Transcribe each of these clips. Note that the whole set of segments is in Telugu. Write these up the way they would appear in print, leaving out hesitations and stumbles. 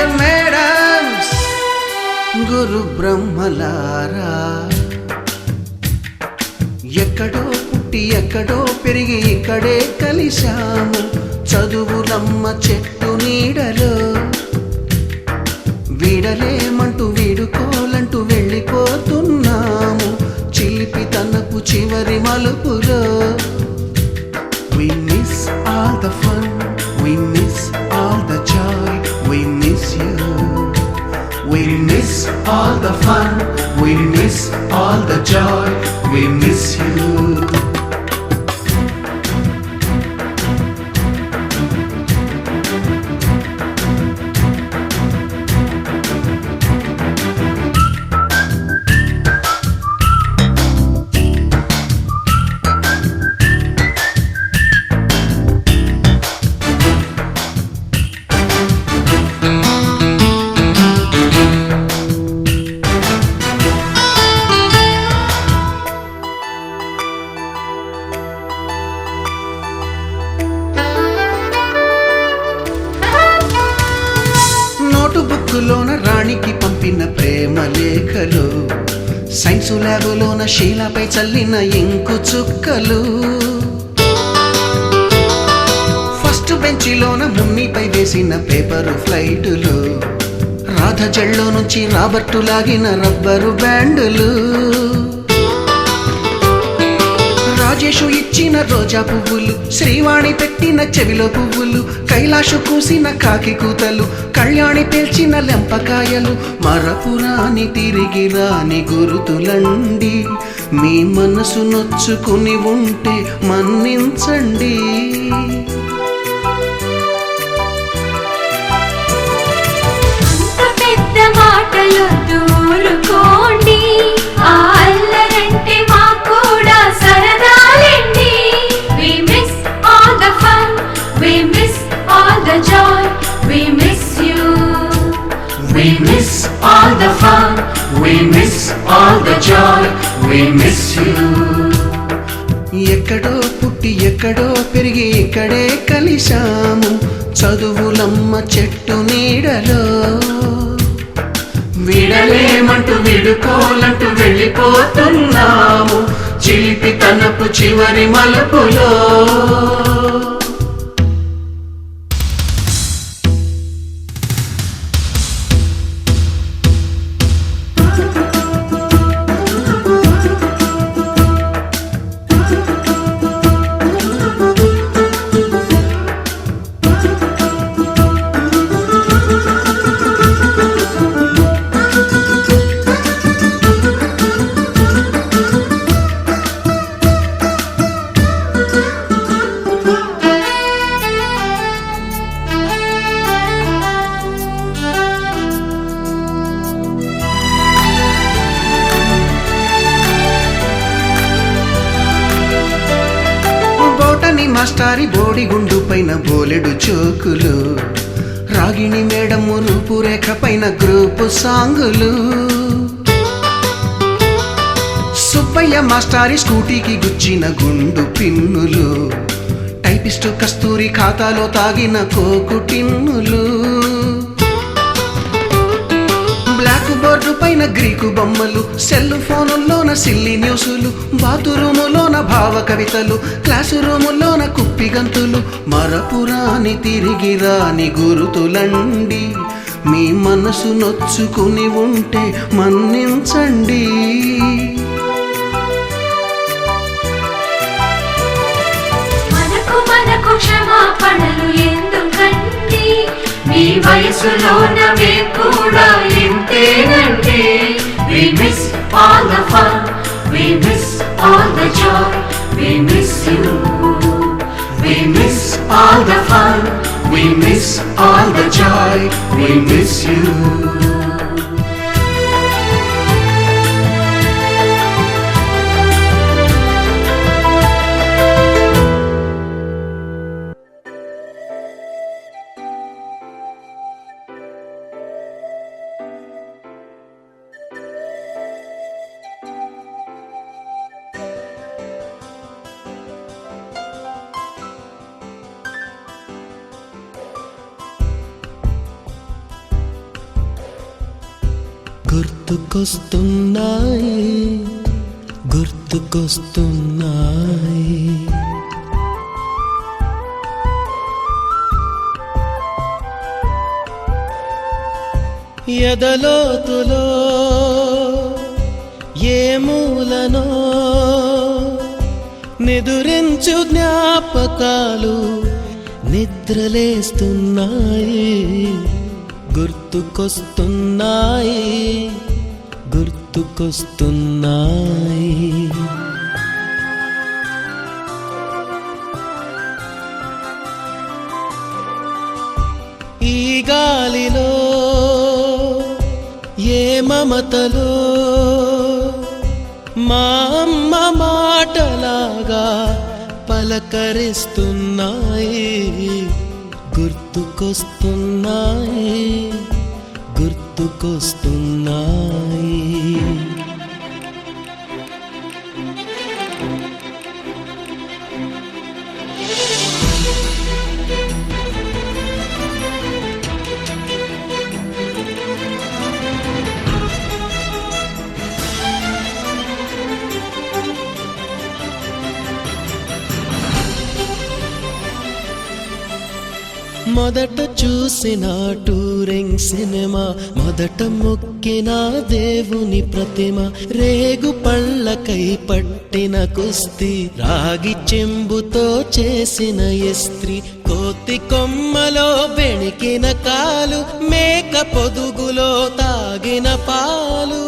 డియర్ మేడమ్స్, గురు బ్రహ్మలారా, ఎక్కడో పుట్టి ఎక్కడో పెరిగి ఇక్కడే కలిశాము చదువులమ్మ చెట్టు నీడలో. వీడలేమంటూ వీడుకోలంటూ వెళ్ళిపోతున్నాము చిలిపి తనపు చివరి మలుపులో. We miss all the fun, we miss all the joy, we miss you. We miss all the fun, we miss all the joy, we miss you. బుక్కులోన రాణికి పంపిన ప్రేమ లేఖలు, సైన్సు ల్యాబులోన శీలపై చల్లిన ఇంకు చుక్కలు, ఫస్ట్ బెంచిలోన మున్నిపై వేసిన పేపరు ఫ్లైటులు, రాధ జల్లో నుంచి రాబర్టు లాగిన రబ్బరు బ్యాండులు, రాజేషు ఇచ్చిన రోజా పువ్వులు, శ్రీవాణి పెట్టిన చెవిలో పువ్వులు, కైలాషు కూసిన కాకి కూతలు, కళ్యాణి పేల్చిన లెంపకాయలు, మరపురాని తిరిగి రాని గురుతులండి. మీ మనసు నొచ్చుకుని ఉంటే మన్నించండి. పెద్ద మాటలు దూరుకోండి, ఆ అల్లరంటే మాకు కూడా సరదాలండి. We miss all the fun, we miss all the joy, we miss you. We miss all the fun, we miss all the joy, we miss you. ఎక్కడో పుట్టి ఎక్కడో పెరిగి ఇక్కడే కలిశాము చదువులమ్మ చెట్టు నీడలో. వీడలేమంటూ వీడుకోలంటూ వెళ్ళిపోతున్నాము చిలిపి తనపు చివరి మలుపులో. మాస్టారి బోడిగుండు పైన బోలెడు చోకులు, రాగిణి మేడము రూపురేఖ పైన గ్రూపు సాంగులు, సుబ్బయ్య మాస్టారి స్కూటీకి గుచ్చిన గుండు పిన్నులు, టైపిస్టు కస్తూరి ఖాతాలో తాగిన కోకు టిన్నులు, బ్లాక్ బోర్డు పైన గ్రీకు బొమ్మలు, సెల్ ఫోనుల్లోన సిల్లి న్యూసులు, బాతురూములోన భావ కవితలు, క్లాసు రూములోన కుప్పి గంతులు, మరపురాని తిరిగి రాని గురుతులండి. మీ మనసు నొచ్చుకుని ఉంటే మన్నించండి. మనకు క్షమాపణలు ఎందుకండి, మీ వయసులోనవే కూడా ఇంతేనండి. We miss all the fun, we miss all the joy, we miss you. We miss all the fun, we miss all the joy, we miss you. గుర్తుకొస్తున్నాయి గుర్తుకొస్తున్నాయి. ఎదలోతులో ఏ మూలనో నిదురించు జ్ఞాపకాలు నిద్రలేస్తున్నాయి గుర్తుకొస్తున్నాయి గుర్తుకొస్తున్నాయి. ఈ గాలిలో ఏ మమతలో మా అమ్మ మాటలాగా పలకరిస్తున్నాయి గుర్తుకొస్తున్నాయి గుర్తుకొస్తున్నాయి. మొదట చూసిన టూరింగ్ సినిమా, మొదట మొక్కిన దేవుని ప్రతిమ, రేగు పళ్ళకై పట్టిన కుస్తీ, రాగి చెంబుతో చేసిన ఇస్త్రీ, కోతి కొమ్మలో బెణికిన కాలు, మేక పొదుగులో తాగిన పాలు,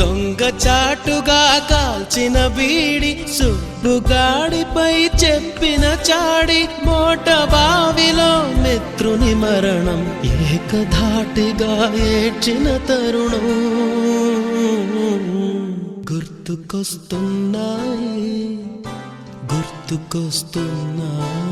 దొంగ చాటుగా కాల్చిన బీడి, సుబ్బుగాడిపై చెప్పిన చాడి, మోట బావిలో మిత్రుని మరణం, ఏకధాటిగా ఏడ్చిన తరుణం గుర్తుకొస్తున్నాయి గుర్తుకొస్తున్నాయి.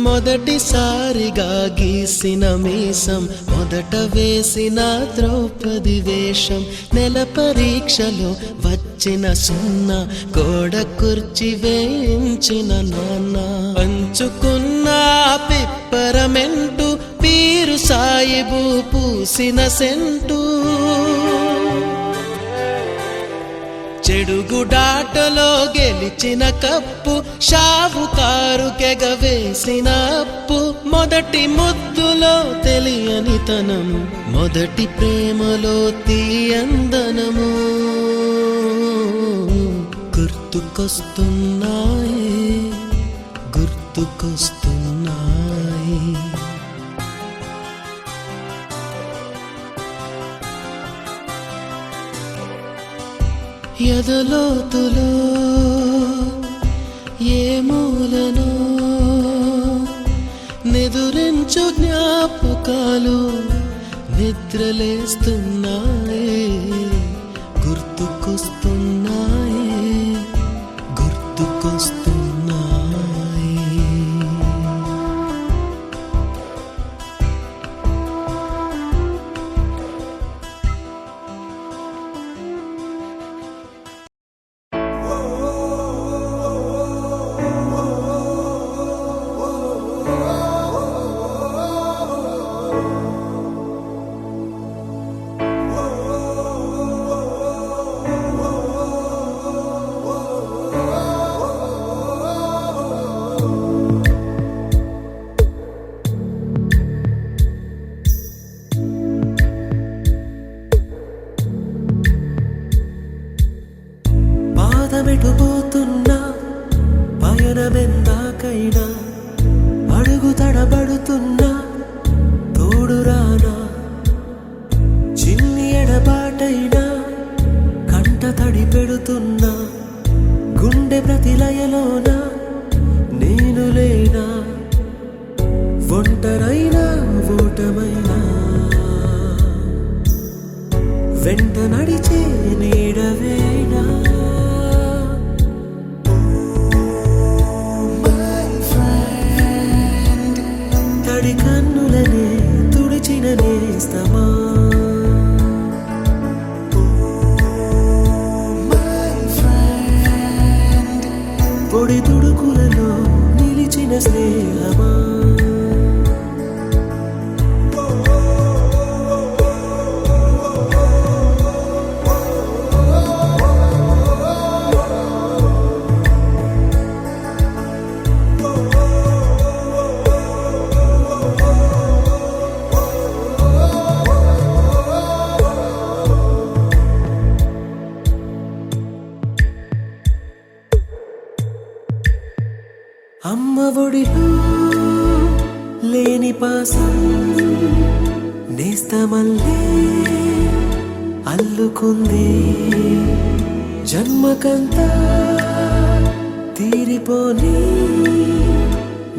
మొదటిసారిగా గీసిన మీసం, మొదట వేసిన ద్రౌపది వేషం, నెల పరీక్షలో వచ్చిన సున్నా, గోడ కుర్చీ వేయించిన నాన్న, పంచుకున్న పిప్పరమెంటు, పీరు సాయిబు పూసిన సెంటు, చెడుగుడాటలో గెలిచిన కప్పు, షావుకారు కెగవేసిన అప్పు, మొదటి ముద్దులో తెలియని తనము, మొదటి ప్రేమలో తీయందనము గుర్తుకొస్తున్నాయి గుర్తుకొస్తున్నాయి. ఎదలోతులో ఏ మూలనో నిదురించు జ్ఞాపకాలు నిద్రలేస్తున్నాయి గుర్తుకొస్తున్నాయి గుర్తుకొస్తున్నాయి. ఒంటరైనా ఓటమైనా వెంట నడిచే నీడవేనా తడి కన్నులనే తుడిచిన నేస్తమా పొడి తుడుకులలో నిలిచిన స్నేహమా అమ్మ ఒడిలో లేని పాసం నేస్తమల్లే అల్లుకుంది జన్మకంతా తీరిపోని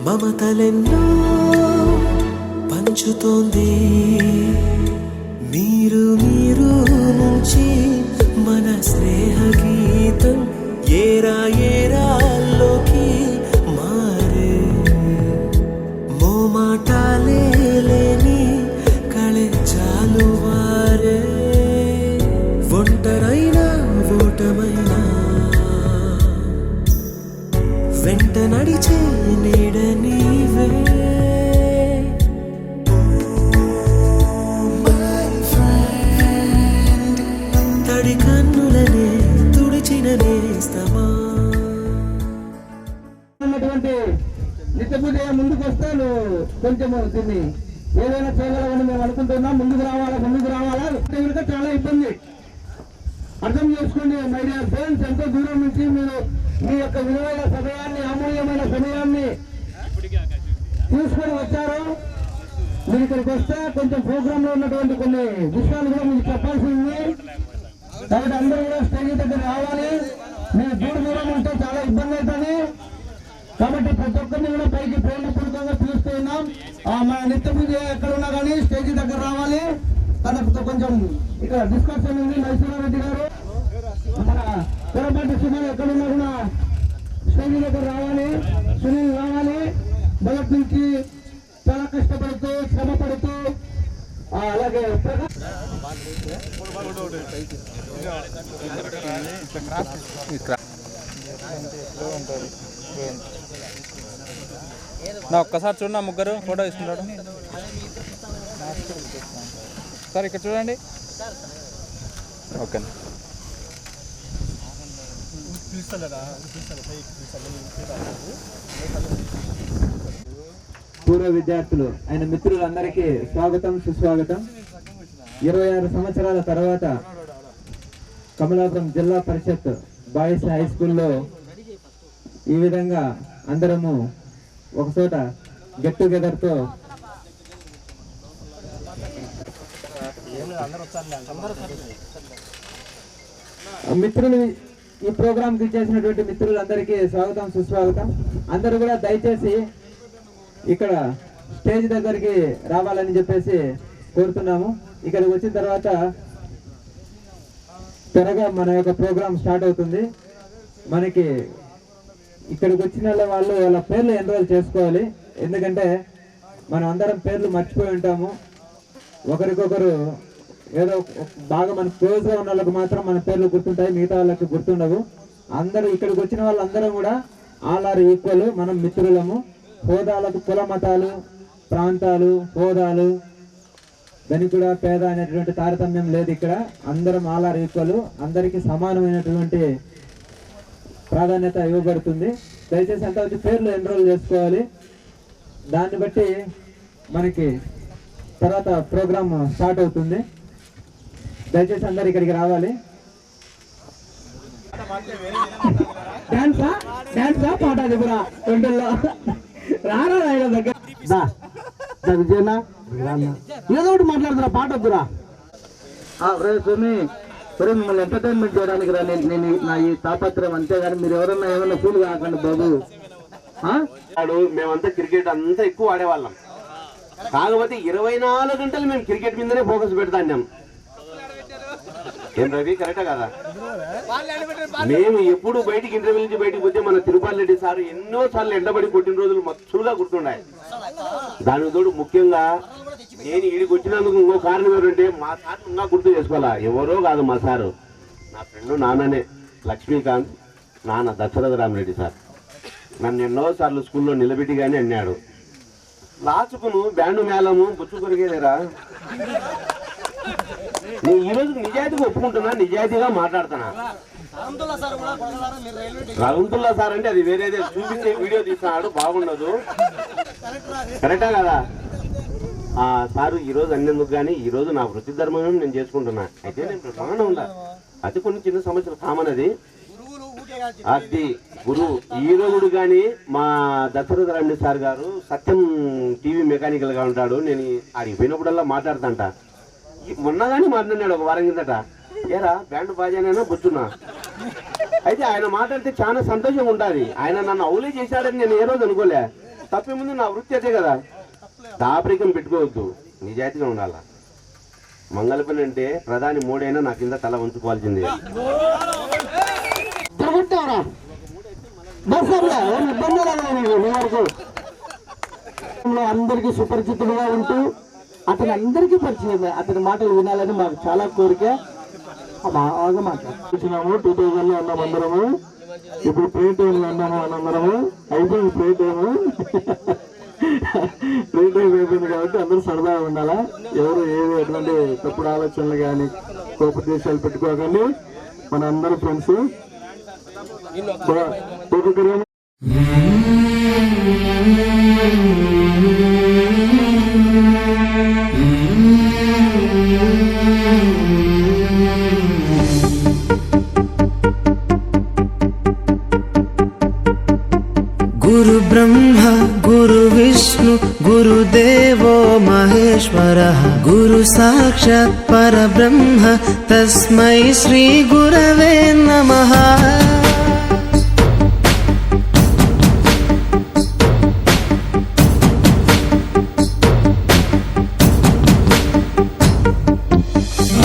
మమతలెన్నో పంచుతోంది మీరు మీరు నుంచి మన స్నేహ గీతం ఏరా ఏరాల్లోకి మారే మోమాటాలే లేని కళే చాలు వారే ఒంటరైనా ఓటమైనా వెంట నడిచే నీడ నీవే తడి కన్నులనే తుడిచిన నేస్తమా నిత్య పూజ ముందుకు వస్తాను కొంచెము దీన్ని ఏదైనా చేయగలమని మేము అనుకుంటున్నాం. ముందుకు రావాలా కనుక చాలా ఇబ్బంది. అర్థం చేసుకోండి మై డియర్ ఫ్రెండ్స్, ఎంతో దూరం నుంచి మీరు మీ యొక్క విలువైన సమయాన్ని అమూల్యమైన సమయాన్ని తీసుకొని వచ్చారు. మీరు ఇక్కడికి వస్తే కొంచెం ప్రోగ్రామ్ లో ఉన్నటువంటి కొన్ని విషయాలు కూడా మీకు చెప్పాల్సి ఉంది. కాబట్టి అందరూ కూడా స్టేజ్ దగ్గర రావాలి. మీరు దూరం ఉంటే చాలా ఇబ్బంది అవుతుంది. కాబట్టి ప్రతి ఒక్కరిని కూడా పైకి ప్రేమపూర్వకంగా పిలుస్తూ ఉన్నాం. మన నిత్య పూజ ఎక్కడ ఉన్నా కానీ స్టేజ్ దగ్గర రావాలి. తనకు కొంచెం ఇక్కడ డిస్కషన్ ఉంది. మైసూరారెడ్డి గారు, మన పొరపాటి సుమన్ ఎక్కడున్నా కూడా స్టేజ్ దగ్గర రావాలి. సునీల్ రావాలి. మొదటి నుంచి చాలా కష్టపడుతూ శ్రమ పడుతూ అలాగే నా ఒక్కసారి చూడండి, ముగ్గురు ఫోటో తీసుకుంటాడు. సార్ ఇక్కడ చూడండి. ఓకే. పూర్వ విద్యార్థులు అయిన మిత్రులందరికీ స్వాగతం, సుస్వాగతం. 26 సంవత్సరాల తర్వాత కమలాపురం జిల్లా పరిషత్ బాయ్స్ హై స్కూల్లో ఈ విధంగా అందరము ఒకచోట గెట్ టుగెదర్తో మిత్రులు ఈ ప్రోగ్రాంకి ఇచ్చేసినటువంటి మిత్రులందరికీ స్వాగతం, సుస్వాగతం. అందరూ కూడా దయచేసి ఇక్కడ స్టేజ్ దగ్గరికి రావాలని చెప్పేసి కోరుతున్నాము. ఇక్కడికి వచ్చిన తర్వాత త్వరగా మన యొక్క ప్రోగ్రాం స్టార్ట్ అవుతుంది. మనకి ఇక్కడికి వచ్చిన వాళ్ళు వాళ్ళ పేర్లు ఎన్రోల్ చేసుకోవాలి. ఎందుకంటే మనం అందరం పేర్లు మర్చిపోయి ఉంటాము. ఒకరికొకరు ఏదో బాగా మన క్లోజ్గా ఉన్న వాళ్ళకి మాత్రం మన పేర్లు గుర్తుంటాయి, మిగతా వాళ్ళకి గుర్తుండవు. అందరూ ఇక్కడికి వచ్చిన వాళ్ళందరం కూడా ఆల్ ఆర్ ఈక్వల్. మనం మిత్రులము. హోదాలకు కుల మతాలు, ప్రాంతాలు, హోదాలు, ధనికుడ పేద అనేటువంటి తారతమ్యం లేదు. ఇక్కడ అందరం ఆల్ ఆర్ ఈక్వల్. అందరికీ సమానమైనటువంటి ప్రాధాన్యత ఇవ్వబడుతుంది. దయచేసి అంతవరకు పేర్లు ఎన్రోల్ చేసుకోవాలి. దాన్ని బట్టి మనకి తర్వాత ప్రోగ్రామ్ స్టార్ట్ అవుతుంది. దయచేసి అందరు ఇక్కడికి రావాలి. డాన్సా పాట చెప్పురా రెండుల్లో రారా దగ్గర విజయనా ఏదో ఒకటి మాట్లాడుతున్నా, పాట వద్దురా. మిమ్మల్ని ఎంటర్టైన్మెంట్ చేయడానికి రా నేను నా ఈ తాపత్రయం, అంతేగాని మీరు ఎవరన్నా ఏమన్నా ఫీల్ కాకండి బాబు. మేమంతా క్రికెట్ అంతా ఎక్కువ ఆడేవాళ్ళం. కాకపోతే 24 గంటలు మేము క్రికెట్ మీదనే ఫోకస్ పెడతాం. ఏం రవి కరెక్టా కదా? మేము ఎప్పుడు బయటికి ఇంటర్వ్యూ నుంచి బయటికి పోతే మన తిరుపతి రెడ్డి సార్ ఎన్నో సార్లు ఎండబడి కొట్టిన రోజులు మచ్చులుగా గుర్తున్నాయి. దానికి తోడు ముఖ్యంగా నేను ఈడికి వచ్చినందుకు ఇంకో కారణం ఎవరంటే మా సార్ ఇంకా గుర్తు చేసుకోవాలా. ఎవరో కాదు మా సారు, నా ఫ్రెండ్ నాన్ననే లక్ష్మీకాంత్ నాన్న దశరథ రామరెడ్డి సార్. నన్ను ఎన్నోసార్లు స్కూల్లో నిలబెట్టి కానీ అన్నాడు, లాచుకును బ్యాండు మేళము బొచ్చు కొరిగేదేరా. నేను ఈ రోజు నిజాయితీగా ఒప్పుకుంటున్నా, నిజాయితీగా మాట్లాడుతున్నా. రఘుంతుల్లా సార్ అంటే అది వేరేదే, చూపించే వీడియో తీస్తున్నాడు, బాగుండదు. కరెక్టా కదా? ఆ సారు ఈ రోజు అన్నందుకు కానీ ఈ రోజు నా వృత్తి ధర్మం నేను చేసుకుంటున్నా. అయితే నేను బాగానే ఉందా, అది కొన్ని చిన్న సమస్యలు కామన్. అది గురువు ఈరోజుడు కానీ మా దశరథ రామరెడ్డి సార్ గారు సత్యం టీవీ మెకానికల్ గా ఉంటాడు. నేను ఆడికి పోయినప్పుడల్లా మాట్లాడుతాంట. మొన్న కానీ మాట్లాడినాడు ఒక వారం కిందట, ఏరా బ్యాండ్ బాజానైనా బొచ్చున్నా. అయితే ఆయన మాట్లాడితే చాలా సంతోషంగా ఉంటుంది. ఆయన నన్ను అవులే చేశాడని నేను ఏ రోజు అనుకోలే. తప్పే ముందు నా వృత్తి అదే కదా. దాపరికం పెట్టుకోవద్దు, నిజాయితీగా ఉండాలా. మంగళ పని అంటే ప్రధాని మోడైనా నా కింద తల ఉంచుకోవాల్సిందే. అందరికీ సుపరిచితుడుగా ఉంటూ అతను అందరికీ పరిచయం, అతని మాటలు వినాలని మాకు చాలా కోరిక. బాగా మాట్లాడుతున్నాము. 2000 లో ఉన్నాము అందరము, ఇప్పుడు ప్రే టైమ్ లో ఉన్నాము అందరము. అయిపోయింది ప్రే టైము. ప్రే టైం అయిపోయింది కాబట్టి అందరూ సరదాగా ఉండాలా. ఎవరు ఏది ఎటువంటి తప్పుడు ఆలోచనలు కానీ కోపదేశాలు పెట్టుకోకండి. మన అందరూ ఫ్రెండ్స్. गुरु ब्रह्मा गुरु विष्णु गुरुदेवो महेश्वरः गुरु साक्षात् परब्रह्म तस्मै श्री गुरवे नमः।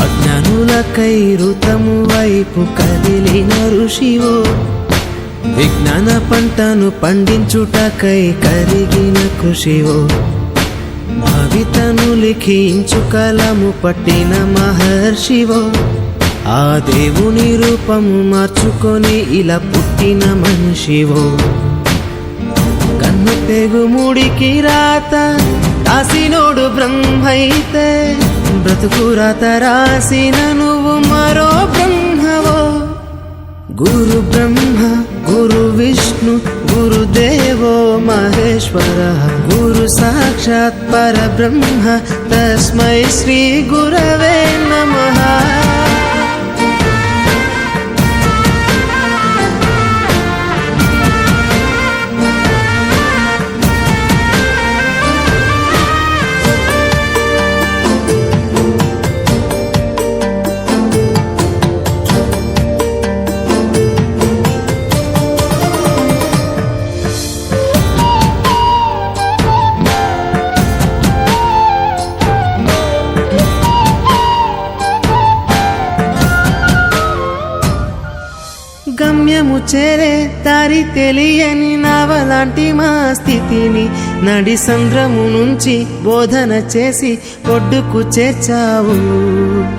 అజ్ఞానులకై ఋతము వైపు కదిలిన ఋషివో, విజ్ఞాన పంటను పండించుటకై కరిగిన కృషివో, భవితను లిఖించు కలము పట్టిన మహర్షివో, ఆ దేవుని రూపము మార్చుకొని ఇలా పుట్టిన మనిషివో, కన్ను తెగుముడికి రాత రాసినోడు బ్రహ్మైతే, బ్రతుకు రాత రాసిన నువ్వు మరో బ్రహ్మవో। गुरु ब्रह्मा गुरु विष्णु गुरुदेवो महेश्वरः गुरु साक्षात् परब्रह्म तस्मै श्री गुरवे नमः। గమ్యము చేరే దారి తెలియని నావలాంటి మా స్థితిని నడి సంద్రము నుంచి బోధన చేసి ఒడ్డుకు చేర్చావు।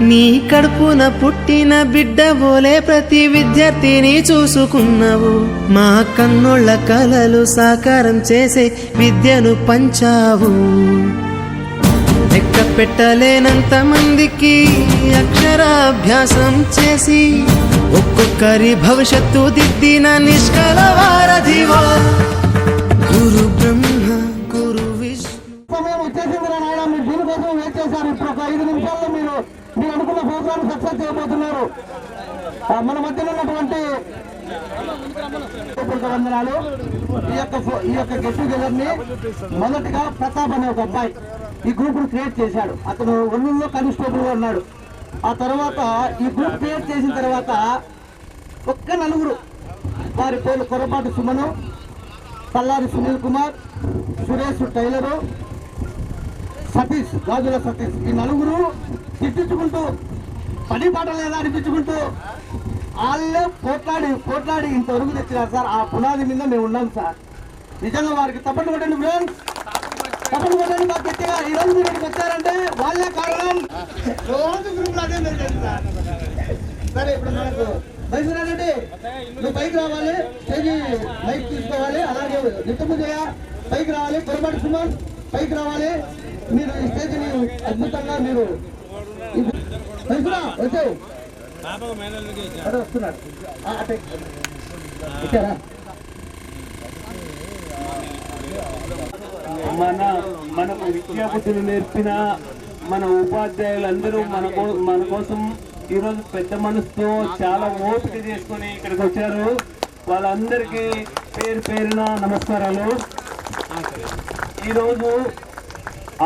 నీ కడుపున పుట్టిన బిడ్డ బోలే ప్రతి విద్యార్థిని చూసుకున్నావు। మా కన్నుళ్ళ కలలు సాకారం చేసే విద్యను పంచావు। లెక్క పెట్టలేనంత మందికి అక్షరాభ్యాసం చేసి ఒక్కొక్కరి భవిష్యత్తు దిద్దిన నిష్కల వారధివో। గురు బ్రహ్మ గురు విష్ణు సమయం వచ్చేసింది నాయన, మీరు దీనికోసం వెయిట్ చేశారు. ఇప్పుడు ఒక 5 నిమిషాల్లో మీరు అనుకున్న ప్రోగ్రామ్ సక్సెస్ చేయబోతున్నారు. మన మధ్యలో ఉన్నటువంటి వందనాలు. ఈ యొక్క గెట్ టుగెదర్ ని మొదటగా ప్రతాప్ అనే ఒక అబ్బాయి ఈ గ్రూప్ ను క్రియేట్ చేశాడు. అతను ఒళ్ళూరులో కానిస్టేబుల్ గా ఉన్నాడు. ఆ తర్వాత ఈ గ్రూప్ క్రియేట్ చేసిన తర్వాత ఒక్క 4 వారి పేర్లు కొరపాటి సుమను, తల్లారి సునీల్ కుమార్, సురేష్ టైలరు, సతీష్, గాజుల సతీష్, ఈ నలుగురు తిట్టించుకుంటూ పని పాట లేదా అనిపించుకుంటూ వాళ్ళే పోట్లాడి ఇంతవరకు తెచ్చినారు సార్. ఆ పునాది మీద మేము ఉన్నాం సార్. నిజంగా వారికి తప్పట్లు కొట్టండి ఫ్రెండ్స్, తప్పట్లు కొట్టండి బాగా గట్టిగా. ఈ రోజు మీరు ఇక్కడికి వచ్చారంటే వాళ్ళే కారణం. రోజు గ్రూప్లో అదే మెసేజ్ సార్. సరే, ఇప్పుడు మనకు మైసూరారెడ్డి నువ్వు పైకి రావాలి, స్టేజ్ మైక్ తీసుకోవాలి. అలాగే నిత్యపూజయ్య పైకి రావాలి, పొరపాటు సుమన్ పైకి రావాలి. మీరు ఈ స్టేజ్ని అద్భుతంగా మీరు వచ్చావు అదే వస్తున్నారు. ఇచ్చారా? మనకు విద్యాబుద్ధులు నేర్పిన మన ఉపాధ్యాయులందరూ మన కోసం ఈరోజు పెద్ద మనసుతో చాలా ఓపిక చేసుకొని ఇక్కడికి వచ్చారు. వాళ్ళందరికీ పేరున నమస్కారాలు. ఈరోజు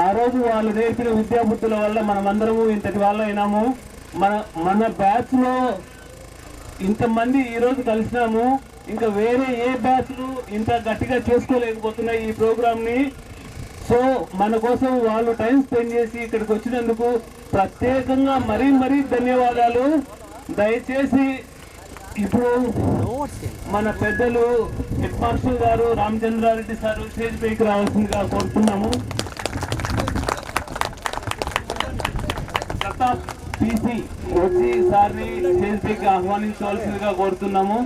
ఆ రోజు వాళ్ళు నేర్పిన విద్యాబుద్ధుల వల్ల మనమందరము ఇంతటి వాళ్ళు అయినాము. మన బ్యాచ్ లో ఇంతమంది ఈరోజు కలిసినాము. ఇంకా వేరే ఏ బ్యాచ్లు ఇంత గట్టిగా చేసుకోలేకపోతున్నాయి ఈ ప్రోగ్రామ్ ని. సో మన కోసం వాళ్ళు టైం స్పెండ్ చేసి ఇక్కడికి వచ్చినందుకు ప్రత్యేకంగా మరీ ధన్యవాదాలు. దయచేసి ఇప్పుడు మన పెద్దలు హెడ్ మాస్టర్ గారు రామచంద్రారెడ్డి సార్ స్టేజ్ పైకి రావాల్సిందిగా కోరుతున్నాము. ప్రతాప్ పీసీ వచ్చి సార్ని స్టేజ్ పైకి ఆహ్వానించవలసిందిగా కోరుతున్నాము.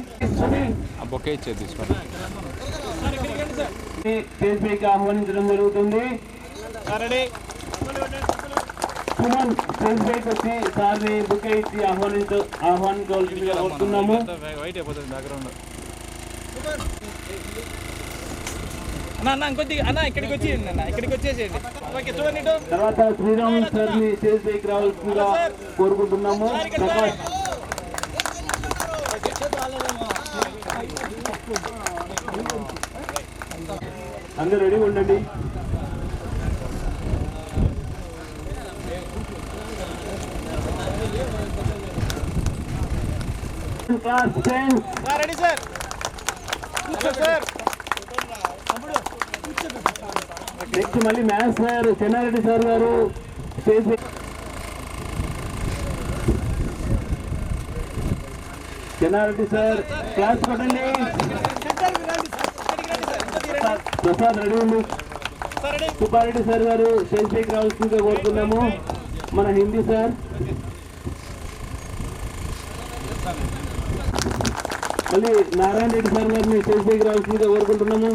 స్టేజ్ పైకి ఆహ్వానించడం జరుగుతుంది. సుమన్ స్టేజ్ పైకి వచ్చి సార్ని బుకే ఇచ్చి ఆహ్వానించవలసిందిగా కోరుతున్నాము. తర్వాత శ్రీరామ్ సార్ని స్టేజ్ పైకి రావాల్సిందిగా కోరుకుంటున్నాము. ప్రకాష్ అందరూ రెడీ ఉండండి. నెక్స్ట్ మళ్ళీ మ్యాథ్స్ సార్ చెన్నారెడ్డి సార్ గారు స్టేజ్ చెన్నారెడ్డి సార్ క్లాస్ కొట్టండి. ప్రసాద్ రెడీ ఉంది. సుబ్బారెడ్డి సార్ గారు స్టేజ్ పైకి రావాల్సిందిగా కోరుతున్నాము. మన హిందీ సార్ మళ్ళీ నారాయణ రెడ్డి సార్ గారిని స్టేజ్ పైకి రావాల్సిందిగా కోరుకుంటున్నాము.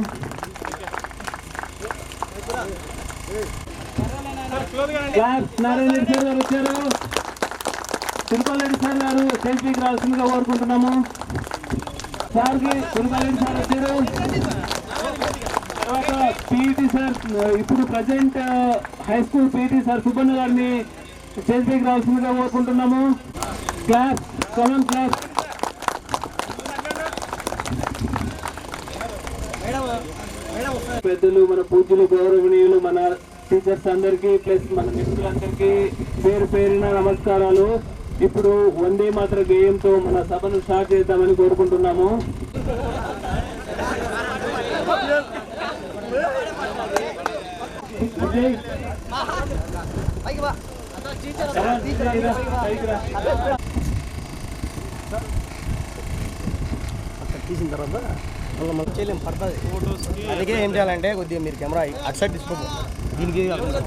నారాయణ రెడ్డి సార్ గారు వచ్చారు. తిరుపతి రెడ్డి సార్ గారు స్టేజ్ పైకి రావాల్సిందిగా కోరుకుంటున్నాము. సార్కి తిరుపతి రెడ్డి సార్ వచ్చారు. తర్వాత పీఈటీ సార్, ఇప్పుడు present high school PET sir Subbanna గారిని స్టేజ్ పైకి రావాల్సిందిగా కోరుకుంటున్నాము. Class common class. పెద్దలు, మన పూజ్యులు, గౌరవనీయులు, మన టీచర్స్ అందరికీ ప్లస్ మన మిత్రులందరికీ పేరున నమస్కారాలు. ఇప్పుడు వందే మాతర గేయంతో మన సభను స్టార్ట్ చేద్దామని కోరుకుంటున్నాము. తీసిన తర్వాత మనం చేయలేము, పడుతుంది. అందుకే ఏం చేయాలంటే కొద్దిగా మీరు కెమెరా అటు సైడ్ తీసుకోము. దీనికి పడుతుంది.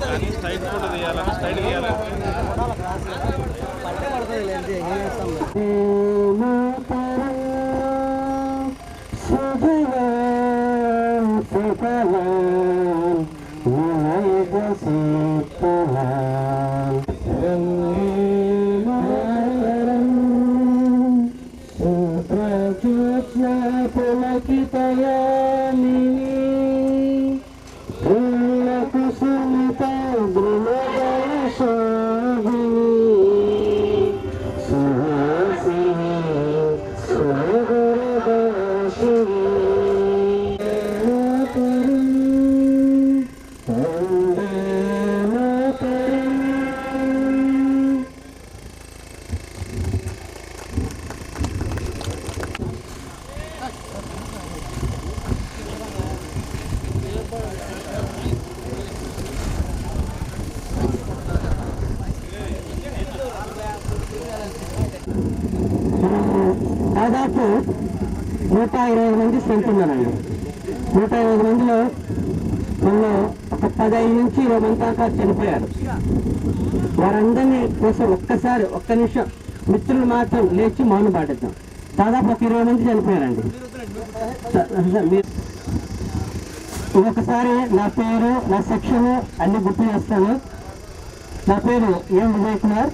ఏం చేస్తాం దాదాపు 120 మంది స్ట్రెంత్ ఉన్నారండి. 120 మందిలో మనలో ఒక 15 నుంచి 20 మంది దాకా చనిపోయారు. వారందరినీ కోసం ఒక్కసారి ఒక్క నిమిషం మిత్రులు మాత్రం లేచి మౌనం పాటిద్దాం. దాదాపు ఒక 20 మంది చనిపోయారండి. ఇంకొకసారి నా పేరు, నా సెక్షన్ అన్ని గుర్తు చేస్తాను. నా పేరు ఎం విజయ్ కుమార్.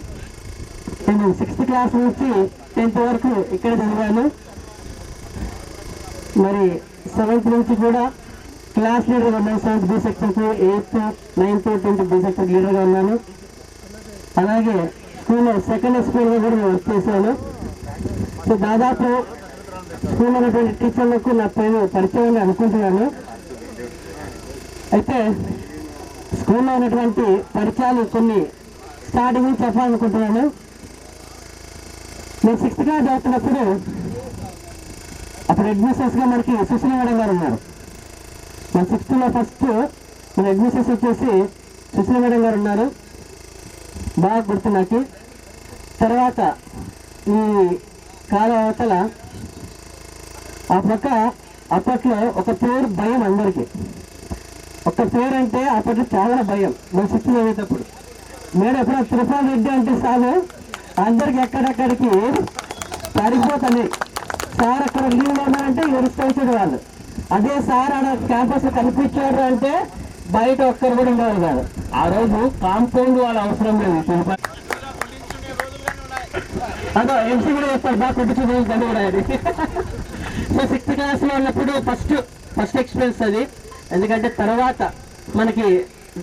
నేను 6th క్లాస్ నుంచి 10th వరకు ఇక్కడ చదివాను. మరి 7th నుంచి కూడా క్లాస్ లీడర్గా ఉన్నాను. 7th B సెక్టర్కి, 8th, 9th, 10th B sector లీడర్గా ఉన్నాను. అలాగే స్కూల్లో సెకండ్ స్కూల్గా కూడా నేను వర్క్ చేశాను. సో దాదాపు స్కూల్లో ఉన్నటువంటి టీచర్లకు నా పేరు పరిచయం అనుకుంటున్నాను. అయితే స్కూల్లో ఉన్నటువంటి పరిచయాలు కొన్ని స్టార్టింగ్ నుంచి చెప్పాలనుకుంటున్నాను. నేను 6th క్లాస్ చదువుతున్నప్పుడు అప్పుడు అడ్మిషన్స్గా మనకి సుశీల మేడం గారు ఉన్నారు. మన 6th ఫస్ట్ మన అడ్మిషన్స్ వచ్చేసి సుశీల మేడం గారు ఉన్నారు. బాగా గుర్తు నాకు. తర్వాత ఈ కాల అవతల ఆ పక్క అప్పట్లో ఒక పేరు భయం అందరికీ. ఒక పేరు అంటే అప్పట్లో చాలా భయం. మన 6th చదివేటప్పుడు మేడం ఎప్పుడో త్రిపాల్ రెడ్డి అంటే చాలు అందరికి ఎక్కడెక్కడికి సరిపోతుంది. సార్ అక్కడ లీవ్లో ఉన్నారంటే ఎరుస్తూ వాళ్ళు. అదే సార్ ఆడ క్యాంపస్ కనిపించారు అంటే బయట ఒక్కరు కూడా ఉండేవారు కాదు. ఆ రోజు కాంపౌండ్ వాళ్ళ అవసరం లేదు. అదో ఎంసీ కూడా చెప్తారు బాగా కొట్టు చూపించండి కూడా అది. సో 6th క్లాస్లో ఉన్నప్పుడు ఫస్ట్ ఎక్స్పీరియన్స్ అది. ఎందుకంటే తర్వాత మనకి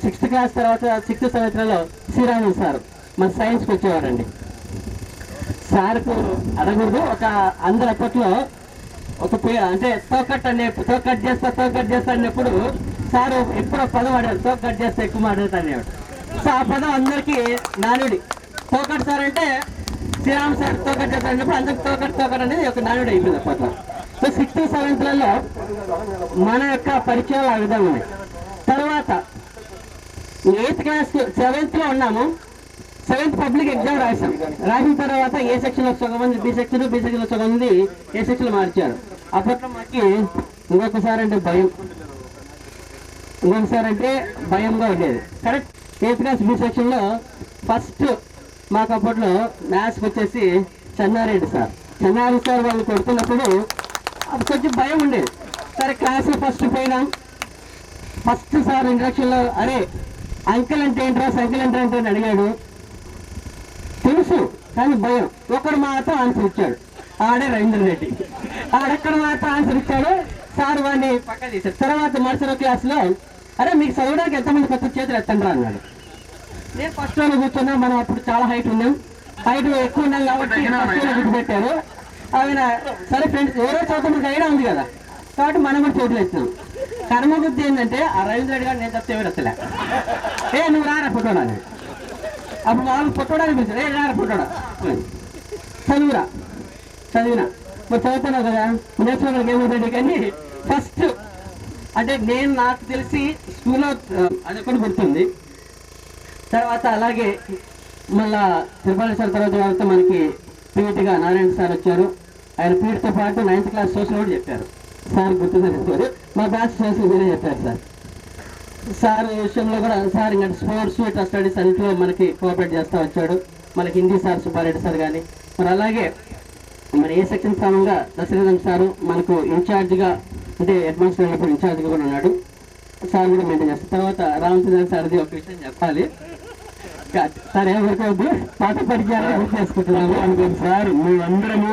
6th క్లాస్ తర్వాత 6th సంవత్సరంలో శ్రీరాములు సార్ మన సైన్స్కి వచ్చేవారండి. సార్కు అడగకూడదు, ఒక అందరు అప్పట్లో ఒక అంటే తోకట్ చేస్తా అన్నప్పుడు సార్ ఎప్పుడో పదం ఆడారు, తోకట్ చేస్తే ఎక్కువ మాట్లాడుతా అనేవాడు. సో ఆ పదం అందరికీ నానుడి. తోకట్ సార్ అంటే శ్రీరామ్ సార్ తోకట్ చేస్తా అన్నప్పుడు అందరికి తోకట్ అనేది ఒక నానుడి అయిపోయింది అప్పట్లో. సో 6th, 7thలలో మన యొక్క పరిచయాలు ఆ విధంగా ఉన్నాయి. తర్వాత 8th క్లాస్ 7thలో ఉన్నాము. 7th పబ్లిక్ ఎగ్జామ్ రాసిన తర్వాత ఏ సెక్షన్లో సగం మంది బి సెక్షన్, బి సెక్షన్లో సగం మంది ఏ సెక్షన్లో మార్చారు. అప్పట్లో మాకు ఇంకొకసారి అంటే భయంగా ఉండేది. కరెక్ట్ 8th క్లాస్ బి సెక్షన్లో ఫస్ట్ మాకు అప్పట్లో మ్యాథ్స్కి వచ్చేసి చెన్నారెడ్డి సార్ వాళ్ళు కొడుతున్నప్పుడు అది కొంచెం భయం ఉండేది. సరే క్లాస్లో ఫస్ట్ పోయినాం. ఫస్ట్ సార్ ఇంట్రడక్షన్లో అరే అంకెల్ అంటే ఏంట్రా, సైకిల్ అంటే ఏంటో అని అడిగాడు. తెలుసు కానీ భయం. ఒకడు మాత్రం ఆన్సర్ ఇచ్చాడు, ఆడే రవీంద్ర రెడ్డి. ఆడెక్కడ మాత్రం ఆన్సర్ ఇచ్చాడు. సార్ వాడిని పక్క తీశాడు. తర్వాత మరుసటి క్లాస్లో అరే మీకు చదవడానికి ఎంతమంది కొత్త చేతులు ఎత్తండి రా అన్నాడు. నేను ఫస్ట్ రోజు కూర్చున్నా. మనం అప్పుడు చాలా హైట్ ఎక్కువ ఉన్నాం కాబట్టి ఫస్ట్ రోజు గుర్తుపెట్టారు. ఆయన సరే ఫ్రెండ్స్ ఎవరో చదువుతా మనకు ఐడియా ఉంది కదా, కాబట్టి మనం కూడా చేతులు ఎత్తున్నాం. కర్మబుద్ధి ఏంటంటే ఆ రవీంద్ర రెడ్డి గారు నేను చెప్తే ఎవరు వస్తలే, నువ్వు రారా ఫోటోడా అని. అప్పుడు వాళ్ళు ఫోటోడానికి పిలిచారు, రారా ఫోటోడా చదివినా మరి చదువుతున్నావు కదా నేర్చుకోవడానికి ఏమవుతుంది. కానీ ఫస్ట్ అంటే నేను నాకు తెలిసి స్కూల్లో అది కూడా గుర్తుంది. తర్వాత అలాగే మళ్ళా తిరుపతి సార్ తర్వాత మనకి పీఈటీగా నారాయణ సార్ వచ్చారు. ఆయన పీఈటీతో పాటు 9th క్లాస్ సోషల్ కూడా చెప్పారు. సార్ గుర్తుందని మా బ్యాచ్ సోషల్ మీరే చెప్పారు. సార్ విషయంలో కూడా సార్ ఇంకా స్పోర్ట్స్ ఇట్లా స్టడీస్ అన్నింటిలో మనకి కోఆపరేట్ చేస్తూ వచ్చాడు. మనకి హిందీ సార్ సుబ్బారెడ్డి సార్ కానీ మరి అలాగే మరి ఏ సెక్షన్ స్థానంగా దశరథన్ సారు మనకు ఇన్ఛార్జ్గా అంటే అడ్వాన్స్ వెళ్ళినప్పుడు ఇన్ఛార్జ్గా కూడా ఉన్నాడు. సార్ కూడా మెయింటైన్ చేస్తారు. తర్వాత రామచంద్ర సార్ది ఒక విషయం చెప్పాలి. సార్ ఏమనుకోవద్దు, పాత పరిచయాలు గుర్తు చేసుకుంటున్నాము అనుకోండి. సార్ మేమందరము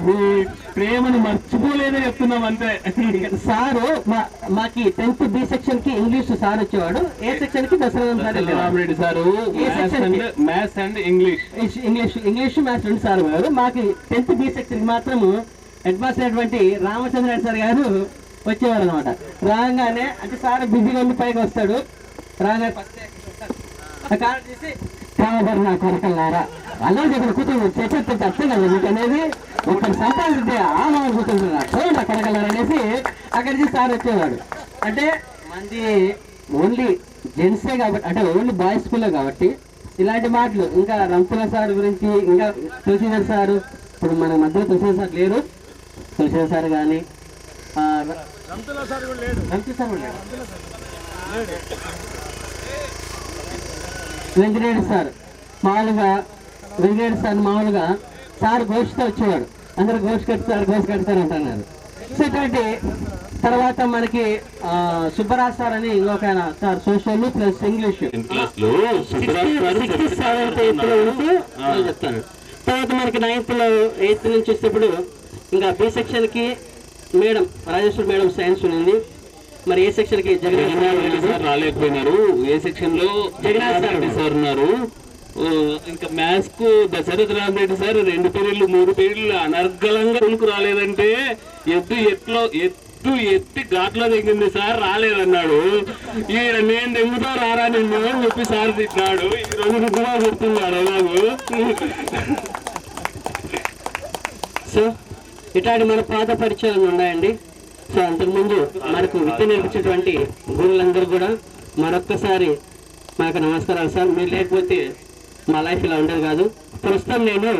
మీ ప్రేమను మర్చిపోలేదని చెప్తున్నాం అంతే. సారు మాకి 10th బి సెక్షన్ కి ఇంగ్లీష్ సార్ వచ్చేవాడు. ఏ సెక్షన్ కి Dasarathan sir Rama Reddy sir maths and English maths రెండు సార్ వారు. మాకు 10th బి సెక్షన్ కి మాత్రము అడ్వాన్స్ అయినటువంటి రామచంద్ర సార్ గారు వచ్చేవారు అనమాట. రాగానే అంటే సార్ బిజీగా ఉండి పైకి వస్తాడు. రాగానే కారణం చేసి నా కొరకల్లారా అలా దగ్గర కూతురు చేసేస్తే అర్థం కదా మీకు అనేది ఒకటి సంపాదించే ఆమె కూతురున్నా చూడండి కొరకల్లారా అనేసి అక్కడి నుంచి సార్ వచ్చేవాడు. అంటే మంది ఓన్లీ జెంట్సే కాబట్టి, అంటే ఓన్లీ బాయ్స్ స్కూల్లో కాబట్టి ఇలాంటి మాటలు ఇంకా రంపుల సార్ గురించి, ఇంకా తులసీధర్ సారు ఇప్పుడు మన మధ్యలో తులసి సార్ లేరు. తులసి సార్ కానీ వెంకటరెడ్డి సార్ మామూలుగా సార్ గోష్ఠితో వచ్చేవాడు. అందరూ గోష్ఠి కడతారు అంటున్నారు. సో ఇటువంటి తర్వాత మనకి సుబ్బరాజ్ సార్ అని ఇంకొక ఆయన సార్ సోషల్ ప్లస్ ఇంగ్లీష్ చెప్తాను. తర్వాత మనకి 9th 8th నుంచి వచ్చేటప్పుడు ఇంకా బి సెక్షన్కి మేడం రాజేశ్వరి మేడం సైన్స్ ఉంది. మరి ఏ సెక్షన్కి జగన్నాథ్ సార్ రాలేకపోయినారు. ఏ సెక్షన్ లో జగన్నాథ్ సార్ ఉన్నారు. ఇంకా మ్యాథ్స్ కు దశరథ రామరెడ్డి సార్ 2 పీరియడ్లు 3 పీరియడ్లు అనర్గళంగా ఉనికి రాలేదంటే ఎత్తి ఘాట్లో దిగింది సార్ రాలేదన్నాడు. ఈయన నేను దెంగుతా రారా నిన్ను అని చెప్పి సార్ తిట్టినాడు. ఈ రోజు కూడా చెప్తున్నాడు అలాగూ. సో ఇట్లాంటి మన పాత పరిచయాలు ఉన్నాయండి. సో అంతకుముందు మనకు విద్య నేర్పించేటువంటి గురువులందరూ కూడా మరొక్కసారి మాకు నమస్కారాలు సార్. మీరు లేకపోతే మా లైఫ్ ఇలా ఉండేది కాదు. ప్రస్తుతం నేను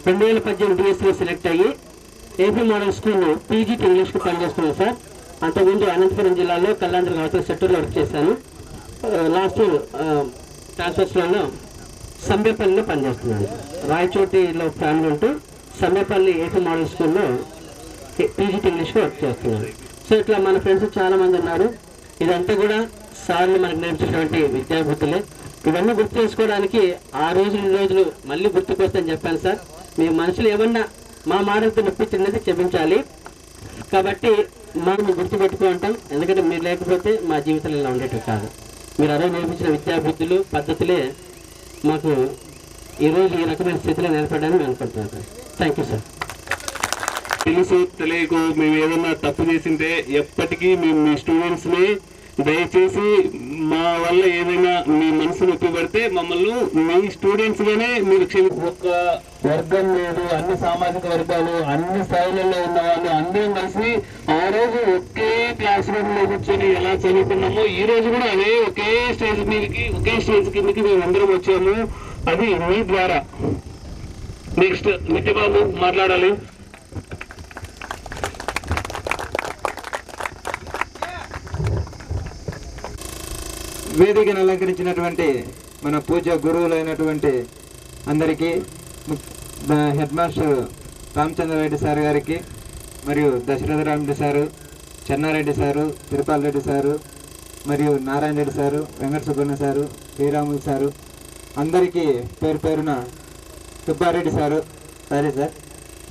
2018 డిఎస్సీలో సెలెక్ట్ అయ్యి ఏపీ మోడల్ స్కూల్లో పీజీటీ ఇంగ్లీష్కి పనిచేస్తున్నాను సార్. అంతకుముందు అనంతపురం జిల్లాలో కళ్యాణ అవతల సెక్టర్లో వర్క్ చేశాను. లాస్ట్ ట్రాన్స్ఫర్స్లో సంబేపల్లిలో పనిచేస్తున్నాను. రాయచోటిలో ఫ్యామిలీ ఉంటూ సంబేపల్లి ఏపీ మోడల్ స్కూల్లో పీజీటీ ఇంగ్లీష్కి వర్క్ చేస్తున్నాను. సో ఇట్లా మన ఫ్రెండ్స్ చాలామంది ఉన్నారు. ఇదంతా కూడా సార్లు మనకు నేర్పించినటువంటి విద్యాబుద్ధులే. ఇవన్నీ గుర్తు చేసుకోవడానికి ఆ రోజులు ఈ రోజులు మళ్ళీ గుర్తుకొస్తాయని చెప్పాను సార్. మీ మనుషులు ఏమన్నా మా మాటలతో నొప్పించినది క్షమించాలి. కాబట్టి మనం గుర్తుపెట్టుకుంటాం. ఎందుకంటే మీరు లేకపోతే మా జీవితాలు ఇలా ఉండేటివి కాదు. మీరు అదే నేర్పించిన విద్యాబుద్ధులు పద్ధతులే మాకు ఈరోజు ఈ రకమైన స్థితిలో నిలబడడానికి అనుకుంటున్నాను సార్. Thank you sir. తెలుసు తెలియకు మేము ఏదన్నా తప్పు చేసింటే ఎప్పటికీ మేము మీ స్టూడెంట్స్ని దయచేసి మా వల్ల ఏదైనా మీ మనసు నొప్పి పడితే మమ్మల్ని మీ స్టూడెంట్స్ గానే మీరు ఒక వర్గం లేదు, అన్ని సామాజిక వర్గాలు అన్ని స్థాయిలలో ఉన్న వాళ్ళు అందరం కలిసి ఆ రోజు ఒకే క్లాస్ రూమ్ లో కూర్చొని ఎలా చదువుకున్నామో ఈ రోజు కూడా అదే ఒకే స్టేజ్ కిందకి మేము అందరం వచ్చాము. అది మీ ద్వారా. నెక్స్ట్ నిత్యబాబు మాట్లాడాలి. వేదికను అలంకరించినటువంటి మన పూజ గురువులైనటువంటి అందరికీ, హెడ్ మాస్టర్ రామచంద్రారెడ్డి సార్ గారికి, మరియు Dasaratha Rama Reddy sir, Chenna Reddy sir, Tirupal Reddy sir, మరియు Narayana Reddy sir, Venkata Subbanna sir, Sriramulu sir, అందరికీ పేరు పేరున సుబ్బారెడ్డి సారు, సరే సార్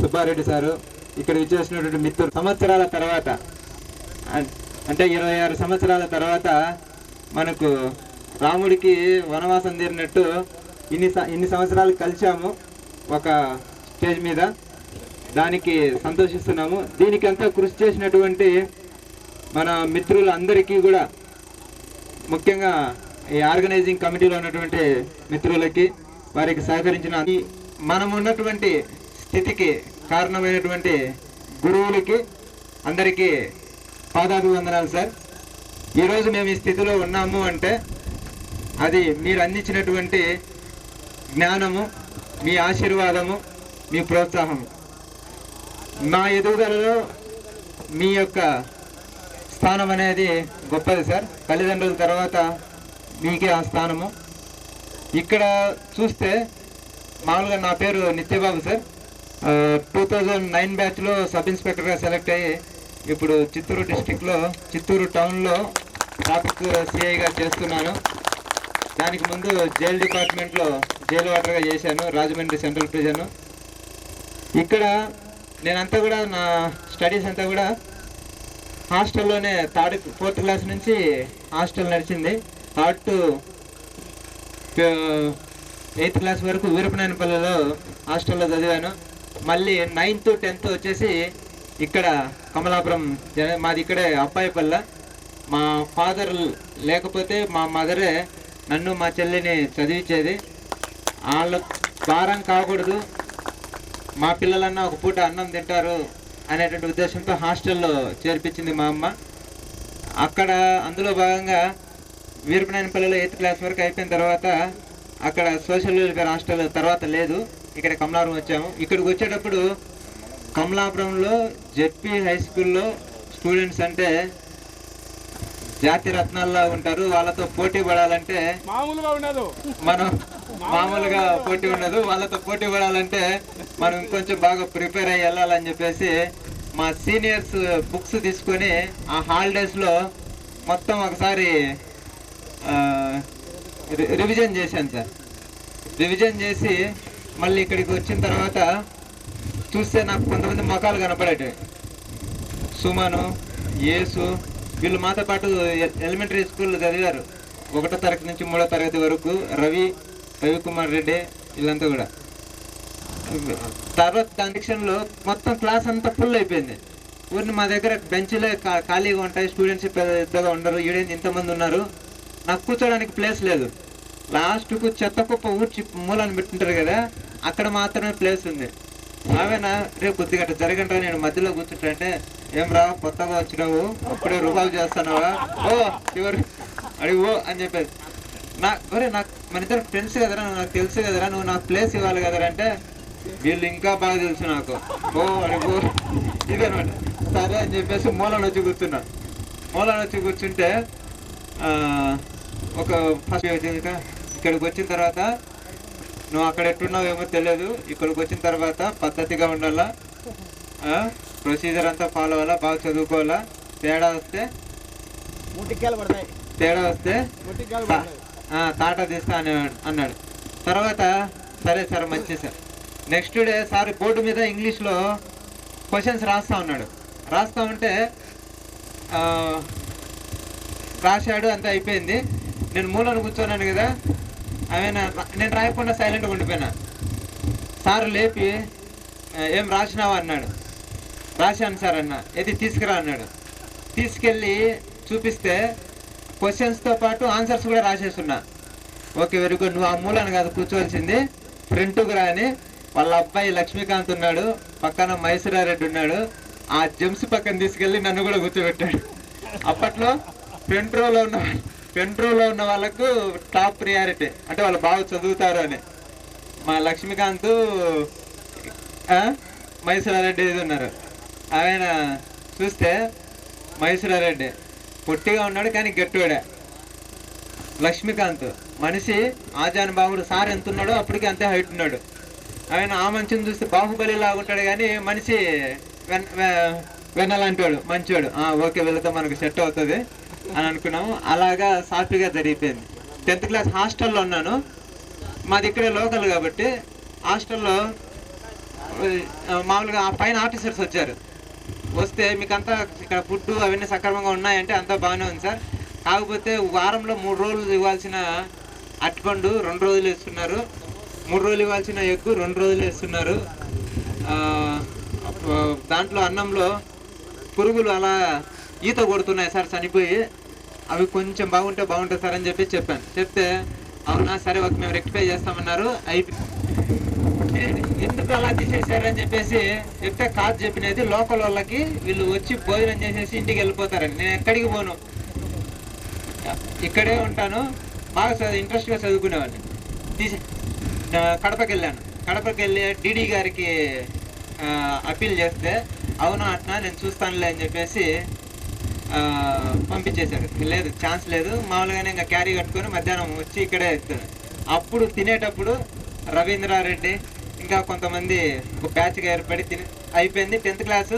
సుబ్బారెడ్డి సారు, ఇక్కడ విచ్చేసినటువంటి మిత్రులు సంవత్సరాల తర్వాత అంటే 26 సంవత్సరాల తర్వాత మనకు రాముడికి వనవాసం తీరినట్టు ఇన్ని సంవత్సరాలు కలిసాము ఒక స్టేజ్ మీద. దానికి సంతోషిస్తున్నాము. దీనికంతా కృషి చేసినటువంటి మన మిత్రులందరికీ కూడా, ముఖ్యంగా ఈ ఆర్గనైజింగ్ కమిటీలో ఉన్నటువంటి మిత్రులకి, వారికి సహకరించిన మనం ఉన్నటువంటి స్థితికి కారణమైనటువంటి గురువులకి అందరికీ పాదాభివందనాలు సార్. ఈరోజు మేము ఈ స్థితిలో ఉన్నాము అంటే అది మీరు అందించినటువంటి జ్ఞానము, మీ ఆశీర్వాదము, మీ ప్రోత్సాహం. మా ఎదుగుదలలో మీ యొక్క స్థానం అనేది గొప్పది సార్. తల్లిదండ్రుల తర్వాత మీకే ఆ స్థానము. ఇక్కడ చూస్తే మామూలుగా నా పేరు నిత్యబాబు సార్. 2009 బ్యాచ్లో సబ్ ఇన్స్పెక్టర్గా సెలెక్ట్ అయ్యి ఇప్పుడు చిత్తూరు డిస్టిక్లో చిత్తూరు టౌన్లో ట్రాఫిక్ సిఐగా చేస్తున్నాను. దానికి ముందు జైల్ డిపార్ట్మెంట్లో జైలు వాటర్గా చేశాను, రాజమండ్రి సెంట్రల్ ప్రిజన్. ఇక్కడ నేనంతా కూడా నా స్టడీస్ అంతా కూడా హాస్టల్లోనే 4th క్లాస్ నుంచి హాస్టల్ నడిచింది. 3rd to 8th క్లాస్ వరకు వీరపనాయనపల్లిలో హాస్టల్లో చదివాను. మళ్ళీ 9th to 10th వచ్చేసి ఇక్కడ కమలాపురం, మాది ఇక్కడే అబ్బాయిపల్లె. మా ఫాదర్ లేకపోతే మా మదరే నన్ను మా చెల్లిని చదివించేది. వాళ్ళ భారం కాకూడదు, మా పిల్లలన్నా ఒక పూట అన్నం తింటారు అనేటువంటి ఉద్దేశంతో హాస్టల్లో చేర్పించింది మా అమ్మ. అక్కడ అందులో భాగంగా వీరపనాయనపల్లిలో 8th క్లాస్ వరకు అయిపోయిన తర్వాత అక్కడ సోషల్ వెల్ఫేర్ హాస్టల్ తర్వాత లేదు, ఇక్కడ కమలాపురం వచ్చాము. ఇక్కడికి వచ్చేటప్పుడు కమలాపురంలో జెడ్పీ హై స్కూల్లో స్టూడెంట్స్ అంటే జాతి రత్నాల్లో ఉంటారు. వాళ్ళతో పోటీ పడాలంటే మనం మామూలుగా పోటీ ఉండదు. వాళ్ళతో పోటీ పడాలంటే మనం కొంచెం బాగా ప్రిపేర్ అయ్యి వెళ్ళాలని చెప్పేసి మా సీనియర్స్ బుక్స్ తీసుకొని ఆ హాలిడేస్లో మొత్తం ఒకసారి రివిజన్ చేశాను సార్. రివిజన్ చేసి మళ్ళీ ఇక్కడికి వచ్చిన తర్వాత చూస్తే నాకు కొంతమంది ముఖాలు కనపడేటివి. సుమను, యేసు, వీళ్ళు మాతో పాటు ఎలిమెంటరీ స్కూల్లో చదివారు. 1వ తరగతి నుంచి 3వ తరగతి వరకు. రవికుమార్ రెడ్డి వీళ్ళంతా కూడా. తర్వాత కండిషన్లో మొత్తం క్లాస్ అంతా ఫుల్ అయిపోయింది. ఊరిని మా దగ్గర బెంచ్లే ఖాళీగా ఉంటాయి, స్టూడెంట్స్ పెద్దగా ఉండరు. ఈడేంది ఇంతమంది ఉన్నారు, నాకు కూర్చోడానికి ప్లేస్ లేదు. లాస్ట్కు చెత్త కుప్ప ఊడ్చి మూలాన్ని పెట్టుంటారు కదా, అక్కడ మాత్రమే ప్లేస్ ఉంది. ఆమెనా రేపు కొద్దిగా జరగంటారా, నేను మధ్యలో కూర్చుంటా అంటే, ఏం రా కొత్తగా వచ్చినావు, అప్పుడే రూపాయలు చేస్తున్నావా, ఓ చివరి అడిగి అని చెప్పేది. నాకు మన ఇద్దరు ఫ్రెండ్స్ కదరా, నువ్వు నాకు తెలుసు కదరా, నువ్వు నాకు ప్లేస్ ఇవ్వాలి కదరా అంటే, వీళ్ళు ఇంకా బాగా తెలుసు నాకు, ఓ అడిగో ఇదనమాట. సరే అని చెప్పేసి మూలను వచ్చి కూర్చున్నా. మూలను వచ్చి కూర్చుంటే ఒక ఫస్ట్ ఇక్కడికి వచ్చిన తర్వాత నువ్వు అక్కడ ఎట్టున్నావు ఏమో తెలియదు, ఇక్కడికి వచ్చిన తర్వాత పద్ధతిగా ఉండాలా, ప్రొసీజర్ అంతా ఫాలో అవ్వాలా, బాగా చదువుకోవాలా, తేడా వస్తే తాట తీస్తా అని అన్నాడు. తర్వాత సరే సార్ మంచి sir. Next day sir board మీద ఇంగ్లీష్లో క్వశ్చన్స్ రాస్తా ఉన్నాడు. రాస్తా ఉంటే రాశాడు, అంతా అయిపోయింది. నేను మూలను కూర్చోన్నాను కదా, నేను రాయకుండా సైలెంట్గా ఉండిపోయినా. సార్ లేపి ఏం రాసినావా అన్నాడు. రాశాను సార్ అన్న. ఏది తీసుకురా అన్నాడు. తీసుకెళ్ళి చూపిస్తే క్వశ్చన్స్తో పాటు ఆన్సర్స్ కూడా రాసేస్తున్నా. ఓకే వెరీ గుడ్, నువ్వు ఆ మూలను కాదు కూర్చోవలసింది, ఫ్రంట్కు రా అని. వాళ్ళ అబ్బాయి లక్ష్మీకాంత్ ఉన్నాడు, పక్కన మైసూరారెడ్డి ఉన్నాడు. ఆ జెమ్స్ పక్కన తీసుకెళ్ళి నన్ను కూడా కూర్చోబెట్టాడు. అప్పట్లో ఫ్రంట్ రోలో ఉన్న వాళ్ళకు టాప్ ప్రియారిటీ, అంటే వాళ్ళు బాగా చదువుతారు అని. మా లక్ష్మీకాంత్, మైసూరారెడ్డి ఇది ఉన్నారు. ఆయన చూస్తే మైసూరారెడ్డి పొట్టిగా ఉన్నాడు కానీ గట్టివాడే. లక్ష్మీకాంత్ మనిషి ఆజానుబాహుడు. సార్ ఎంత ఉన్నాడో అప్పటికి అంతే హైట్ ఉన్నాడు. ఆయన ఆ మనిషిని చూస్తే బాహుబలి లాగుంటాడు కానీ మనిషి వెన్నలాంటివాడు, మంచివాడు. ఓకే వెళితే మనకు సెట్ అవుతుంది అని అనుకున్నాము. అలాగా సాఫీగా జరిగిపోయింది. 10th క్లాస్ హాస్టల్లో ఉన్నాను. మాది ఇక్కడే లోకల్ కాబట్టి హాస్టల్లో మామూలుగా పైన ఆఫీసర్స్ వచ్చారు. వస్తే మీకంతా ఇక్కడ ఫుడ్ అవన్నీ సక్రమంగా ఉన్నాయంటే అంతా బాగానే ఉంది సార్, కాకపోతే వారంలో 3 రోజులు ఇవ్వాల్సిన అట్టిపండు 2 రోజులు ఇస్తున్నారు, 3 రోజులు ఇవ్వాల్సిన ఎగ్గు 2 రోజులు ఇస్తున్నారు, దాంట్లో అన్నంలో పురుగులు అలా ఈత కొడుతున్నాయి సార్ చనిపోయి, అవి కొంచెం బాగుంటుంది సార్ అని చెప్పి చెప్పాను. చెప్తే అవునా సరే ఓకే మేము రెక్టిఫై చేస్తామన్నారు. ఎందుకు అలా తీసేసారని చెప్పేసి చెప్తే కాదు చెప్పినది, లోకల్ వాళ్ళకి వీళ్ళు వచ్చి భోజనం చేసేసి ఇంటికి వెళ్ళిపోతారని. నేను ఎక్కడికి పోను, ఇక్కడే ఉంటాను, బాగా ఇంట్రెస్ట్గా చదువుకునేవాడిని. కడపకి వెళ్ళాను. కడపకి వెళ్ళి డీడీ గారికి అప్పీల్ చేస్తే అవునా అట్నా నేను చూస్తానులే అని చెప్పేసి పంపించేశాడు. లేదు ఛాన్స్ లేదు, మామూలుగానే ఇంకా క్యారీ కట్టుకొని మధ్యాహ్నం వచ్చి ఇక్కడే ఇస్తాను. అప్పుడు తినేటప్పుడు రవీంద్రారెడ్డి ఇంకా కొంతమంది ఒక బ్యాచ్గా ఏర్పడి అయిపోయింది. 10th క్లాసు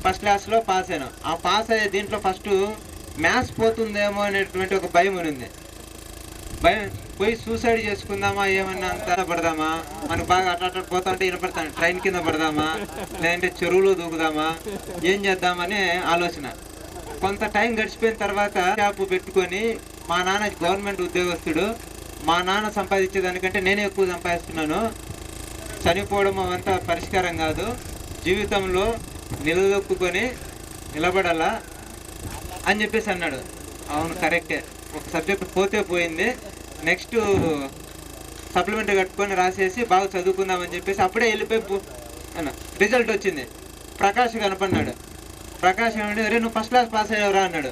ఫస్ట్ క్లాస్లో పాస్ అయినా. ఆ పాస్ అయ్యే దీంట్లో ఫస్ట్ మ్యాథ్స్ పోతుందేమో అనేటువంటి ఒక భయం ఉంది. భయం పోయి సూసైడ్ చేసుకుందామా, ఏమన్నా అంతా పడదామా, మనకు బాగా అట్లా పోతా ఉంటే వినపడతాను, ట్రైన్ కింద పడదామా, లేదంటే చెరువులో దూకుదామా, ఏం చేద్దామని ఆలోచన. కొంత టైం గడిచిపోయిన తర్వాత షాపు పెట్టుకొని, మా నాన్న గవర్నమెంట్ ఉద్యోగస్తుడు, మా నాన్న సంపాదించేదానికంటే నేనే ఎక్కువ సంపాదిస్తున్నాను, చనిపోవడం అవంతా పరిష్కారం కాదు, జీవితంలో నిలదొక్కుని నిలబడాలా అని చెప్పేసి అన్నాడు. అవును కరెక్టే, ఒక సబ్జెక్ట్ పోతే పోయింది, నెక్స్ట్ సప్లిమెంటరీ కట్టుకొని రాసేసి బాగా చదువుకుందామని చెప్పేసి అప్పుడే వెళ్ళిపోయి అన్న. రిజల్ట్ వచ్చింది, ప్రకాష్ కనపడినాడు. ప్రకాష్ ఏమంటే అరే నువ్వు ఫస్ట్ క్లాస్ పాస్ అయ్యావురా అన్నాడు.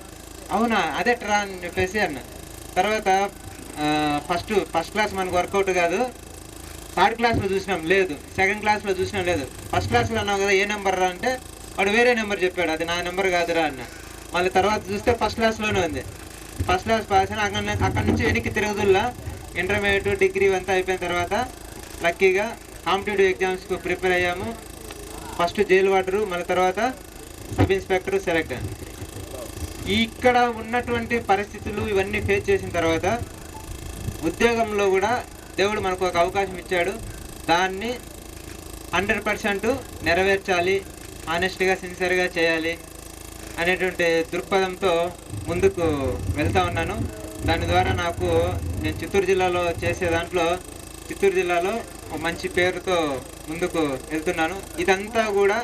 అవునా అదే ట్రా అని చెప్పేసి అన్న. తర్వాత ఫస్ట్ క్లాస్ మనకు వర్కౌట్ కాదు, థర్డ్ క్లాస్లో చూసినాం లేదు, సెకండ్ క్లాస్లో చూసినాం లేదు, ఫస్ట్ క్లాస్లో అన్నావు కదా ఏ నెంబర్ రా అంటే వాడు వేరే నెంబర్ చెప్పాడు, అది నా నెంబర్ కాదురా అన్న. మళ్ళీ తర్వాత చూస్తే ఫస్ట్ క్లాస్లోనే ఉంది. ఫస్ట్ క్లాస్ పాస్ అయినా అక్కడ నుంచి వెనక్కి తిరుగుతుల్లా ఇంటర్మీడియట్ డిగ్రీ అంతా అయిపోయిన తర్వాత లక్కీగా కాంపిటేటివ్ ఎగ్జామ్స్కు ప్రిపేర్ అయ్యాము. ఫస్ట్ జైలు వార్డరు, మళ్ళీ తర్వాత సబ్ ఇన్స్పెక్టర్ సెలెక్ట్. ఇక్కడ ఉన్నటువంటి పరిస్థితులు ఇవన్నీ ఫేస్ చేసిన తర్వాత ఉద్యోగంలో కూడా దేవుడు మనకు ఒక అవకాశం ఇచ్చాడు, దాన్ని 100% నెరవేర్చాలి, ఆనెస్ట్గా సిన్సియర్గా చేయాలి అనేటువంటి దృక్పథంతో ముందుకు వెళ్తూ ఉన్నాను. దాని ద్వారా నాకు నేను చిత్తూరు జిల్లాలో చేసే దాంట్లో చిత్తూరు జిల్లాలో ఒక మంచి పేరుతో ముందుకు వెళ్తున్నాను. ఇదంతా కూడా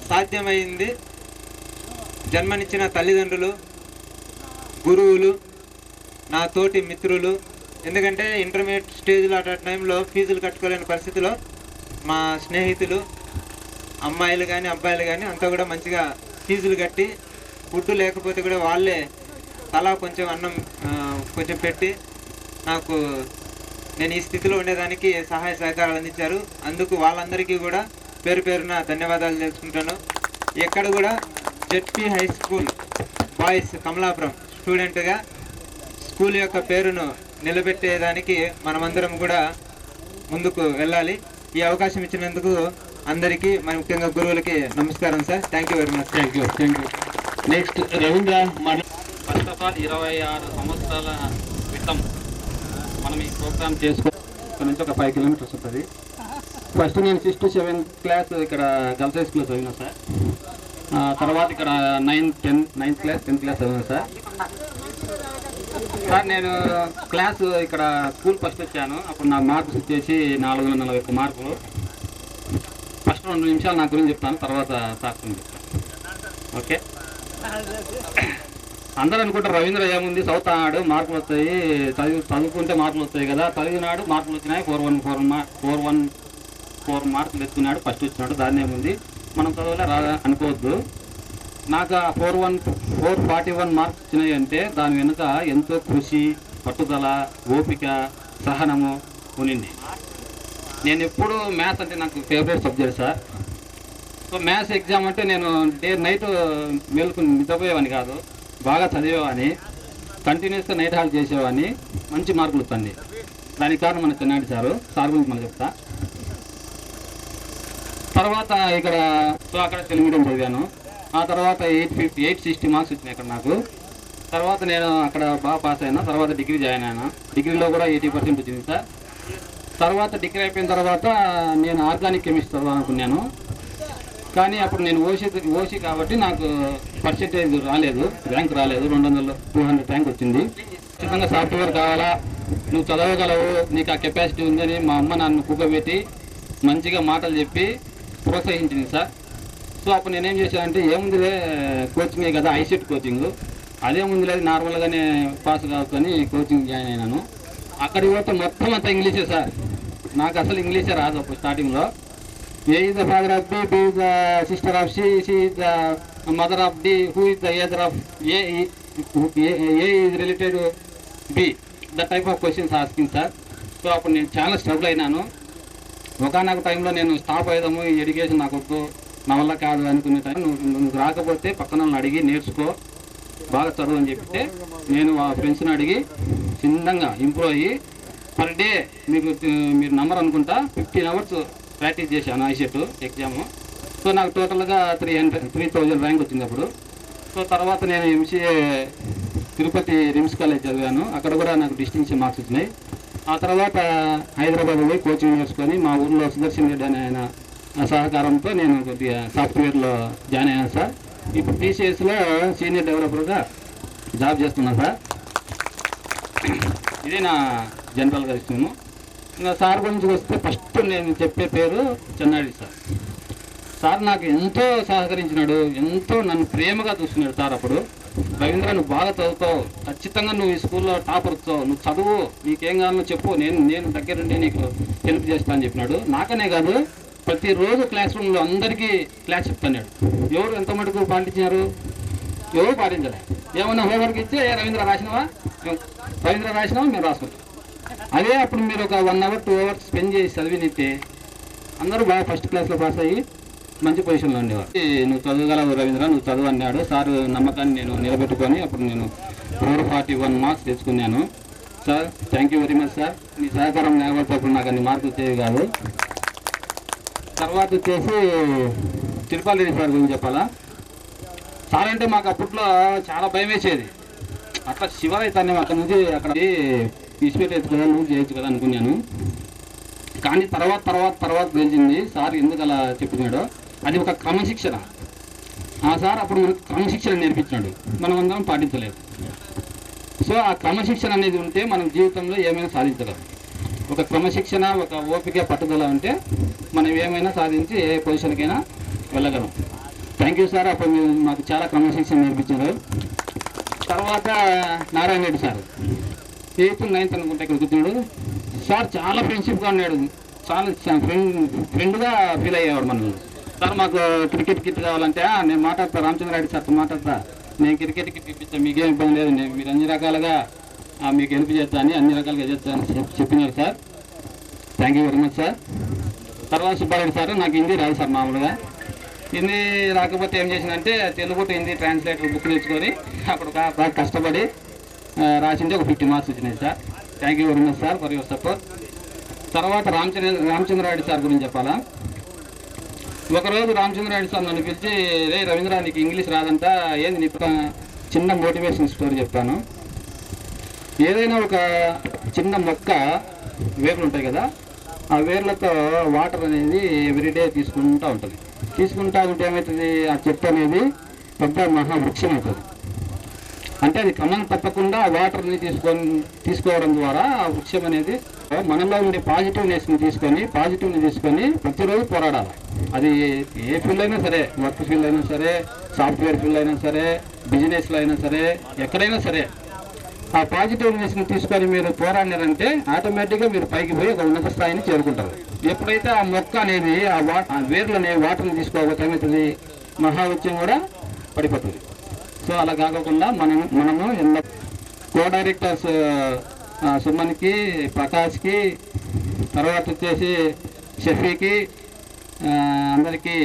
సాధ్యమైంది జన్మనిచ్చిన తల్లిదండ్రులు, గురువులు, నా తోటి మిత్రులు. ఎందుకంటే ఇంటర్మీడియట్ స్టేజ్లో అట్ టైంలో ఫీజులు కట్టుకోలేని పరిస్థితిలో మా స్నేహితులు అమ్మాయిలు కానీ అబ్బాయిలు కానీ అంతా కూడా మంచిగా ఫీజులు కట్టి ఫుడ్ లేకపోతే కూడా వాళ్ళే తలా కొంచెం అన్నం కొంచెం పెట్టి నాకు నేను ఈ స్థితిలో ఉండేదానికి సహాయ సహకారాలు అందించారు. అందుకు వాళ్ళందరికీ కూడా పేరు పేరున ధన్యవాదాలు తెలుసుకుంటాను. ఎక్కడ కూడా ZP high school boys Kamalapuram స్టూడెంట్గా స్కూల్ యొక్క పేరును నిలబెట్టేదానికి మనమందరం కూడా ముందుకు వెళ్ళాలి. ఈ అవకాశం ఇచ్చినందుకు అందరికీ మరి ముఖ్యంగా గురువులకి నమస్కారం sir. Thank you very much. Thank you. Next Ravindra. First of all 26 సంవత్సరాల క్రితం మనం ఈ ప్రోగ్రామ్ చేసుకో ఇక్కడ నుంచి ఒక 5 కిలోమీటర్స్ ఉంటుంది. ఫస్ట్ నేను 6th to 7th క్లాస్ ఇక్కడ గర్ల్స్ హై స్కూల్లో చదివినా సార్. తర్వాత ఇక్కడ 9th క్లాస్ 10th క్లాస్ చదివినా సార్. నేను క్లాస్ ఇక్కడ స్కూల్ ఫస్ట్ వచ్చాను. అప్పుడు నా మార్క్స్ వచ్చేసి 441 మార్కులు. ఫస్ట్ 2 నిమిషాలు నా గురించి చెప్తాను, తర్వాత సార్ గురించి చెప్తాను. ఓకే, అందరూ అనుకుంటారు రవీంద్ర ఏముంది చదువుతాడు మార్కులు వస్తాయి, చదువుకుంటే మార్కులు వస్తాయి కదా, చదివినాడు మార్కులు వచ్చినాయి, 4 మార్కులు తెచ్చుకున్నాడు, ఫస్ట్ వచ్చినాడు, దాన్ని ఏముంది మనం చదవలే రా అనుకోవద్దు. నాకు 441 మార్క్స్ వచ్చినాయి అంటే దాని వెనుక ఎంతో కృషి, పట్టుదల, ఓపిక, సహనము ఉనింది. నేను ఎప్పుడు మ్యాథ్స్ అంటే నాకు favourite subject sir. So maths exam అంటే నేను డే నైట్ మేలుకుని నిద్రపోయేవాడిని కాదు, బాగా చదివేవాడిని, కంటిన్యూస్గా నైట్ హాల్ చేసేవాడిని, మంచి మార్కులు వస్తుంది. దానికి కారణం మన చెన్నాడి సార్ గురించి మనం చెప్తా. తర్వాత ఇక్కడ అక్కడ తెలుగు మీడియం చదివాను. ఆ తర్వాత 860 మార్క్స్ వచ్చినాయి ఇక్కడ నాకు. తర్వాత నేను అక్కడ బాగా పాస్ అయినా. తర్వాత డిగ్రీ జాయిన్ అయినా. డిగ్రీలో కూడా 80% వచ్చింది సార్. తర్వాత డిగ్రీ అయిపోయిన తర్వాత నేను ఆర్గానిక్ కెమిస్ట్రీ చదవాలనుకున్నాను. కానీ అప్పుడు నేను ఓసీ కాబట్టి నాకు పర్సెంటేజ్ రాలేదు, ర్యాంక్ రాలేదు. 200 ర్యాంక్ వచ్చింది. ఖచ్చితంగా సాఫ్ట్వేర్ కావాలా, నువ్వు చదవగలవు, నీకు ఆ కెపాసిటీ ఉందని మా అమ్మ నన్ను కూకబెట్టి మంచిగా మాటలు చెప్పి ప్రోత్సహించింది సార్. సో అప్పుడు నేనేం చేశానంటే ఏముందిలే కోచింగే కదా, ఐసెట్ కోచింగ్, అదేముంది లేదు నార్మల్గానే పాస్ కావచ్చని కోచింగ్ జాయిన్ అయినాను. అక్కడికి పోతే మొత్తం అంతా ఇంగ్లీషే సార్. నాకు అసలు ఇంగ్లీషే రాదు అప్పుడు స్టార్టింగ్లో. A is the father of B, B is the sister of C, C is the mother of D, who is the other of A is related B, the type of questions asking sir. So అప్పుడు నేను చాలా స్ట్రగుల్ అయినాను. ఒకనొక టైంలో నేను స్టాప్ అయ్యాము, ఈ ఎడ్యుకేషన్ నాకు వద్దు, నా వల్ల కాదు అనుకునే టైం, నువ్వు రాకపోతే పక్కన వాళ్ళని అడిగి నేర్చుకో, బాగా చదువు అని చెప్తే నేను ఆ ఫ్రెండ్స్ని అడిగి చిన్నగా ఇంప్రూవ్ అయ్యి పర్ డే మీరు నంబర్ అనుకుంటా 15 hours ప్రాక్టీస్ చేశాను ఐసెట్ ఎగ్జాము. సో నాకు టోటల్గా 3000 ర్యాంక్ వచ్చింది అప్పుడు. సో తర్వాత నేను ఎంసీఏ తిరుపతి రిమ్స్ కాలేజ్ చదివాను. అక్కడ కూడా నాకు డిస్టింక్షన్ మార్క్స్ వచ్చినాయి. ఆ తర్వాత హైదరాబాద్ పోయి కోచింగ్ నేర్చుకొని మా ఊళ్ళో సుదర్శన్ రెడ్డి అనే ఆయన సహకారంతో నేను కొద్దిగా సాఫ్ట్వేర్లో జాయిన్ అయ్యాను సార్. ఇప్పుడు టీసీఎస్లో సీనియర్ డెవలపర్గా జాబ్ చేస్తున్నాను సార్. ఇది నా జనరల్గా ఇష్టము. ఇంకా సార్ గురించి వస్తే ఫస్ట్ నేను చెప్పే పేరు చెన్నాడి సార్. సార్ నాకు ఎంతో సహకరించినాడు, ఎంతో నన్ను ప్రేమగా చూస్తున్నాడు సార్. అప్పుడు రవీంద్ర నువ్వు బాగా చదువుతావు, ఖచ్చితంగా నువ్వు ఈ స్కూల్లో టాపర్ వచ్చావు, నువ్వు చదువు, నీకేం కావాలో చెప్పు, నేను దగ్గరుండి నీకు హెల్ప్ చేస్తా అని చెప్పినాడు. నాకనే కాదు ప్రతిరోజు క్లాస్ రూమ్లో అందరికీ క్లాస్ చెప్తున్నాడు. ఎవరు ఎంత మటుకు పాటించారు? ఎవరు పాటించలే. ఏమన్నా హోంవర్క్ ఇచ్చే రవీంద్ర రాసినావా, మేము రాసుకుంటాం. అదే అప్పుడు మీరు ఒక 1 hour 2 hours స్పెండ్ చేసి చదివినిస్తే అందరూ బాగా ఫస్ట్ క్లాస్లో పాస్ అయ్యి మంచి పొజిషన్లో ఉండేవారు. నువ్వు చదవగలవు రవీంద్ర, నువ్వు చదువు అన్నాడు సార్. నమ్మకాన్ని నేను నిలబెట్టుకొని అప్పుడు నేను 441 మార్క్స్ తెచ్చుకున్నాను. Sir thank you very much sir. మీ సహకారం లేకపోతే అప్పుడు నాకు అన్ని మార్కులు వచ్చేవి కాదు. తర్వాత వచ్చేసి తిరుపతి రెడ్డి సార్ గురించి చెప్పాలా. సార్ అంటే మాకు అప్పట్లో చాలా భయం వేసేది. అట్లా శివరైతాన్ని అక్కడ నుంచి అక్కడ తీసిపెట్టేది కదా, నువ్వు చేయొచ్చు కదా అనుకున్నాను. కానీ తర్వాత తెలిసింది సార్ ఎందుకు అలా చెప్పినాడో. అది ఒక క్రమశిక్షణ. ఆ సార్ అప్పుడు మనకు క్రమశిక్షణ నేర్పించినాడు, మనం అందరం పాటించలేదు. సో ఆ క్రమశిక్షణ అనేది ఉంటే మనం జీవితంలో ఏమైనా సాధించగలం. ఒక క్రమశిక్షణ, ఒక ఓపిక, పట్టుదల ఉంటే మనం ఏమైనా సాధించి ఏ పొజిషన్కైనా వెళ్ళగలం. Thank you sir. అప్పుడు మీరు మాకు చాలా క్రమశిక్షణ నేర్పించారు. తర్వాత Narayana Reddy sir 8th 9th అనుకుంటే ఇక్కడ కూర్చున్నాడు. సార్ చాలా ఫ్రెండ్షిప్గా ఉన్నాడు, చాలా ఫ్రెండ్గా ఫీల్ అయ్యేవాడు మనం. సార్ మాకు క్రికెట్ కిట్ కావాలంటే నేను మాట్లాడతా, రామచంద్రారెడ్డి సార్తో మాట్లాడతా, నేను క్రికెట్ కిట్ ఇప్పిస్తాను, మీకేం ఇబ్బంది లేదు, మీరు అన్ని రకాలుగా మీకు హెల్ప్ చేస్తా అని అన్ని రకాలుగా చేస్తానని చెప్పినారు sir. Thank you very much sir. తర్వాత సుబ్బారెడ్డి సార్ నాకు హిందీ రాదు సార్. మామూలుగా హిందీ రాకపోతే ఏం చేసిందంటే Telugu to Hindi translator book తెచ్చుకొని అప్పుడు బాగా కష్టపడి రాసింటే ఒక 50 మార్క్స్ వచ్చినాయి sir. Thank you very much sir for your support. తర్వాత రామచంద్రారెడ్డి సార్ గురించి చెప్పాలా. ఒకరోజు రామచంద్రారెడ్డి సార్ నన్ను పిలిచి, రే రవీంద్ర నీకు ఇంగ్లీష్ రాదంతా, ఏంది నీకు చిన్న మోటివేషన్ స్టోరీ చెప్తాను. ఏదైనా ఒక చిన్న మొక్క వేర్లు ఉంటాయి కదా, ఆ వేర్లతో వాటర్ అనేది ఎవ్రీడే తీసుకుంటూ ఉంటుంది. తీసుకుంటా ఉంటే ఏమవుతుంది, ఆ చెట్టు అనేది పెద్ద మహావృక్షం అవుతుంది. అంటే అది క్రమం తప్పకుండా వాటర్ని తీసుకోవడం ద్వారా ఆ వృక్షం అనేది మనలో ఉండే పాజిటివ్ని తీసుకొని ప్రతిరోజు పోరాడాలి. అది ఏ ఫీల్డ్ అయినా సరే, వర్క్ ఫీల్డ్ అయినా సరే, సాఫ్ట్వేర్ ఫీల్డ్ అయినా సరే, బిజినెస్లో అయినా సరే, ఎక్కడైనా సరే ఆ పాజిటివ్నెస్ని తీసుకొని మీరు పోరాడినారంటే ఆటోమేటిక్గా మీరు పైకి పోయి ఒక ఉన్నత స్థాయిని చేరుకుంటారు. ఎప్పుడైతే ఆ మొక్క అనేది ఆ వేర్లు అనేవి వాటర్ని తీసుకోకపోతే ఏమవుతుంది, మహావృక్షం కూడా పడిపోతుంది. సో అలా కాకుండా మనము ఎన్నో కో డైరెక్టర్స్ సుమన్కి, ప్రకాష్కి, తర్వాత వచ్చేసి షఫీకి, అందరికీ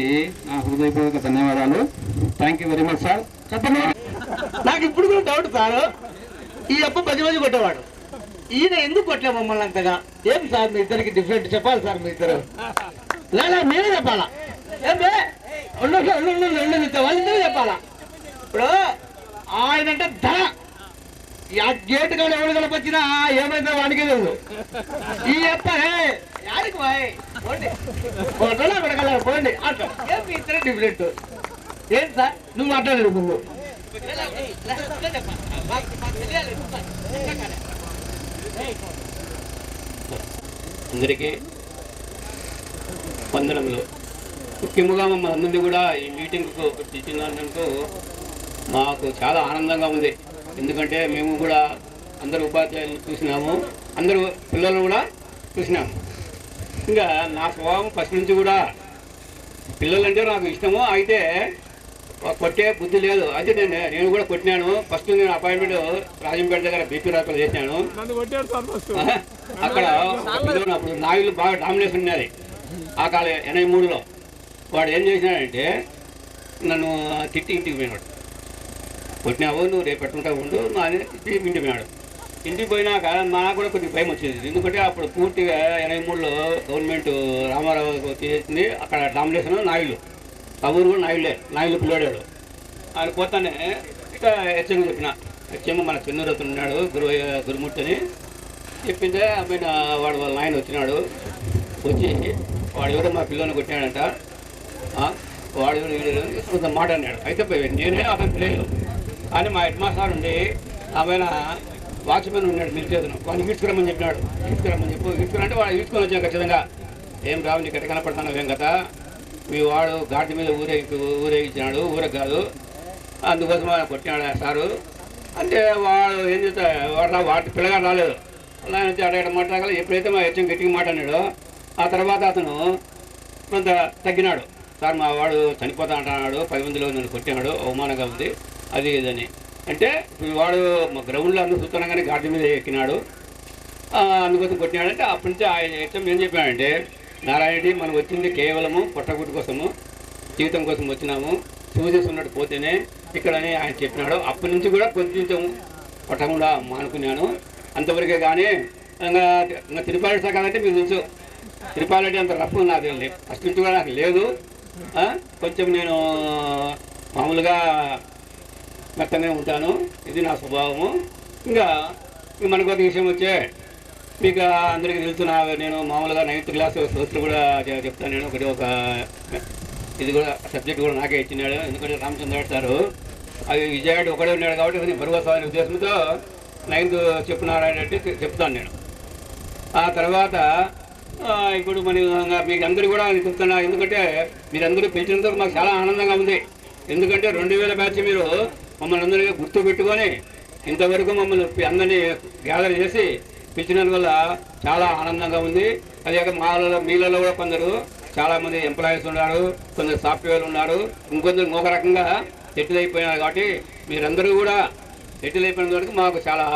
నా హృదయపూర్వక ధన్యవాదాలు. Thank you very much sir. చెప్పండి. నాకు ఇప్పుడు కూడా డౌట్ సార్, ఈ అప్ప పది కొట్టేవాడు, ఈయన ఎందుకు కొట్టలే మమ్మల్ని అంతగా? ఏం సార్ మీ ఇద్దరికి డిఫరెంట్ చెప్పాలి సార్, మీ ఇద్దరు లేదా మీరే చెప్పాలా? వాళ్ళిద్దరూ చెప్పాలా? ఇప్పుడు ఆయన అంటే ధర, ఆ గేటు కానీ ఎవరు కలపొచ్చినా ఏమైందో వాడికే తెలుసు. ఈ అప్ప యాడికి పోండి అట్లా. ఏం మీ ఇద్దరే డిఫరెంట్? ఏం సార్ నువ్వు మాట్లాడలేదు ముందు. అందరికీ వందనములు. ముఖ్యంగా మమ్మల్ని అందరినీ కూడా ఈ మీటింగ్కు ఇచ్చినందుకు మాకు చాలా ఆనందంగా ఉంది. ఎందుకంటే మేము కూడా అందరు ఉపాధ్యాయులు చూసినాము, అందరూ పిల్లలు కూడా చూసినాము. ఇంకా నా స్వభావం ఫస్ట్ నుంచి కూడా పిల్లలంటే నాకు ఇష్టము, అయితే కొట్టే బుద్ధి లేదు. అయితే నేను కూడా కొట్టినాను. ఫస్ట్ నేను అపాయింట్మెంట్ రాజంపేట దగ్గర బీపీ రాకలు చేసినాను. అక్కడ అప్పుడు నాయులు బాగా డామినేషన్ ఉన్నది ఆ కాలం 83లో. వాడు ఏం చేసినాడంటే నన్ను తిట్టి ఇంటికి పోయినాడు. కొట్టినావు, నువ్వు రేపు పెట్టుకుంటా ఉండు అని ఇంటికి పోయినాడు. ఇంటికి పోయినాక నాకు కూడా కొద్దిగా భయం వచ్చింది. ఎందుకంటే అప్పుడు పూర్తిగా 83లో గవర్నమెంట్ రామారావు చేసింది. అక్కడ డామినేషన్ నాయులు, ఆ ఊరు కూడా నాయులు పిల్లాడాడు. ఆయన పోతానే ఇక హెచ్ఎం చెప్పిన, హెచ్ఎం మన చెన్నూరు ఉన్నాడు గురుమూర్తి అని చెప్పిందే. ఆయన వాడు వాళ్ళ నాయన వచ్చినాడు. వచ్చి వాడు ఎవరో మా పిల్లని కొట్టినాడంట, వాడు ఎవరు కొంత మాట అన్నాడు. అయితే నేనే అతను తెలియదు అని మా హెడ్ మాస్టర్ ఉండి ఆమెన వాచ్మెన్ ఉన్నాడు నిలిచేతను, వాడిని ఈడ్చుకురమ్మని చెప్పినాడు. ఈడ్చుకురంటే వాడు ఈడ్చుకొని వచ్చాం ఖచ్చితంగా. ఏం రావు నీకు ఎట్ట కనపడతాను ఏం కదా, మీ వాడు గాడి మీద ఊరేగించినాడు, ఊరకు కాదు, అందుకోసం కొట్టినాడు సారు అంటే. వాడు ఏం చేస్తా వాడి పిల్లగాడు రాలేదు. అలా నుంచి అడగడ మాట్లాడాలి. ఎప్పుడైతే మా హెచ్ఎం గట్టిగా మాట్లాడినాడో ఆ తర్వాత అతను కొంత తగ్గినాడు. సార్ మా వాడు చనిపోతా అంటున్నాడు, 10 మందిలో నన్ను కొట్టినాడు, అవమానంగా ఉంది అది ఇదని. అంటే వాడు మా గ్రౌండ్లో అందరూ చూస్తున్నాగానే గాడి మీద ఎక్కినాడు. అందుకోసం కొట్టినాడంటే అప్పటి నుంచి ఆయన హెచ్ఎం ఏం చెప్పాడంటే, నారాయణ రెడ్డి మనం వచ్చింది కేవలము పొట్టగుడ్డు కోసము, జీవితం కోసం వచ్చినాము, సూజెస్ ఉన్నట్టు పోతేనే ఇక్కడని ఆయన చెప్పినాడు. అప్పటి నుంచి కూడా కొంచెం కొట్టకుండా మానుకున్నాను, అంతవరకే. కానీ ఇంకా తిరుపాలెడ్డి శాఖ అంటే మీకు తెలుసు, తిరుపాలెడ్డి అంత రఫ్ నాకు ఫస్ట్ నుంచి కూడా నాకు లేదు. కొంచెం నేను మామూలుగా మెత్తనే ఉంటాను, ఇది నా స్వభావము. ఇంకా మనకు ఒక విషయం వచ్చే, మీకు అందరికీ తెలుసు, నేను మామూలుగా 9th క్లాస్ సోషల్ కూడా చెప్తాను. నేను ఒక ఇది కూడా సబ్జెక్ట్ కూడా నాకే ఇచ్చినాడు, ఎందుకంటే రామచంద్ర సారు అవి విజయవాడ ఒకడే ఉన్నాడు కాబట్టి కొంచెం బరువు అనే ఉద్దేశంతో 9th చెప్పినారంటే చెప్తాను నేను. ఆ తర్వాత ఇప్పుడు మీకు అందరూ కూడా చెప్తున్నా, ఎందుకంటే మీరందరూ పిలిచినందుకు మాకు చాలా ఆనందంగా ఉంది. ఎందుకంటే 2000 బ్యాచ్ మీరు మమ్మల్ని అందరికీ గుర్తు పెట్టుకొని ఇంతవరకు మమ్మల్ని అందరినీ గ్యాదర్ చేసి పిలిచినందువల్ల చాలా ఆనందంగా ఉంది. అదే మీలలో కూడా కొందరు చాలామంది ఎంప్లాయీస్ ఉన్నారు, కొందరు సాఫ్ట్వేర్లు ఉన్నారు, ఇంకొందరు ఇంకొక రకంగా సెటిల్ అయిపోయినారు. కాబట్టి మీరందరూ కూడా సెటిల్ అయిపోయినంత వరకు మాకు చాలా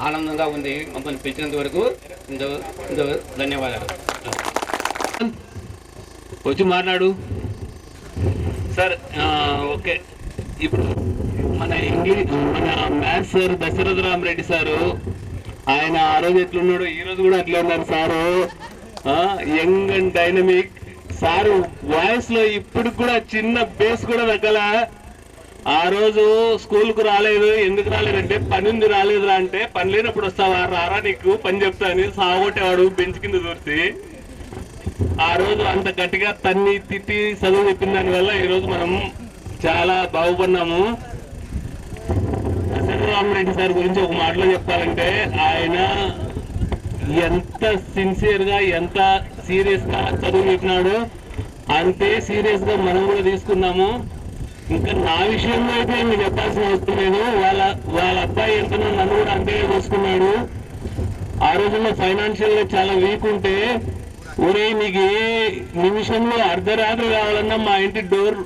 ఆనందంగా ఉంది. మమ్మల్ని పిలిచినంత వరకు ఇంత ధన్యవాదాలు. వచ్చి మాట్లాడు సార్. ఓకే, ఇప్పుడు మన maths sir Dasharatha Rama Reddy sir, ఆయన ఆ రోజు ఎట్లున్నాడు ఈ రోజు కూడా అట్లా ఉన్నారు sir. Young and dynamic sir. Voice లో ఇప్పుడు కూడా చిన్న బేస్ కూడా తగ్గల. ఆ రోజు స్కూల్కు రాలేదు, ఎందుకు రాలేదంటే పని ఉంది రాలేదురా అంటే, పని లేనప్పుడు వస్తావా, రారా నీకు పని చెప్తా అని సాగొట్టేవాడు బెంచ్ కింద దూరిసి. ఆ రోజు అంత గట్టిగా తన్ని తిట్టి చదువు చెప్పిన దానివల్ల ఈరోజు మనం చాలా బాగుపడినాము. రామరెడ్డి సార్ గురించి ఒక మాటలో చెప్పాలంటే, ఆయన ఎంత సిన్సియర్ గా ఎంత సీరియస్ గా చదువు చెప్పినాడు, అంతే సీరియస్ గా మనం కూడా తీసుకున్నాము. ఇంకా నా విషయంలో అయితే మీకు చెప్పాల్సిన అవసరం లేదు. వాళ్ళ అబ్బాయి ఎంతనో నన్ను కూడా అంతే చూసుకున్నాడు. ఆ రోజుల్లో ఫైనాన్షియల్ గా చాలా వీక్ ఉంటే, ఒరే నీకు ఏ నిమిషంలో అర్ధరాత్రి కావాలన్నా మా ఇంటి డోర్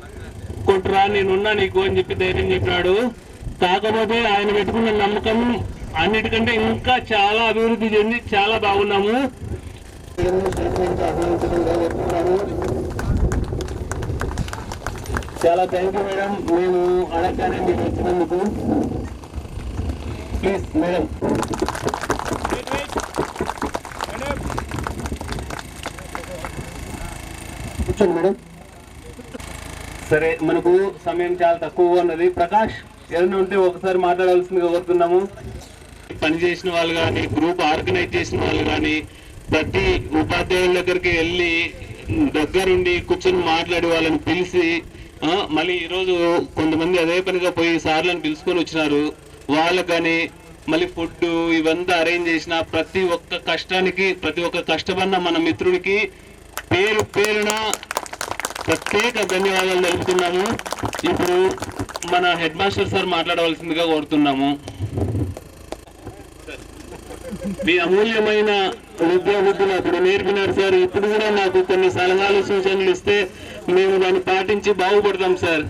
కొట్టురా, నేనున్నా నీకు అని చెప్పి ధైర్యం చెప్పినాడు. కాకపోతే ఆయన పెట్టుకున్న నమ్మకం అన్నిటికంటే ఇంకా చాలా అభివృద్ధి చెంది చాలా బాగున్నాము. చాలా థ్యాంక్ యూ మేడం, మేము అడగగానే మీకు వచ్చినందుకు. Please madam. కూర్చోండి మేడం. సరే, మనకు సమయం చాలా తక్కువగా ఉన్నది. ప్రకాష్ ఏదైనా ఉంటే ఒకసారి మాట్లాడాల్సిందిగా కోరుతున్నాము. పని చేసిన వాళ్ళు కానీ, గ్రూప్ ఆర్గనైజ్ చేసిన వాళ్ళు కానీ, ప్రతి ఉపాధ్యాయుల దగ్గరికి వెళ్ళి దగ్గరుండి కూర్చొని మాట్లాడి వాళ్ళని పిలిచి, మళ్ళీ ఈరోజు కొంతమంది అదే పనిగా పోయి సార్లను పిలుచుకొని వచ్చినారు. వాళ్ళకు కానీ మళ్ళీ ఫుడ్ ఇవంతా అరేంజ్ చేసిన ప్రతి ఒక్క కష్టానికి, ప్రతి ఒక్క కష్టపడిన మన మిత్రుడికి పేరు పేరున ప్రత్యేక ధన్యవాదాలు తెలుపుతున్నాము. ఇప్పుడు మన హెడ్ మాస్టర్ సార్ మాట్లాడవలసిందిగా కోరుతున్నాము. మీ అమూల్యమైన విద్యాబుద్ధులు అప్పుడు నేర్పినారు సార్. ఇప్పుడు కూడా నాకు కొన్ని సలహాలు సూచనలు ఇస్తే మేము దాన్ని పాటించి బాగుపడతాం సార్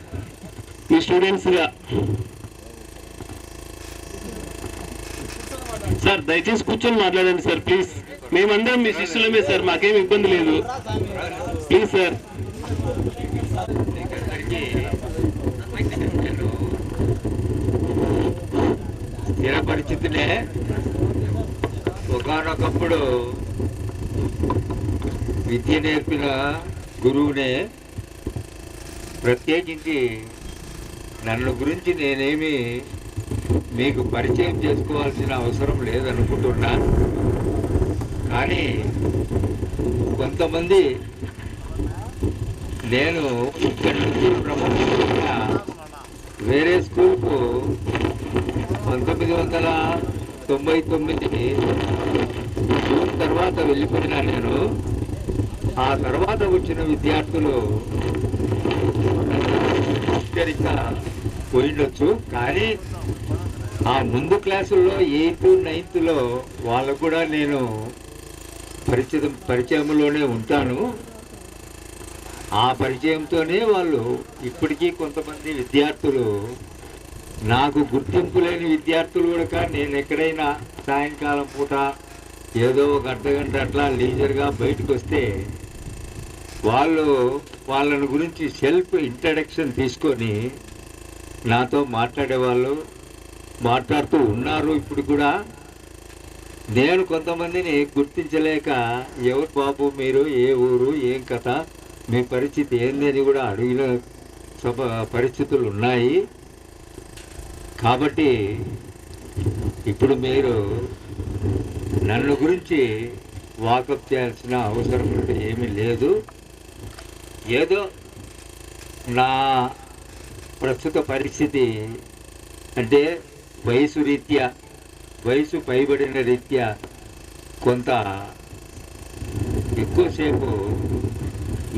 మీ స్టూడెంట్స్ గా. సార్ దయచేసి కూర్చొని మాట్లాడండి సార్ ప్లీజ్. మేమందరం మీ శిష్యులమే సార్, మాకేం ఇబ్బంది లేదు. Please sir. స్థిర పరిస్థితులే ఒకనొకప్పుడు విద్య నేర్పిన గురువునే, ప్రత్యేకించి నన్ను గురించి నేనేమి మీకు పరిచయం చేసుకోవాల్సిన అవసరం లేదనుకుంటున్నా. కానీ కొంతమంది నేను ఇక్కడ నుంచి ప్రమోషన్గా వేరే స్కూల్కు 1999 జూన్ తర్వాత వెళ్ళిపోయినా నేను. ఆ తర్వాత వచ్చిన విద్యార్థులు సరిగ్గా పోయిండొచ్చు, కానీ ఆ ముందు క్లాసుల్లో 8th, 9th వాళ్ళకు కూడా నేను పరిచయంలోనే ఉంటాను. ఆ పరిచయంతోనే వాళ్ళు ఇప్పటికీ కొంతమంది విద్యార్థులు, నాకు గుర్తింపు లేని విద్యార్థులు కూడా నేను ఎక్కడైనా సాయంకాలం పూట ఏదో ఒక అర్ధగంట అట్లా లీజర్గా బయటకు వస్తే వాళ్ళని గురించి సెల్ఫ్ ఇంట్రడక్షన్ తీసుకొని నాతో మాట్లాడేవాళ్ళు మాట్లాడుతూ ఉన్నారు. ఇప్పుడు కూడా నేను కొంతమందిని గుర్తించలేక ఎవరు బాబు మీరు, ఏ ఊరు, ఏం కథ, మీ పరిస్థితి ఏంది అని కూడా అడిగిన పరిస్థితులు ఉన్నాయి. కాబట్టి ఇప్పుడు మీరు నన్ను గురించి వాకప్ చేయాల్సిన అవసరం ఏమీ లేదు. ఏదో నా ప్రస్తుత పరిస్థితి అంటే వయసు పైబడిన రీత్యా కొంత ఎక్కువసేపు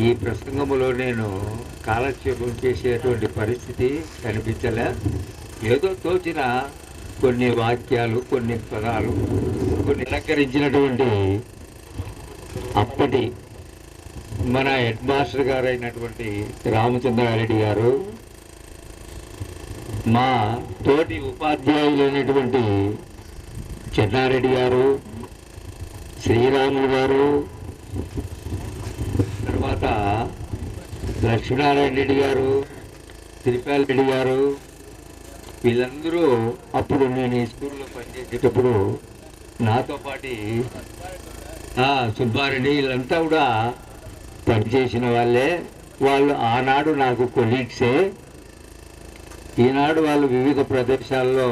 ఈ ప్రసంగంలో నేను కాలక్షేపం చేసేటువంటి పరిస్థితి కనిపించలే. ఏదో తోచిన కొన్ని వాక్యాలు, కొన్ని పదాలు, కొన్ని అలంకరించినటువంటి అప్పటి మన హెడ్ మాస్టర్ గారు అయినటువంటి రామచంద్రారెడ్డి గారు, మా తోటి ఉపాధ్యాయులైనటువంటి చెన్నారెడ్డి గారు, శ్రీరాములు గారు, తర్వాత లక్ష్మీనారాయణ రెడ్డి గారు, తిరుపాల రెడ్డి గారు, వీళ్ళందరూ అప్పుడు నేను ఈ స్కూల్లో పనిచేసేటప్పుడు నాతో పాటు సుబ్బారెడ్డి వీళ్ళంతా కూడా పనిచేసిన వాళ్ళే. వాళ్ళు ఆనాడు నాకు కొలీగ్సే. ఈనాడు వాళ్ళు వివిధ ప్రదేశాల్లో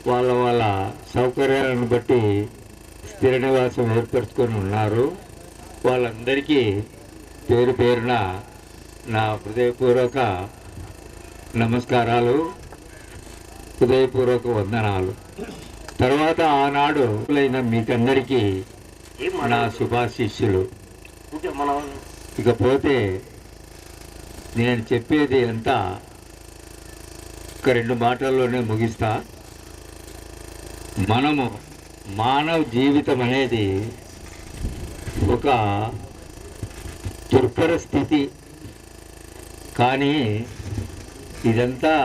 వాళ్ళ సౌకర్యాలను బట్టి స్థిర నివాసం ఏర్పరచుకొని ఉన్నారు. వాళ్ళందరికీ పేరు పేరున నా హృదయపూర్వక నమస్కారాలు, హృదయపూర్వక వందనాలు. తర్వాత ఆనాడు మీకందరికీ నా శుభాశిష్యులు. ఇకపోతే నేను చెప్పేది అంతా ఒక 2 మాటల్లోనే ముగిస్తా. మనము మానవ జీవితం అనేది ఒక దుర్భర స్థితి, కానీ ఇదంతా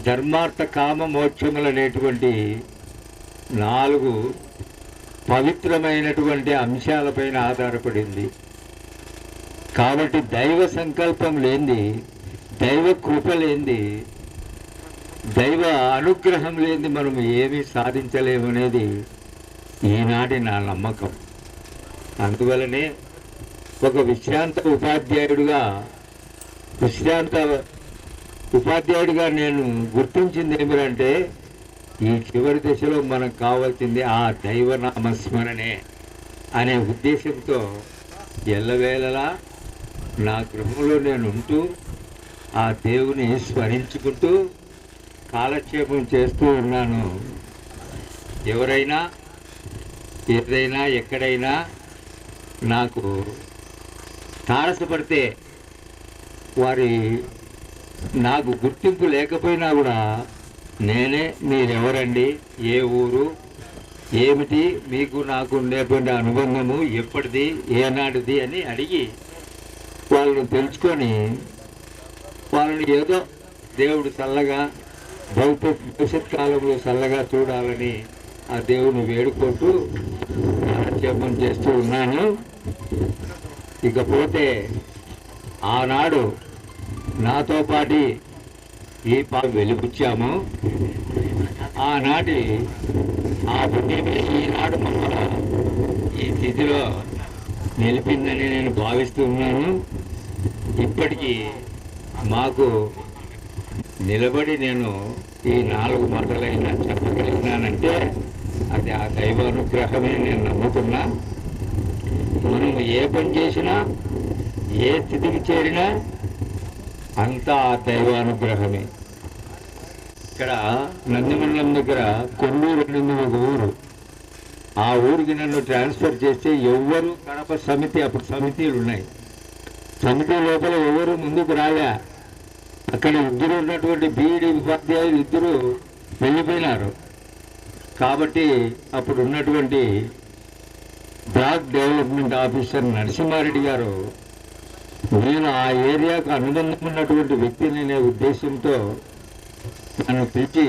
ధర్మార్థ కామ మోక్షములు అనేటువంటి 4 పవిత్రమైనటువంటి అంశాలపైన ఆధారపడింది. కాబట్టి దైవ సంకల్పం లేనిది, దైవ కృప లేనిది, దైవ అనుగ్రహం లేనిది మనం ఏమీ సాధించలేమనేది ఈనాటి నా నమ్మకం. అందువలనే ఒక విశ్రాంత ఉపాధ్యాయుడిగా నేను గుర్తించింది ఏమిటంటే, ఈ చివరి దశలో మనకు కావాల్సింది ఆ దైవనామస్మరణే అనే ఉద్దేశంతో ఎల్లవేళలా నా గృహంలో నేను ఉంటూ ఆ దేవుని స్మరించుకుంటూ కాలక్షేపం చేస్తూ ఉన్నాను. ఎవరైనా ఏదైనా ఎక్కడైనా నాకు తారసపడితే, నాకు గుర్తింపు లేకపోయినా కూడా నేనే మీరెవరండి, ఏ ఊరు, ఏమిటి, మీకు నాకు ఉండేటువంటి అనుబంధము ఎప్పటిది, ఏనాటిది అని అడిగి వాళ్ళని తెలుసుకొని వాళ్ళని ఏదో దేవుడు చల్లగా భవిష్యత్ కాలంలో చల్లగా చూడాలని ఆ దేవుని వేడుకుంటూ జపం చేస్తూ ఉన్నాను. ఇకపోతే ఆనాడు నాతో పాటు ఈ వెలిపుచ్చాము. ఆనాటి ఆ పుణ్యమే ఈనాడు మమ్మల్ని ఈ స్థితిలో నిలిపిందని నేను భావిస్తున్నాను. ఇప్పటికీ మాకు నిలబడి నేను ఈ 4 మాటలైనా చెప్పగలిగినానంటే అది ఆ దైవానుగ్రహమే నేను నమ్ముతున్నా. మనం ఏ పని చేసినా, ఏ స్థితికి చేరినా అంతా ఆ దైవానుగ్రహమే. ఇక్కడ నందిమండలం దగ్గర కొల్లూరు అనేది ఒక ఊరు. ఆ ఊరికి నన్ను ట్రాన్స్ఫర్ చేస్తే ఎవ్వరు కడప సమితి, అప్పుడు సమితిలు ఉన్నాయి, సమితి లోపల ఎవరు ముందుకు రాలే. అక్కడ 2 ఉన్నటువంటి బీఈడి ఉపాధ్యాయులు 2 వెళ్ళిపోయినారు. కాబట్టి అప్పుడు ఉన్నటువంటి బ్లాక్ డెవలప్మెంట్ ఆఫీసర్ నరసింహారెడ్డి గారు నేను ఆ ఏరియాకు అనుబంధం ఉన్నటువంటి వ్యక్తిని అనే ఉద్దేశంతో నన్ను పిలిచి,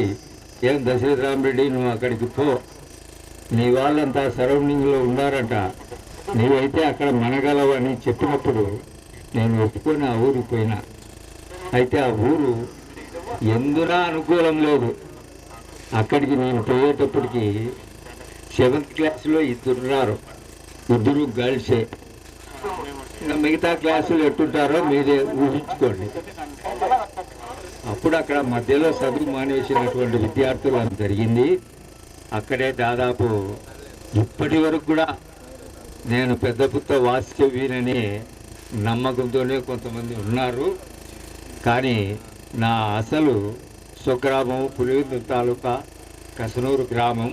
ఏం దశరథరామరెడ్డి నువ్వు అక్కడికి పో, నీ వాళ్ళంతా సరౌండింగ్లో ఉన్నారంట, నీవైతే అక్కడ మనగలవు అని చెప్పినప్పుడు నేను ఒప్పుకొని ఆ ఊరికి పోయినా. అయితే ఆ ఊరు ఎందునా అనుకూలం లేదు. అక్కడికి నేను పోయేటప్పటికి 7th క్లాస్లో ఇద్దరు గర్ల్సే. ఇంకా మిగతా క్లాసులు ఎట్టుంటారో మీరే ఊహించుకోండి. అప్పుడు అక్కడ మధ్యలో చదువు మానేసినటువంటి విద్యార్థులు అని జరిగింది. అక్కడే దాదాపు ఇప్పటి వరకు కూడా నేను పెద్ద పుత్త వాస్తవ్యనని నమ్మకంతోనే కొంతమంది ఉన్నారు. కానీ నా అసలు స్వగ్రామం పులివెందుల తాలూకా కసనూరు గ్రామం.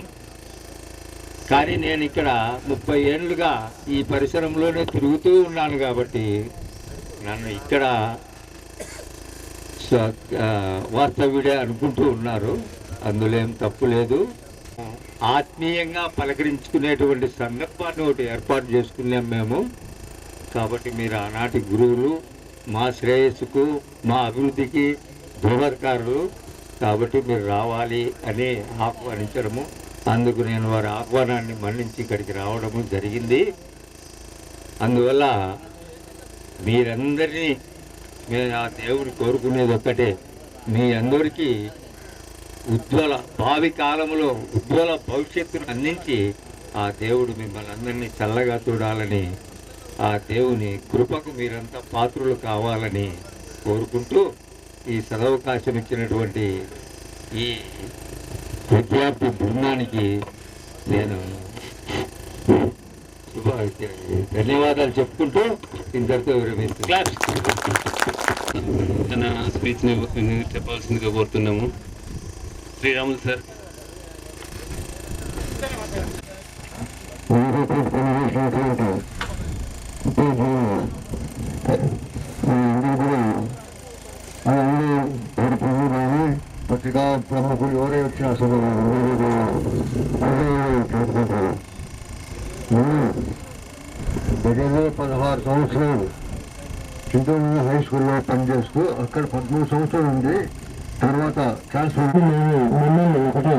కానీ నేను ఇక్కడ 30 ఏళ్ళుగా ఈ పరిసరంలోనే తిరుగుతూ ఉన్నాను కాబట్టి నన్ను ఇక్కడ వాస్తవ్యుడే అనుకుంటూ ఉన్నారు. అందులో ఏం తప్పు లేదు. ఆత్మీయంగా పలకరించుకునేటువంటి సందర్భాన్ని ఒకటి ఏర్పాటు చేసుకున్నాం మేము. కాబట్టి మీరు ఆనాటి గురువులు, మా శ్రేయస్సుకు మా అభివృద్ధికి దోహదకారులు. కాబట్టి మీరు రావాలి అని ఆహ్వానించడము, అందుకు నేను వారి ఆహ్వానాన్ని మన్నించి ఇక్కడికి రావడము జరిగింది. అందువల్ల మీరందరినీ నేను ఆ దేవుడు కోరుకునేది ఒక్కటే, మీ అందరికీ భావి కాలంలో ఉజ్వల భవిష్యత్తును అందించి ఆ దేవుడు మిమ్మల్ని అందరినీ చల్లగా చూడాలని, ఆ దేవుని కృపకు మీరంతా పాత్రులు కావాలని కోరుకుంటూ ఈ సదవకాశం ఇచ్చినటువంటి ఈ విద్యార్థి బృందానికి నేను ధన్యవాదాలు చెప్పుకుంటూ ఇంతటితో విరమిస్తున్నాను. తన స్పీచ్ని చెప్పాల్సిందిగా కోరుతున్నాము. శ్రీరాములు సార్. పత్రికా ప్రముఖులు ఎవరే వచ్చినా అసలు దగ్గర 16 సంవత్సరాలు చింతూరు హై స్కూల్లో పనిచేస్తూ అక్కడ 13 సంవత్సరాలు ఉంది. తర్వాత ట్రాన్స్ఫర్ మిమ్మల్ని ఒకటే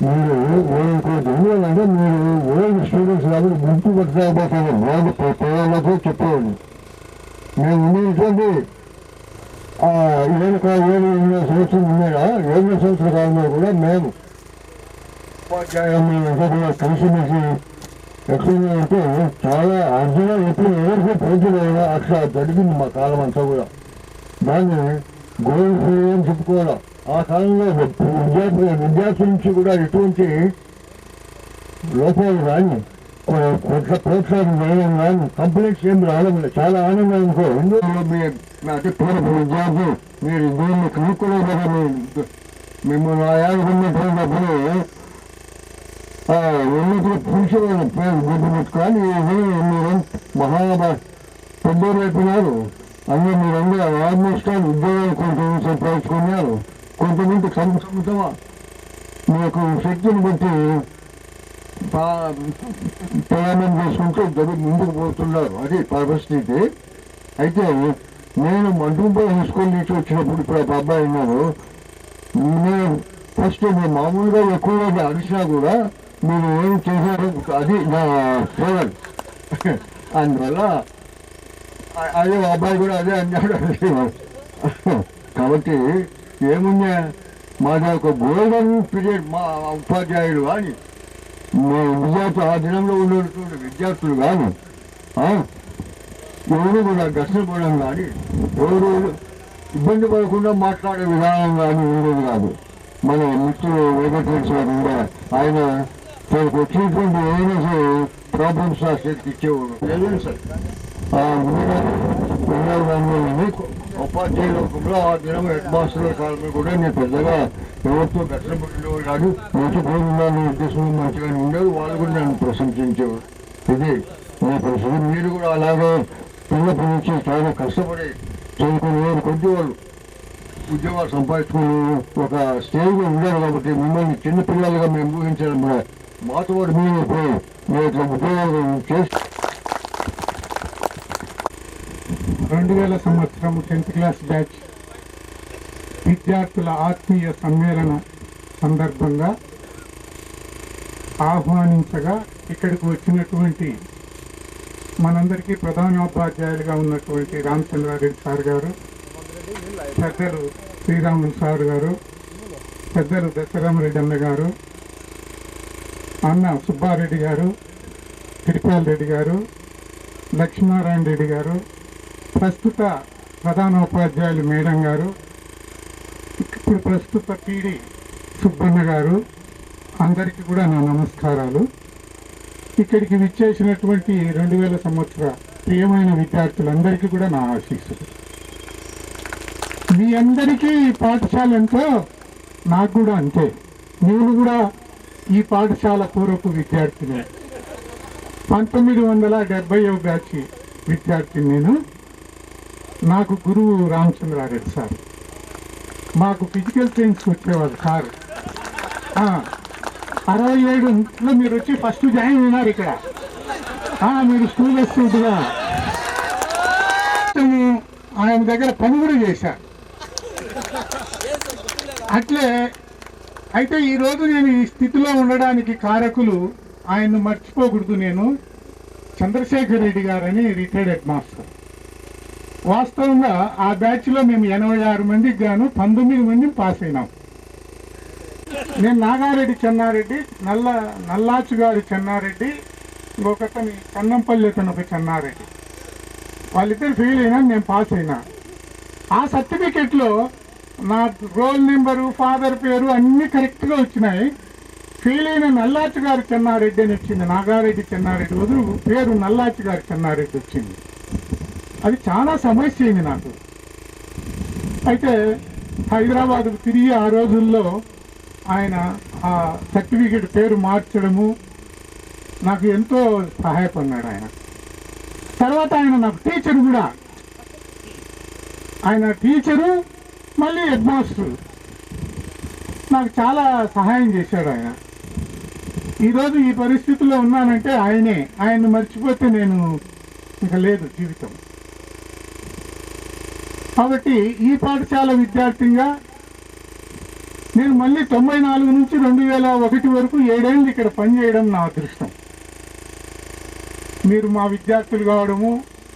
మీరు ఓడకూడదు. ఎందుకంటే మీరు ఓల్డ్ స్టూడెంట్స్ కాబట్టి గుర్తు పట్టలేకపోతారు. వాళ్ళు పిల్లలకు చెప్పేవాళ్ళు. మేము ఉండేటువంటి 7 సంవత్సరం ఉన్నాడా 7 సంవత్సరాల కాలంలో కూడా మేము ఉపాధ్యాయులు కలిసిమెలిసి ఎట్లుందంటే చాలా అర్జున ఎప్పుడు ఎవరికి పోతున్నా అట్లా జరిగింది మా కాలం అంతా కూడా. దాన్ని గోల్డ్ ఫ్రీ అని చెప్పుకోవాలి. ఆ కాలంలో విద్యార్థుల నుంచి కూడా ఎటువంటి లోపాలు కానీ ప్రోత్సాహం చేయడం కానీ కంప్లైంట్స్ ఏం రావడం లేదు. చాలా ఆనందం అనుకో. ఎందుకు అంటే పూర్వపు విద్యార్థులు మీరు దీన్ని కనుక్కోలేదు. మిమ్మల్ని ఆయాలకున్నప్పుడు ఉన్నప్పుడు పురుషులు పేరు గుర్తుపెట్టుకొని మీరు పెద్దలు అయిపోయినారు. అందులో మీరందరూ ఆల్మోస్ట్ ఉద్యోగాలు కొంతమంది సంపాదించుకున్నారు. కొంతమంది సొంతమా మీకు శక్తిని బట్టి ప్రయాణం చేసుకుంటూ ముందుకు పోతున్నారు. అది పరిస్థితి. అయితే నేను మంటుంపై హై స్కూల్ నుంచి వచ్చినప్పుడు ఇప్పుడు ఒక అబ్బాయి ఉన్నారు. నేను ఫస్ట్ నేను మామూలుగా ఎక్కువగా అరిచినా కూడా మీరు ఏం చేశారు అది నా ఫేవర్. అందువల్ల అదే అబ్బాయి కూడా అదే అన్నాడు. కాబట్టి ఏమున్నా మాది ఒక గోల్డెన్ పీరియడ్. మా ఉపాధ్యాయులు కానీ విద్యార్థులు ఆ దినంలో ఉన్నటువంటి విద్యార్థులు కానీ ఎవరు కూడా ఘర్షణపడడం కానీ ఎవరు ఇబ్బంది పడకుండా మాట్లాడే విధానం కానీ ఉండేది కాదు. మన మిత్రులు వెంకటేశ్వర కూడా ఆయన తనకు వచ్చినటువంటి ఏదైనా సరే ప్రాబ్లమ్స్ రాసేది ఇచ్చేవాడు. లేదు సార్ ఉపాధ్యాయుల రూపంలో ఆ దినం హెడ్ మాస్టర్ల కాలంలో కూడా నేను పెద్దగా ఎవరితో ఘర్షణపడేవాడు కాదు. మంచి పోయిందని ఉద్దేశం మంచిగానే ఉండేది. వాళ్ళు కూడా నన్ను ప్రశంసించేవాడు. ఇది నా పరిస్థితి. మీరు కూడా అలాగే పిల్లప్పటి నుంచి చాలా కష్టపడి చదువుకునే కొద్ది వాళ్ళు ఉద్యోగాలు సంపాదించుకుని ఒక స్టేజ్లో ఉన్నారు. కాబట్టి మిమ్మల్ని చిన్నపిల్లలుగా మేము ఊహించడం కూడా మాతో పాటు మీరు ఇప్పుడు మీరు ఇట్లా ఉద్యోగాలు చేసి 2000 సంవత్సరం 10th క్లాస్ బ్యాచ్ విద్యార్థుల ఆత్మీయ సమ్మేళన సందర్భంగా ఆహ్వానించగా ఇక్కడికి వచ్చినటువంటి మనందరికీ ప్రధానోపాధ్యాయులుగా ఉన్నటువంటి రామచంద్రారెడ్డి సార్ గారు, పెద్దలు శ్రీరాములు సార్ గారు, పెద్దలు దశరామరెడ్డి అన్న గారు, అన్న సుబ్బారెడ్డి గారు, తిరుపాల్ రెడ్డి గారు, లక్ష్మీనారాయణ రెడ్డి గారు, ప్రస్తుత ప్రధానోపాధ్యాయులు మేడం గారు, ఇప్పుడు ప్రస్తుత పీడి సుబ్బన్న గారు, అందరికీ కూడా నా నమస్కారాలు. ఇక్కడికి విచ్చేసినటువంటి 2000 సంవత్సర ప్రియమైన విద్యార్థులందరికీ కూడా నా ఆశీస్సులు. మీ అందరికీ ఈ పాఠశాల ఎంతో నాకు కూడా అంతే. నేను కూడా ఈ పాఠశాల పూర్వపు విద్యార్థిని, 1970 బ్యాచ్ విద్యార్థిని నేను. నాకు గురువు రామచంద్రారెడ్డి సార్, మాకు ఫిజికల్ సైన్స్ వచ్చేవాళ్ళు సార్. 67లో మీరు వచ్చి ఫస్ట్ జాయిన్ అయినారు ఇక్కడ. మీరు స్కూల్ స్టూడెంట్గా ఆయన దగ్గర పని కూడా చేశారు. అట్లే అయితే ఈరోజు నేను ఈ స్థితిలో ఉండడానికి కారకులు ఆయన్ను మర్చిపోకూడదు. నేను చంద్రశేఖర్ రెడ్డి గారని రిటైర్డ్ హెడ్ మాస్టర్. వాస్తవంగా ఆ బ్యాచ్లో మేము 86 మందికి గాను 19 మందిని పాస్ అయినాం. నేను నాగారెడ్డి చెన్నారెడ్డి, నల్లాచుగారి చెన్నారెడ్డి, ఇంకొకతని కన్నంపల్లి అతను ఒక చెన్నారెడ్డి, వాళ్ళిద్దరు ఫెయిల్ అయినా నేను పాస్ అయినా. ఆ సర్టిఫికెట్లో నా రోల్ నెంబరు, ఫాదర్ పేరు అన్నీ కరెక్ట్గా వచ్చినాయి. ఫెయిల్ అయిన నల్లాచుగారి చెన్నారెడ్డి అని వచ్చింది. నాగారెడ్డి చెన్నారెడ్డి వదులు పేరు నల్లాచుగారి చెన్నారెడ్డి వచ్చింది. అది చాలా సమస్య అయింది నాకు. అయితే హైదరాబాద్కు తిరిగి ఆ రోజుల్లో ఆయన ఆ సర్టిఫికెట్ పేరు మార్చడము నాకు ఎంతో సహాయపడినాడు ఆయన. తర్వాత ఆయన నాకు టీచర్ కూడా, ఆయన టీచరు మళ్ళీ హెడ్ మాస్టర్, నాకు చాలా సహాయం చేశాడు ఆయన. ఈరోజు ఈ పరిస్థితుల్లో ఉన్నానంటే ఆయన్ని మర్చిపోతే నేను ఇంకా లేదు జీవితం. కాబట్టి ఈ పాఠశాల విద్యార్థిగా నేను మళ్ళీ 94 నుంచి 2001 వరకు 7 ఏళ్ళు ఇక్కడ పనిచేయడం నా అదృష్టం. మీరు మా విద్యార్థులు కావడము,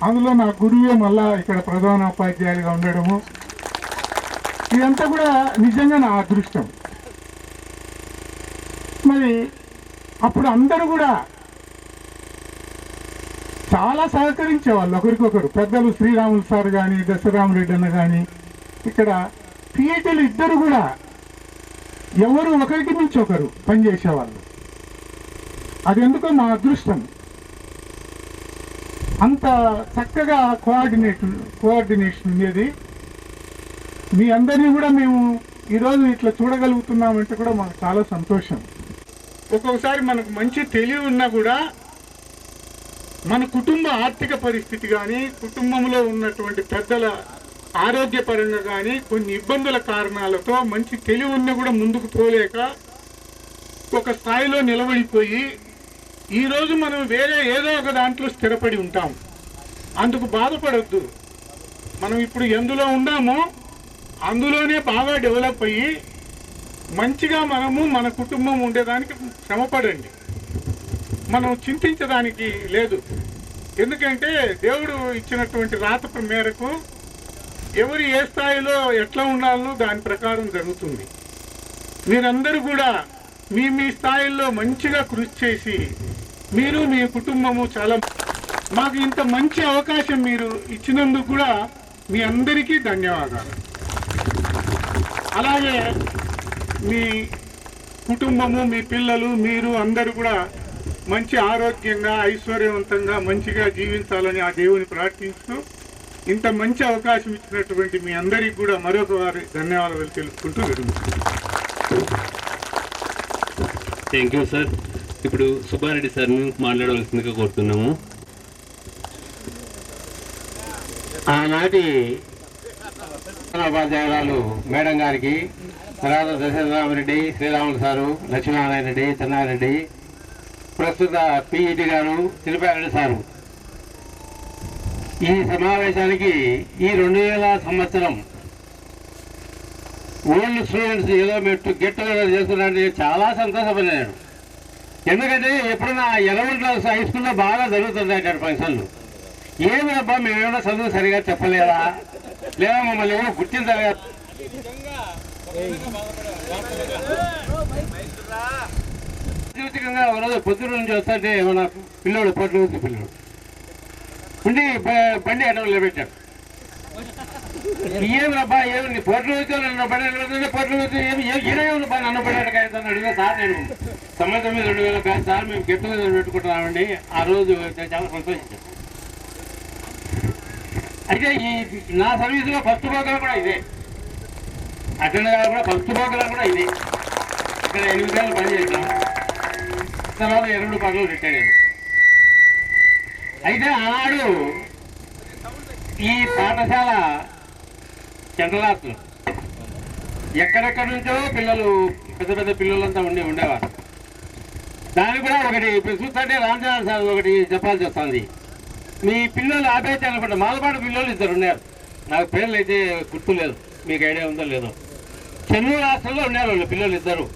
అందులో నా గురువే మళ్ళా ఇక్కడ ప్రధానోపాధ్యాయులుగా ఉండడము, ఇదంతా కూడా నిజంగా నా అదృష్టం. మరి అప్పుడు అందరూ కూడా చాలా సహకరించేవాళ్ళు ఒకరికొకరు. పెద్దలు శ్రీరాములు సార్ కానీ, దశరామరెడ్డి అన్న కానీ, ఇక్కడ పిహెచ్డీలు ఇద్దరు కూడా ఎవరు ఒకరికి మించి ఒకరు పనిచేసేవాళ్ళు. అది ఎందుకో మా అదృష్టం. అంత చక్కగా కోఆర్డినేషన్ ఉండేది. మీ అందరినీ కూడా మేము ఈరోజు ఇట్లా చూడగలుగుతున్నామంటే కూడా మాకు చాలా సంతోషం. ఒక్కొక్కసారి మనకు మంచి తెలివి ఉన్నా కూడా మన కుటుంబ ఆర్థిక పరిస్థితి కానీ, కుటుంబంలో ఉన్నటువంటి పెద్దల ఆరోగ్యపరంగా కానీ కొన్ని ఇబ్బందుల కారణాలతో మంచి తెలివి ఉన్నా కూడా ముందుకు పోలేక ఒక స్థాయిలో నిలబడిపోయి ఈరోజు మనం వేరే ఏదో ఒక దాంట్లో స్థిరపడి ఉంటాం. అందుకు బాధపడద్దు. మనం ఇప్పుడు ఎందులో ఉన్నామో అందులోనే బాగా డెవలప్ అయ్యి మంచిగా మనము మన కుటుంబం ఉండేదానికి శ్రమపడండి. మనం చింతించడానికి లేదు. ఎందుకంటే దేవుడు ఇచ్చినటువంటి రాత మేరకు ఎవరు ఏ స్థాయిలో ఎట్లా ఉండాలో దాని ప్రకారం జరుగుతుంది. మీరందరూ కూడా మీ స్థాయిల్లో మంచిగా కృషి చేసి మీరు మీ కుటుంబము చాలా మాకు ఇంత మంచి అవకాశం మీరు ఇచ్చినందుకు కూడా మీ అందరికీ ధన్యవాదాలు. అలాగే మీ కుటుంబము, మీ పిల్లలు, మీరు అందరూ కూడా మంచి ఆరోగ్యంగా, ఐశ్వర్యవంతంగా, మంచిగా జీవించాలని ఆ దేవుని ప్రార్థిస్తూ ఇంత మంచి అవకాశం ఇచ్చినటువంటి మీ అందరికీ కూడా మరొక వారి ధన్యవాదాలు తెలుసుకుంటూ విరమిస్తున్నాను. Thank you sir. ఇప్పుడు సుబ్బారెడ్డి సార్ని మాట్లాడవలసిందిగా కోరుతున్నాము. ఆనాటి ఉపాధ్యాయురాలు మేడం గారికి, తర్వాత దశరామరెడ్డి, శ్రీరాములు సారు, లక్ష్మీనారాయణ రెడ్డి, చెన్నారెడ్డి, ప్రస్తుత పిఈటి గారు, తిరుపారెడ్డి సారు, ఈ సమావేశానికి ఈ 2000 సంవత్సరం ఓల్డ్ స్టూడెంట్స్ ఏదో మీరు గెట్ టుగెదర్ చేస్తున్నారంటే చాలా సంతోషపడినాను. ఎందుకంటే ఎప్పుడన్నా ఎలమెంట్లో హై స్కూల్లో బాగా జరుగుతుంది అక్కడ ఫంక్షన్లు. ఏమి అబ్బా మేమేమైనా చదువు సరిగా చెప్పలేదా, లేదా మమ్మల్ని ఏమైనా గుర్తించలేదా? ఒకరోజు పొద్దున్న నుంచి వస్తుంటే మన పిల్లోడు పొట్లు పిల్లోడు ఉండి బండి అడ్డం నిలబెట్టాడు. ఏమి అబ్బా ఏమి పొట్లు బండి పొట్లు ఏమేమి బా నన్ను పడ్డాడు కాదు అడిగిన సార్, నేను 99,2000 కాదు సార్, మేము గెట్ టుగెదర్ పెట్టుకుంటున్నామండి. ఆ రోజు చాలా సంతోషించాను. అయితే ఈ నా సర్వీసులో ఫస్ట్ ప్రోగ్రాం కూడా ఇదే, అటెండ్ కాదు కూడా ఫస్ట్ ప్రోగ్రాం కూడా ఇదే. ఇక్కడ 8 గంటలు పనిచేసాం, తర్వాత 2 పనులు రిటైర్ అయ్యాను. అయితే ఆనాడు ఈ పాఠశాల సెంట్రల్ ఎక్కడెక్కడి నుంచో పిల్లలు, పెద్ద పెద్ద పిల్లలంతా ఉండేవారు. దానికి కూడా ఒకటి చూస్తుంటే రామచంద్ర సార్ ఒకటి చెప్పాల్సి వస్తుంది. మీ పిల్లలు ఆపేసి అనుకుంటా మాలపాడు పిల్లలు 2 ఉన్నారు. నాకు పేర్లు అయితే గుర్తులేదు, మీకు ఐడియా ఉందో లేదో. చెన్నూరు హాస్టల్లో ఉన్నారు వాళ్ళు పిల్లలు 2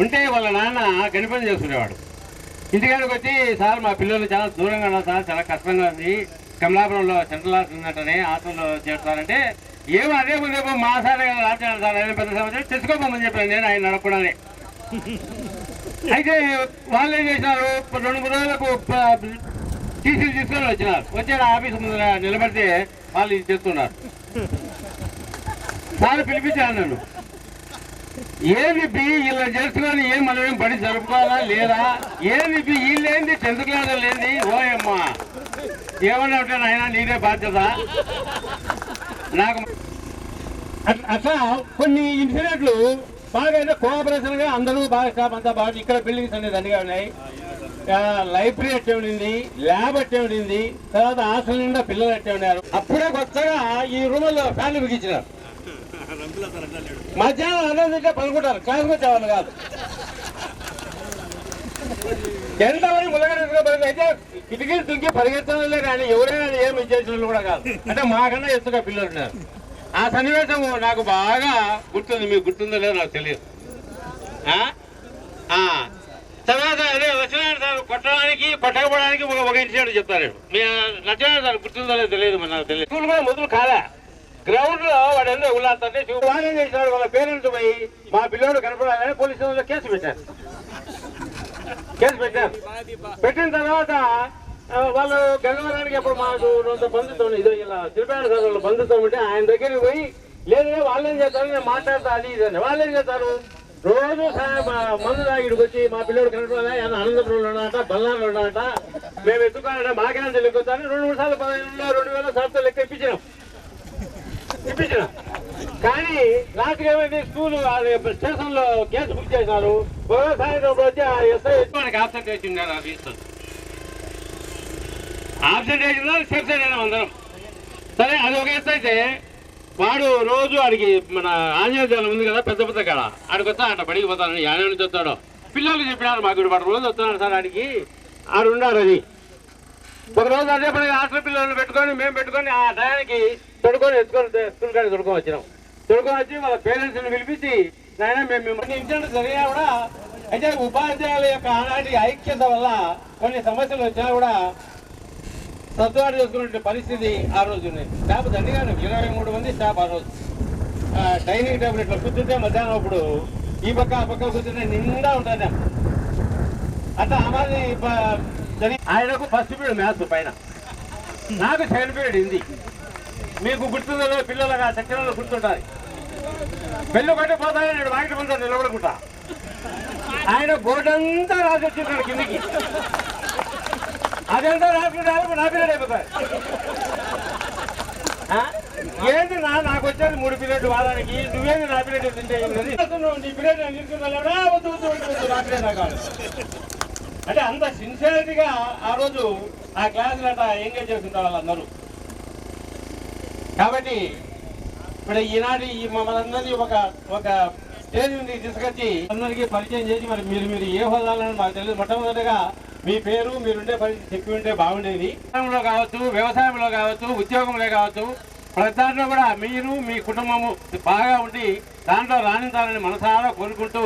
ఉంటే వాళ్ళ నాన్న గణపతి చేసుకునేవాడు. ఇంటికాడికి వచ్చి సార్ మా పిల్లలు చాలా దూరంగా ఉన్నారు సార్, చాలా కష్టంగా ఉంది, కమలాపురంలో సెంట్రల్ హాస్టల్ ఉన్నట్టనే హాస్టల్లో చేస్తారంటే ఏమో అదే ముందేమో మా సార్ రాజాను సార్ ఆయన పెద్ద సంవత్సరం తెచ్చుకోమని చెప్పాను నేను ఆయన నడపడానే. అయితే వాళ్ళు ఏం చేసినారు, 2-3 రోజులకు టీసీలు తీసుకొని వచ్చారు ఆఫీస్ ముందు నిలబడితే వాళ్ళు ఇది చేస్తున్నారు. సార్ పిలిపించాను నన్ను, ఏది వీళ్ళ చేసుకొని ఏం మనం ఏం పడి జరుపుకోవాలా లేదా, ఏది వీళ్ళేంది 10th క్లాస్ లేని ఓయమ్మా ఏమన్నా ఉంటే నాయన నీదే బాధ్యత. నాకు అట్లా కొన్ని ఇన్సిడెంట్లు బాగా కోఆపరేషన్ గా అందరూ బాగా స్టాఫ్ అంతా బాగా ఇక్కడ బిల్డింగ్స్ అనేది అన్నిగా ఉన్నాయి. లైబ్రరీ అట్టే ఉండింది, ల్యాబ్ అట్టే ఉండింది, తర్వాత హాస్టల్ నిండా పిల్లలు అట్టే ఉన్నారు. అప్పుడే కొత్తగా ఈ రూముల్లో ఫ్యాన్లు బిగించినారు. మధ్యాహ్నం అన్నం తింటే పనుకుంటారు, క్లాస్కి వచ్చేవాళ్ళు కాదు. ఎంతవరకు ములగడ అయితే కిటికీలు తుంగి పరిగెత్తడంలే కానీ ఎవరైనా ఏమి చేసిన కూడా కాదు. అంటే మాకన్నా ఎత్తుగా పిల్లలు ఉన్నారు. ఆ సన్నివేశం నాకు బాగా గుర్తుంది, మీకు గుర్తుందో లేదో నాకు తెలియదు. తర్వాత అదే లక్ష్మీనారాయణ సార్ కొట్టడానికి పట్టకపోవడానికి ఒక ఇన్సిడెంట్ చెప్తారు. మీ లక్ష్మీనారాయణ సార్ గుర్తుందో లేదో తెలియదు, మరి నాకు తెలియదు. స్కూల్ కూడా మొదలు కాదా, గ్రౌండ్ లో వాడు ఎందుకు ఉల్లాస్తుంటే వాళ్ళు ఏం చేసినాడు, వాళ్ళ పేరెంట్స్ పోయి మా పిల్లోడు కనపడాలని పోలీస్ స్టేషన్లో కేసు పెట్టారు. పెట్టిన తర్వాత వాళ్ళు గంగవరానికి అప్పుడు మాకు బంధుత్వం ఇదో ఇలా తిరుపతి సార్ వాళ్ళు బంధుత్వం ఉంటే ఆయన దగ్గరికి పోయి లేదు వాళ్ళు ఏం చేస్తారు, నేను మాట్లాడతా అది ఇది అని. వాళ్ళు ఏం చేస్తారు, రోజు మందు తాగిడికి వచ్చి మా పిల్లడు కనపడాలి ఆయన అనంతపురంలో ఉన్నాట, బల్లారులో ఉన్నాట, మేము ఎత్తుకోవాలంటే మాకేనా తెలియకొచ్చాను. 2-3 సార్లు 2,000 సార్లు లెక్క ఇప్పించినాం. కానీ లాస్ట్ ఏమైంది, స్కూల్ స్టేషన్ లో కేసు బుక్ చేసినారు. సాయంత్రం వచ్చి ఎస్ఐ మనకి ఆబ్సెంట్ వేసిండారు. ఆబ్సెంట్ వేసిందా సేఫ్ సైడ్ అయినా అందరం. సరే అది ఒక ఎస్ అయితే వాడు రోజు ఆడికి మన ఆంజనేయ దేవాలయం ఉంది కదా పెద్ద పెద్ద కాడ, ఆడికి వస్తా అట్లా బడికి పోతాను. యాన నుంచి వస్తాడు, పిల్లలు చెప్పినారు మాకు వాడు రోజు వస్తున్నాడు సార్ ఆడికి ఆడు ఉండారు. అది ఒకరోజు అదే పని హాస్టల్ పిల్లలు పెట్టుకొని మేము పెట్టుకొని ఆ టయానికి తొడుకొని ఎత్తుకొని స్కూల్ కాడికి తొడుకొని వచ్చినాం. తొడుకొని వచ్చి వాళ్ళ పేరెంట్స్ని పిలిపించి నాయన మేము మిమ్మల్ని ఇన్సిడెంట్ జరిగినా కూడా అయితే ఉపాధ్యాయుల యొక్క ఆనాటి ఐక్యత వల్ల కొన్ని సమస్యలు వచ్చినా కూడా సర్దుబాటు చేసుకునే పరిస్థితి ఆ రోజు ఉన్నాయి. స్టాఫ్ దండిగాను 23 మంది స్టాఫ్ ఆ రోజు. డైనింగ్ టేబుల్ ఇట్లా కూర్చుంటే మధ్యాహ్నం అప్పుడు ఈ పక్క ఆ పక్క కూర్చుంటే నిండా ఉంటుంది. అట్లా అమ్మాది ఆయనకు ఫస్ట్ పీరియడ్ మ్యాథ్స్ పైన, నాకు సెకండ్ పీరియడ్ హిందీ. మీకు గుర్తుందో పిల్లలుగా సెక్షన్లో గుర్తుంటారు. పెళ్ళి కొట్టి పోతాయి నేను వాకిటి ముందు నిలబడుకుంటా. ఆయన బోర్డంతా రాసి వచ్చింటాడు కిందికి, అదంతా రాసుకుంటే నా పీరియడ్ అయిపోతాయి. ఏంటి నాకు వచ్చేది 3 పీరియడ్ వారానికి, నువ్వేది నా పీరియడ్ తింటే నీ పీరియడ్ నా పీరియడ్ నాకు అంటే అంత సిన్సియారిటీగా ఆ రోజు ఆ క్లాసులు అట్లా ఎంగేజ్ చేస్తుంటారు వాళ్ళందరూ. కాబట్టి ఇప్పుడు ఈనాటి మమ్మల్ని అందరినీ ఒక స్టేజ్ నుండి తీసుకొచ్చి అందరికీ పరిచయం చేసి మరి మీరు ఏ హోదాలని మాకు తెలియదు. మొట్టమొదటిగా మీ పేరు మీరుండే పరిస్థితి చెప్పి ఉంటే బాగుండేది. వ్యవసాయంలో కావచ్చు, వ్యవసాయంలో కావచ్చు, ఉద్యోగంలో కావచ్చు, ప్రతి దాంట్లో కూడా మీరు మీ కుటుంబము బాగా ఉండి దాంట్లో రాణించాలని మనసారా కోరుకుంటూ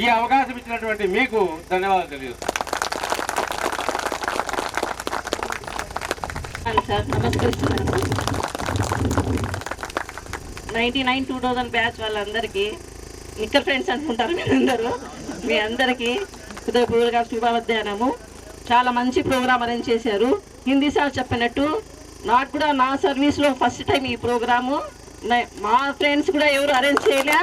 ఈ అవకాశం ఇచ్చినటువంటి మీకు ధన్యవాదాలు తెలియజేస్తాను. సార్ నమస్కరిస్తున్నాను. 99-2000 బ్యాచ్ వాళ్ళందరికీ నిక్కర్ ఫ్రెండ్స్ అనుకుంటారు మీరందరూ. మీ అందరికీ హృదయపూర్వక శుభమధ్యాహ్నము. చాలా మంచి ప్రోగ్రామ్ అరేంజ్ చేశారు. హిందీ సార్ చెప్పినట్టు నాకు కూడా నా సర్వీస్లో ఫస్ట్ టైం ఈ ప్రోగ్రాము. మా ఫ్రెండ్స్ కూడా ఎవరు అరేంజ్ చేయలే,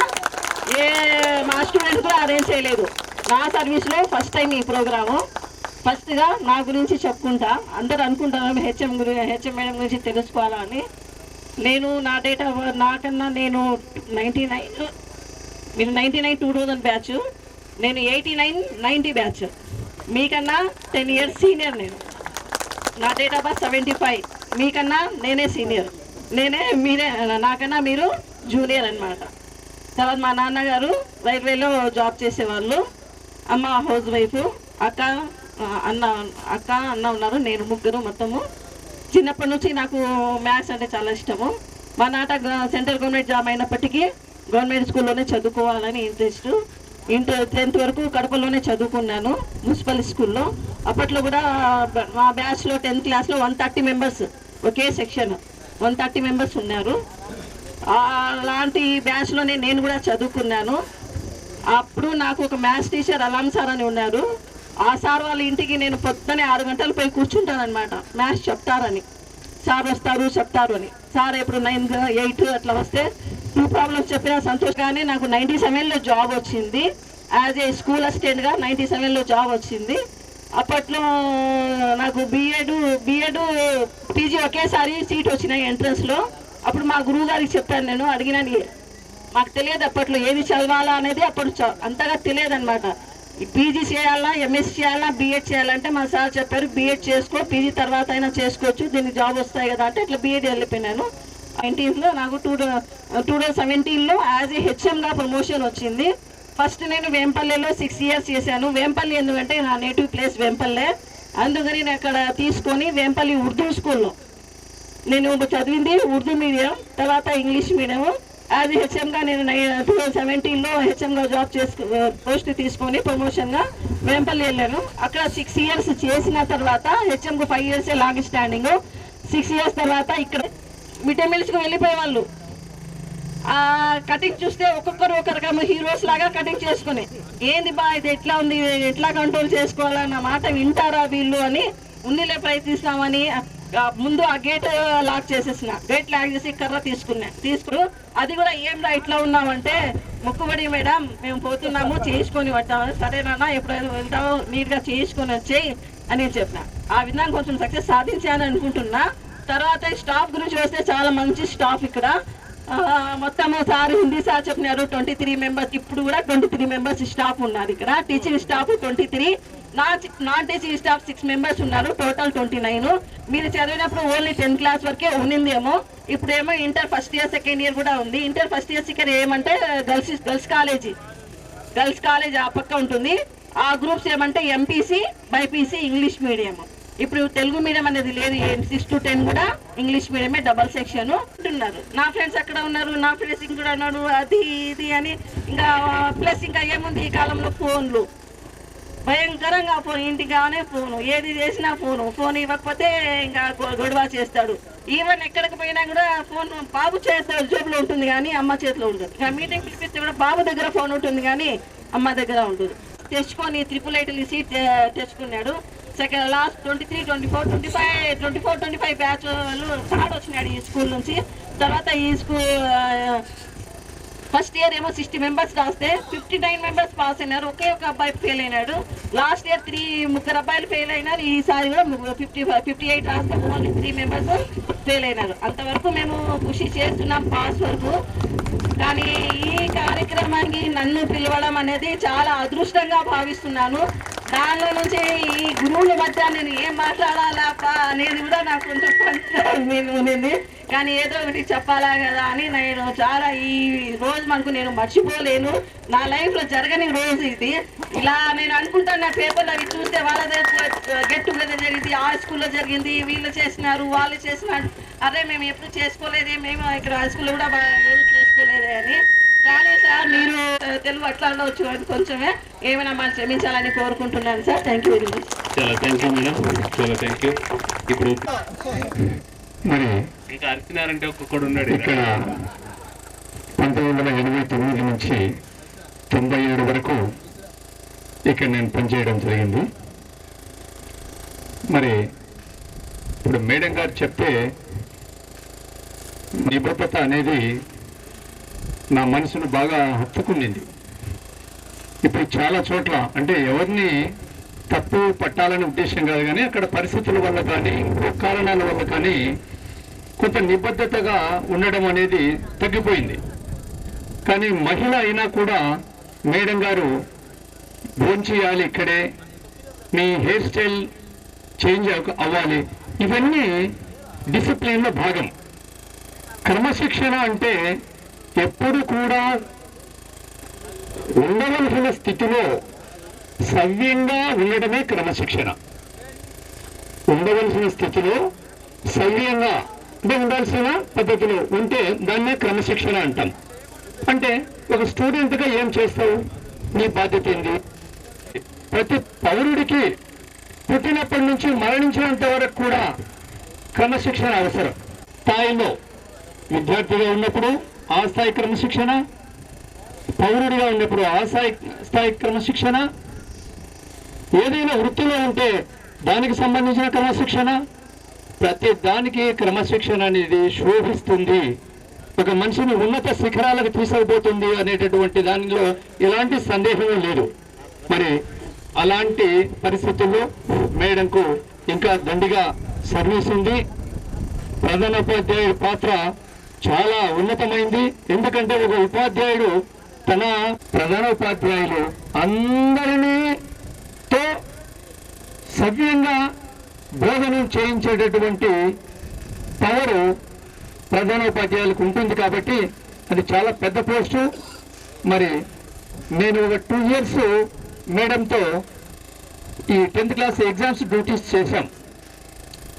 మా స్టూడెంట్స్ కూడా అరేంజ్ చేయలేదు. నా సర్వీస్లో ఫస్ట్ టైం ఈ ప్రోగ్రాము. ఫస్ట్గా నా గురించి చెప్పుకుంటా. అందరు అనుకుంటాను హెచ్ఎం మేడం గురించి తెలుసుకోవాలని. నేను నా డేట్ ఆఫ్ బర్త్ నాకన్నా నేను 99, మీరు 99-2000 బ్యాచ్, నేను 89-90 బ్యాచ్. మీకన్నా 10 years సీనియర్. నేను నా డేట్ ఆఫ్ బర్త్ 75. మీకన్నా నేనే సీనియర్, మీరే నాకన్నా మీరు జూనియర్ అనమాట. తర్వాత మా నాన్నగారు రైల్వేలో జాబ్ చేసేవాళ్ళు, అమ్మ హౌస్ వైఫ్, అన్న ఉన్నారు, నేను ముగ్గురు మొత్తము. చిన్నప్పటి నుంచి నాకు మ్యాథ్స్ అంటే చాలా ఇష్టము. మా నాట సెంట్రల్ గవర్నమెంట్ జాబ్ అయినప్పటికీ గవర్నమెంట్ స్కూల్లోనే చదువుకోవాలని ఇంట్రెస్ట్. 10th వరకు కడపలోనే చదువుకున్నాను, మున్సిపల్ స్కూల్లో. అప్పట్లో కూడా మా బ్యాచ్లో 10th క్లాస్లో 130 మెంబర్స్, ఒకే సెక్షన్ 130 మెంబర్స్ ఉన్నారు. అలాంటి బ్యాచ్లోనే నేను కూడా చదువుకున్నాను. అప్పుడు నాకు ఒక మ్యాథ్స్ టీచర్ అలాం సార్ అని ఉన్నారు. ఆ సార్ వాళ్ళ ఇంటికి నేను పొద్దున్నే 6 గంటలు పోయి కూర్చుంటానమాట, మ్యాథ్స్ చెప్తారని. సార్ వస్తారు చెప్తారు అని. సార్ ఎప్పుడు 9, 8 అట్లా వస్తే 2 ప్రాబ్లమ్స్ చెప్పినా సంతోషంగానే. నాకు 97లో జాబ్ వచ్చింది, యాజ్ ఏ స్కూల్ అసిస్టెంట్గా 97లో జాబ్ వచ్చింది. అప్పట్లో నాకు బిఎడ్ పీజీ ఒకేసారి సీట్ వచ్చినాయి ఎంట్రన్స్లో. అప్పుడు మా గురువు గారికి చెప్పాను, నేను అడిగినాను. మాకు తెలియదు అప్పట్లో ఏది చదవాలా అనేది, అప్పుడు అంతగా తెలియదు అనమాట. పీజీ చేయాలా, ఎంఎస్సీ చేయాలా, బీఎడ్ చేయాలంటే మా సార్ చెప్పారు బీఎడ్ చేసుకో, పీజీ తర్వాత అయినా చేసుకోవచ్చు, దీనికి జాబ్ వస్తాయి కదా అంటే ఇట్లా బీఎడ్ వెళ్ళిపోయినాను. 19లో నాకు 2017లో యాజ్ ఏ హెచ్ఎంగా ప్రమోషన్ వచ్చింది. ఫస్ట్ నేను వేంపల్లిలో 6 years చేశాను. వేంపల్లి ఎందుకంటే నా నేటివ్ ప్లేస్ వేంపల్లె, అందుకని నేను అక్కడ తీసుకొని వేంపల్లి ఉర్దూ స్కూల్లో నేను చదివింది ఉర్దూ మీడియం, తర్వాత ఇంగ్లీష్ మీడియం. యాజ్ హెచ్ఎంగా నేను 2017లో హెచ్ఎంగా జాబ్ పోస్ట్ తీసుకొని ప్రమోషన్గా వేంపల్లి వెళ్ళాను. అక్కడ 6 years చేసిన తర్వాత హెచ్ఎంకు 5 years లాంగ్ స్టాండింగ్. 6 years తర్వాత ఇక్కడ మిడ్ డే మీల్స్కి వెళ్ళిపోయేవాళ్ళు. కటింగ్ చూస్తే ఒక్కొక్కరు ఒక రకం హీరోస్ లాగా కటింగ్ చేసుకుని, ఏంది బా ఇది ఎట్లా ఉంది, ఎట్లా కంట్రోల్ చేసుకోవాలన్న మాట వింటారా వీళ్ళు అని ఉన్నిలే ప్రయత్నిస్తామని ముందు ఆ గేట్ లాక్ చేసేసిన. గేట్ లాక్ చేసి కర్ర తీసుకుని అది కూడా ఏం రా ఇట్లా ఉన్నామంటే, మొక్కుబడి మేడం మేము పోతున్నాము చేసుకొని పట్టామని. సరేనా ఎప్పుడైనా వెళ్తామో నీట్గా చేసుకొని వచ్చేయి అని చెప్పిన. ఆ విధంగా కొంచెం సక్సెస్ సాధించాలని అనుకుంటున్నా. తర్వాత స్టాఫ్ గురించి వస్తే చాలా మంచి స్టాఫ్ ఇక్కడ. మొత్తము సార్ హిందీ సార్ చెప్పినారు 23 members. ఇప్పుడు కూడా 23 members స్టాఫ్ ఉన్నారు ఇక్కడ. Teaching staff 23, non teaching staff 6 members ఉన్నారు, టోటల్ 29. మీరు చదివినప్పుడు ఓన్లీ 10th class వరకే ఉన్నిందేమో, ఇప్పుడేమో inter first year second year కూడా ఉంది. ఇంటర్ ఫస్ట్ ఇయర్ సెకండ్ ఏమంటే గర్ల్స్ కాలేజ్ ఆ పక్క ఉంటుంది. ఆ గ్రూప్స్ ఏమంటే ఎంపీసీ, బైపీసీ, ఇంగ్లీష్ మీడియం. ఇప్పుడు తెలుగు మీడియం అనేది లేదు. 6 to 10 కూడా ఇంగ్లీష్ మీడియమే, డబల్ సెక్షన్ ఉంటున్నారు. నా ఫ్రెండ్స్ అక్కడ ఉన్నారు, నా ఫ్రెండ్స్ కూడా ఉన్నారు, అది ఇది అని. ఇంకా ప్లస్ ఇంకా ఏముంది ఈ కాలంలో ఫోన్లు భయంకరంగా. ఇంటికి కావాలనే ఫోను, ఏది చేసినా ఫోన్ ఇవ్వకపోతే ఇంకా గొడవ చేస్తాడు. ఈవెన్ ఎక్కడికి పోయినా కూడా ఫోన్ బాబు చేస్తాడు, జేబులో ఉంటుంది కానీ అమ్మ చేతిలో ఉంటుంది. ఇంకా మీటింగ్ పిలిపిస్తే కూడా బాబు దగ్గర ఫోన్ ఉంటుంది కానీ అమ్మ దగ్గర ఉంటుంది. తెచ్చుకొని 888 సీట్ తెచ్చుకున్నాడు. సెకండ్ లాస్ట్ 23, 24, 25 బ్యాచ్ వాళ్ళు థర్డ్ వచ్చినాడు ఈ స్కూల్ నుంచి. తర్వాత ఈ స్కూల్ ఫస్ట్ ఇయర్ ఏమో 60 members రాస్తే 59 members పాస్ అయినారు. ఒకే ఒక అబ్బాయి ఫెయిల్ అయినాడు. లాస్ట్ ఇయర్ 3 అబ్బాయిలు ఫెయిల్ అయినారు. ఈసారి కూడా 58 రాస్తే ఓన్లీ 3 members ఫెయిల్ అయినారు. అంతవరకు మేము కృషి చేస్తున్నాం పాస్ వరకు. కానీ ఈ కార్యక్రమానికి నన్ను పిలవడం అనేది చాలా అదృష్టంగా భావిస్తున్నాను. దానిలో నుంచి ఈ గురువుల మధ్య నేను ఏం మాట్లాడాలా అనేది కూడా నాకు కొంచెం ఉన్నింది. కానీ ఏదో ఒకటి చెప్పాలా కదా అని నేను చాలా ఈ రోజు మనకు నేను మర్చిపోలేను. నా లైఫ్లో జరగని రోజు ఇది. ఇలా నేను అనుకుంటాను, పేపర్లు అవి చూస్తే వాళ్ళ గెట్ టుగెదర్ జరిగింది, ఆ స్కూల్లో జరిగింది, వీళ్ళు చేసినారు, వాళ్ళు చేసినారు. అరే మేము ఎప్పుడు చేసుకోలేదే, మేము ఇక్కడ హై స్కూల్లో కూడా చేసుకోలేదే అని. కానీ సార్ మీరు తెలుగు అట్లా ఉండవచ్చు అది కొంచెమే ఏమైనా మనం క్షమించాలని కోరుకుంటున్నాను sir. Thank you very much. చాలా థ్యాంక్ యూ మేడం, చాలా థ్యాంక్ యూ. ఇప్పుడు మరి ఇంకా అరిచినారంటే ఒక్కొక్కడు ఉన్నాడు ఇక్కడ. 1989 నుంచి 97 వరకు ఇక్కడ నేను పనిచేయడం జరిగింది. మరి ఇప్పుడు మేడం గారు చెప్తే నిబద్ధత అనేది నా మనసును బాగా హత్తుకునింది. ఇప్పుడు చాలా చోట్ల అంటే ఎవరిని తప్పు పట్టాలనే ఉద్దేశం కాదు, కానీ అక్కడ పరిస్థితుల వల్ల కానీ ఇంకో కారణాల వల్ల కానీ కొంత నిబద్ధతగా ఉండడం అనేది తగ్గిపోయింది. కానీ మహిళ అయినా కూడా మేడం గారు భోంచేయాలి, ఇక్కడే మీ హెయిర్ స్టైల్ చేంజ్ అవ్వాలి, ఇవన్నీ డిసిప్లిన్లో భాగం. క్రమశిక్షణ అంటే ఎప్పుడు కూడా ఉండవలసిన స్థితిలో సవ్యంగా ఉండడమే క్రమశిక్షణ. ఉండవలసిన స్థితిలో సవ్యంగా అంటే ఉండాల్సిన పద్ధతిలో ఉంటే దాన్నే క్రమశిక్షణ అంటాం. అంటే ఒక స్టూడెంట్గా ఏం చేస్తావు, నీ బాధ్యత ఏంది? ప్రతి పౌరుడికి పుట్టినప్పటి నుంచి మరణించినంత వరకు కూడా క్రమశిక్షణ అవసరం. స్థాయిలో విద్యార్థిగా ఉన్నప్పుడు ఆ స్థాయి క్రమశిక్షణ, పౌరుడిగా ఉన్నప్పుడు ఆ స్థాయి క్రమశిక్షణ, ఏదైనా వృత్తిలో ఉంటే దానికి సంబంధించిన క్రమశిక్షణ, ప్రతి దానికి క్రమశిక్షణ అనేది శోభిస్తుంది, ఒక మనిషిని ఉన్నత శిఖరాలకు తీసుకుపోతుంది అనేటటువంటి దానిలో ఎలాంటి సందేహం లేదు. మరి అలాంటి పరిస్థితుల్లో మేడంకు ఇంకా దండిగా సర్వీస్ ఉంది. ప్రధానోపాధ్యాయుడి పాత్ర చాలా ఉన్నతమైంది. ఎందుకంటే ఒక ఉపాధ్యాయుడు తన ప్రధానోపాధ్యాయులు అందరినీతో సవ్యంగా బోధన చేయించేటటువంటి పవరు ప్రధానోపాధ్యాయులకు ఉంటుంది కాబట్టి అది చాలా పెద్ద పోస్టు. మరి నేను ఒక 2 years మేడంతో ఈ 10th క్లాస్ ఎగ్జామ్స్ డ్యూటీస్ చేశాం.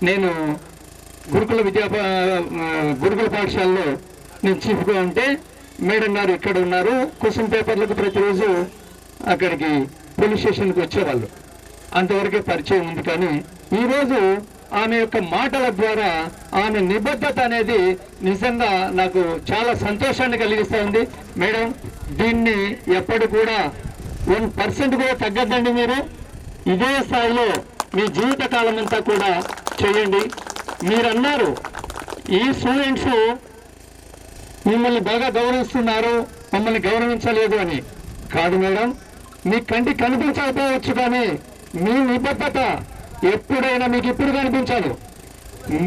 నేను గురుకుల పాఠశాలలో నేను చీఫ్గా ఉంటే మేడం గారు ఇక్కడ ఉన్నారు. క్వశ్చన్ పేపర్లకు ప్రతిరోజు అక్కడికి పోలీస్ స్టేషన్కి వచ్చేవాళ్ళు. అంతవరకే పరిచయం ఉంది. కానీ ఈరోజు ఆమె యొక్క మాటల ద్వారా ఆమె నిబద్ధత అనేది నిజంగా నాకు చాలా సంతోషాన్ని కలిగిస్తూ ఉంది. మేడం, దీన్ని ఎప్పుడు కూడా 1% కూడా తగ్గద్దండి. మీరు ఇదే స్థాయిలో మీ జీవిత కాలం అంతా కూడా చేయండి. మీరు అన్నారు ఈ స్టూడెంట్స్ మిమ్మల్ని బాగా గౌరవిస్తున్నారు, మమ్మల్ని గౌరవించలేదు అని. కాదు మేడం, మీ కంటికి కనిపించకపోవచ్చు, కానీ మీ నిబద్ధత ఎప్పుడైనా మీకు ఇప్పుడు కనిపించాలి.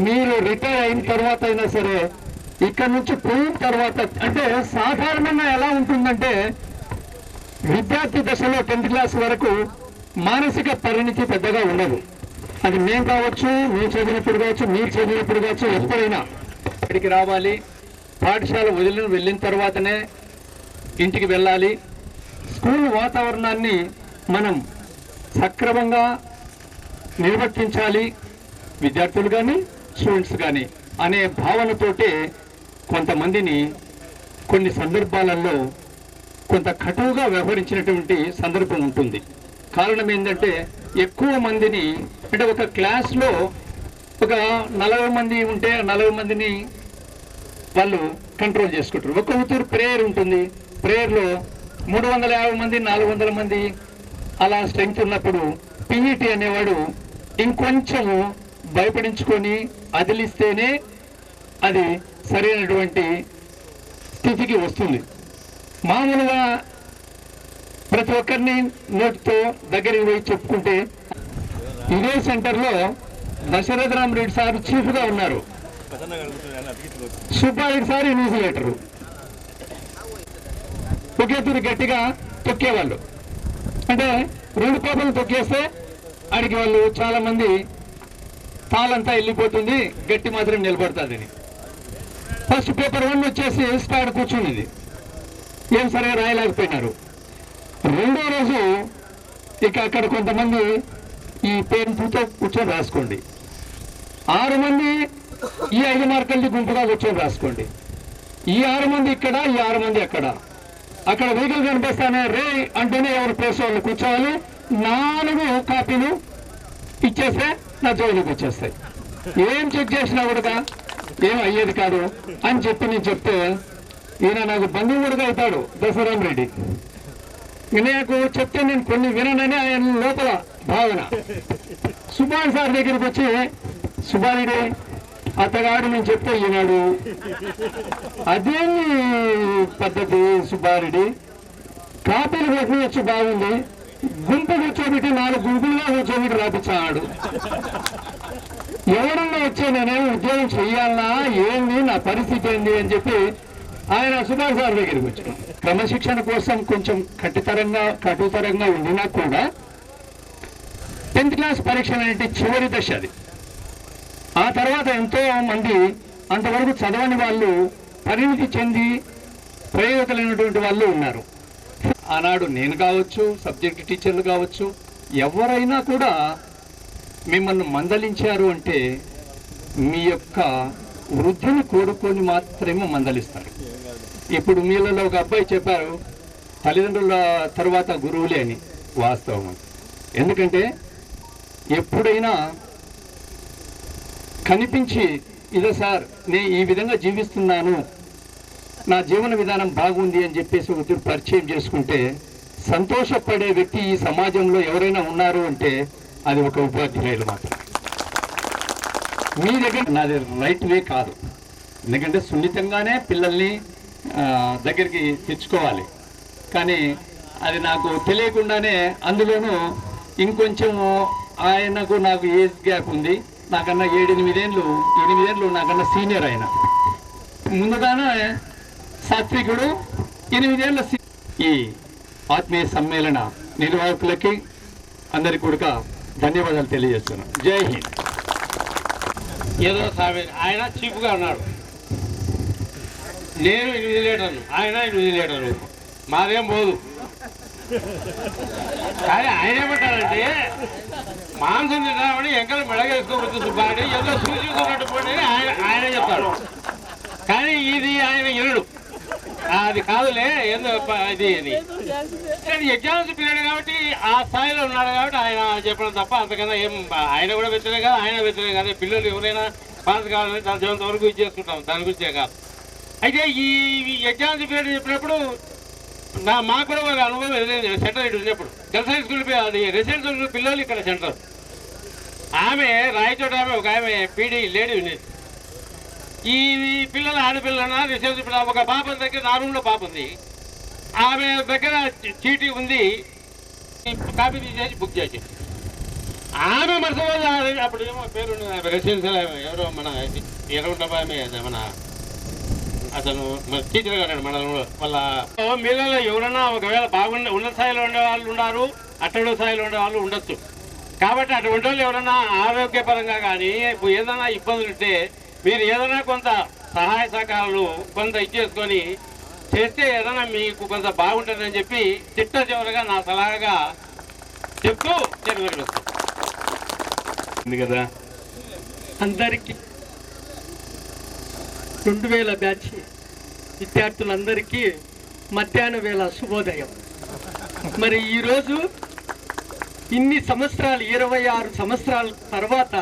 మీరు రిటైర్ అయిన తర్వాత అయినా సరే, ఇక్కడ నుంచి పోయిన తర్వాత, అంటే సాధారణంగా ఎలా ఉంటుందంటే విద్యార్థి దశలో 10th క్లాస్ వరకు మానసిక పరిణితి పెద్దగా ఉండదు. అది మేము కావచ్చు, మేము చదివినప్పుడు కావచ్చు, మీరు చదివినప్పుడు కావచ్చు, ఎప్పుడైనా ఇక్కడికి రావాలి. పాఠశాల వెళ్ళిన తర్వాతనే ఇంటికి వెళ్ళాలి. స్కూల్ వాతావరణాన్ని మనం సక్రమంగా నిర్వర్తించాలి, విద్యార్థులు కానీ స్టూడెంట్స్ కానీ అనే భావనతోటే కొంతమందిని కొన్ని సందర్భాలలో కొంత కటువుగా వ్యవహరించినటువంటి సందర్భం ఉంటుంది. కారణం ఏంటంటే ఎక్కువ మందిని, అంటే ఒక క్లాస్లో ఒక 40 మంది ఉంటే 40 మందిని వాళ్ళు కంట్రోల్ చేసుకుంటారు. ఒక్కొక్కరు ప్రేయర్ ఉంటుంది, ప్రేయర్లో 350 మంది 400 మంది అలా స్ట్రెంగ్త్ ఉన్నప్పుడు పీఈటీ అనేవాడు ఇంకొంచెము భయపడించుకొని అదిలిస్తేనే అది సరైనటువంటి స్థితికి వస్తుంది. మామూలుగా ప్రతి ఒక్కరిని నోటితో దగ్గరికి పోయి చెప్పుకుంటే, ఇదే సెంటర్లో దశరథ రామరెడ్డి సార్ చీఫ్గా ఉన్నారు, సుబ్బారెడ్డి సార్ ఇన్విజిలేటరు, ఒకే తీరు గట్టిగా తొక్కేవాళ్ళు. అంటే 2 పేపర్లు తొక్కేస్తే అడిగి వాళ్ళు చాలా మంది తాళంతా వెళ్ళిపోతుంది, గట్టి మాత్రం నిలబడుతుంది. ఫస్ట్ పేపర్ 1 వచ్చేసి స్టార్ట్ కూర్చున్నది, ఏం సరిగా రాయలేకపోయినారు. 2వ రోజు ఇక అక్కడ కొంతమంది ఈ పెన్తో కూర్చొని రాసుకోండి, 6 మంది ఈ 5 మార్కులది గుంపుగా కూర్చొని రాసుకోండి, ఈ 6 మంది ఇక్కడ, ఈ 6 మంది అక్కడ, అక్కడ వెహికల్ కనిపిస్తానే రే అంటేనే ఎవరు ప్లేస్ వాళ్ళు కూర్చోవాలి. 4 కాపీలు ఇచ్చేస్తే నా జోలికి వచ్చేస్తాయి. ఏం చెక్ చేసినా కూడా ఏం అయ్యేది కాదు అని చెప్పి నేను చెప్తే ఈయన నాకు బంధువు కూడా అవుతాడు దశరామ్ రెడ్డి. నాకు చెప్తే నేను కొన్ని విననని ఆయన లోపల భావన. సుభాష్ సార్ దగ్గరికి వచ్చి సుబ్బారెడ్డి అతగాడు నేను చెప్తే ఈనాడు అదేమి పద్ధతి సుబ్బారెడ్డి, కాపీలు పెట్టినచ్చు బాగుంది, గుంపు కూర్చోబెట్టి 4 గుంపులుగా కూర్చోబెట్టి రాపించాడు. ఎవరన్నా వచ్చే నేనేం ఉద్యోగం చెయ్యాలన్నా ఏంది నా పరిస్థితి ఏంది అని చెప్పి ఆయన సుభాష్ సార్ దగ్గరికి వచ్చాను. క్రమశిక్షణ కోసం కొంచెం కఠితరంగా ఉండినా కూడా 10th క్లాస్ పరీక్ష అంటే చివరి దశ అది. ఆ తర్వాత ఎంతో మంది అంతవరకు చదవని వాళ్ళు పరిణితి చెంది ప్రయోజకులైనటువంటి వాళ్ళు ఉన్నారు. ఆనాడు నేను కావచ్చు, సబ్జెక్ట్ టీచర్లు కావచ్చు, ఎవరైనా కూడా మిమ్మల్ని మందలించారు అంటే మీ యొక్క వృద్ధిని కోరుకొని మాత్రమే మందలిస్తారు. ఇప్పుడు మీలలో ఒక అబ్బాయి చెప్పారు తల్లిదండ్రుల తర్వాత గురువులే అని. వాస్తవం. ఎందుకంటే ఎప్పుడైనా కనిపించి ఇదే సార్ నేను ఈ విధంగా జీవిస్తున్నాను, నా జీవన విధానం బాగుంది అని చెప్పేసి ఒకటి పరిచయం చేసుకుంటే సంతోషపడే వ్యక్తి ఈ సమాజంలో ఎవరైనా ఉన్నారు అంటే అది ఒక ఉపాధ్యాయులు మాత్రం. మీ దగ్గర నాది రైట్ వే కాదు, ఎందుకంటే సున్నితంగానే పిల్లల్ని దగ్గరికి తెచ్చుకోవాలి. కానీ అది నాకు తెలియకుండానే అందులోనూ ఇంకొంచెం ఆయనకు నాకు ఏజ్ గ్యాప్ ఉంది. నాకన్నా 8 ఏళ్ళు నాకన్నా సీనియర్ ఆయన. ముందుగానే సాత్వికుడు 8 ఏళ్ళ. ఈ ఆత్మీయ సమ్మేళన నిర్వాహకులకి అందరికీ కూడా ధన్యవాదాలు తెలియజేస్తున్నాను. జై హింద్. ఏదో ఆయన చీఫ్గా ఉన్నాడు, నేను 8 లీటర్లు, ఆయన 8 లీటర్లు, మాదేం పోదు. కానీ ఆయన ఏమంటారంటే మాంసం తింటామని ఎంకలు మెడగేసుకోవచ్చు సుబ్బారెడ్డి, ఏదో చూసుకున్నట్టు పోయి ఆయన చెప్తాడు. కానీ ఇది ఆయన ఇరుడు, అది కాదులే ఏందో ఇది కానీ ఎగ్జామ్స్ పీరియడ్ కాబట్టి ఆ స్థాయిలో ఉన్నాడు కాబట్టి ఆయన చెప్పడం తప్ప అంతకన్నా ఏం ఆయన కూడా వ్యతిరేకం కాదు, ఆయన వ్యతిరేకం కాదు. పిల్లలు ఎవరైనా పాస్ కావాలని చదివేంత వరకు ఇచ్చేసుకుంటాం, దాని గురించే కాదు. అయితే ఈ ఎగ్జామ్స్ పీరియడ్ చెప్పినప్పుడు మాకు కూడా ఒక అనుభవం ఎదురైంది. సెంటర్ ఇటు ఉన్నప్పుడు గర్ల్స్ హై స్కూల్ అది రెసిడెన్షియల్ స్కూల్ పిల్లలు ఇక్కడ సెంటర్. ఆమె రాయచోట ఒక ఆమె పీడీ లేడీ ఉండేది. ఈ పిల్లల ఆడపిల్లల రెసిడెన్షియల్ పిల్లలు ఒక పాప దగ్గర నా రూమ్లో పాప ఉంది, ఆమె దగ్గర చీటీ ఉంది, కాపీ తీసేసి బుక్ చేసి ఆమె మరుసటి అప్పుడు ఏమో పేరు రెసిడెన్షియల్ ఎవరో మన 20 మన అతను టీచర్ గారు మండలంలో వాళ్ళ మీలలో ఎవరైనా ఒకవేళ ఉన్నత స్థాయిలో ఉండే వాళ్ళు ఉన్నారు, అట్టడుగు స్థాయిలో ఉండే వాళ్ళు ఉండొచ్చు. కాబట్టి అటువంటి వాళ్ళు ఎవరైనా ఆరోగ్యపరంగా కానీ ఏదైనా ఇబ్బందులు ఉంటే మీరు ఏదైనా కొంత సహాయ సహకారాలు కొంత ఇచ్చేసుకొని చేస్తే ఏదైనా మీకు కొంత బాగుంటుందని చెప్పి చిట్ట చివరిగా నా సలహాగా చెప్తూ చెరువుకి వస్తుంది కదా. అందరికీ 2000 బ్యాచ్ విద్యార్థులందరికీ మధ్యాహ్న వేళ శుభోదయం. మరి ఈరోజు ఇన్ని సంవత్సరాలు 26 సంవత్సరాల తర్వాత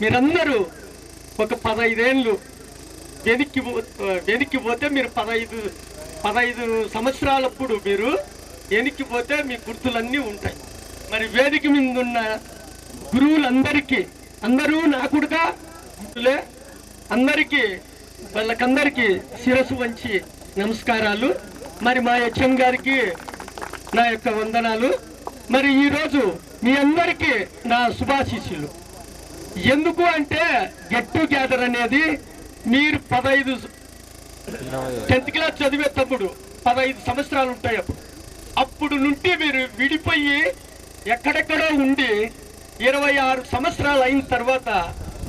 మీరందరూ ఒక 15 ఏళ్ళు వెనక్కి పోతే మీరు 15 సంవత్సరాలప్పుడు మీరు వెనక్కి పోతే మీ గుర్తులన్నీ ఉంటాయి. మరి వేదిక మీద ఉన్న గురువులందరికీ అందరూ నాకుడుగా గుర్తులే, వాళ్ళకందరికీ శిరస్సు వంచి నమస్కారాలు. మరి మా హెచ్ఎం గారికి నా యొక్క వందనాలు. మరి ఈరోజు మీ అందరికీ నా శుభాశీస్సులు. ఎందుకు అంటే గెట్ టుగెదర్ అనేది మీరు 10th క్లాస్ చదివేటప్పుడు 15 సంవత్సరాలు ఉంటాయి. అప్పుడు నుండి మీరు విడిపోయి ఎక్కడెక్కడో ఉండి 26 సంవత్సరాలు అయిన తర్వాత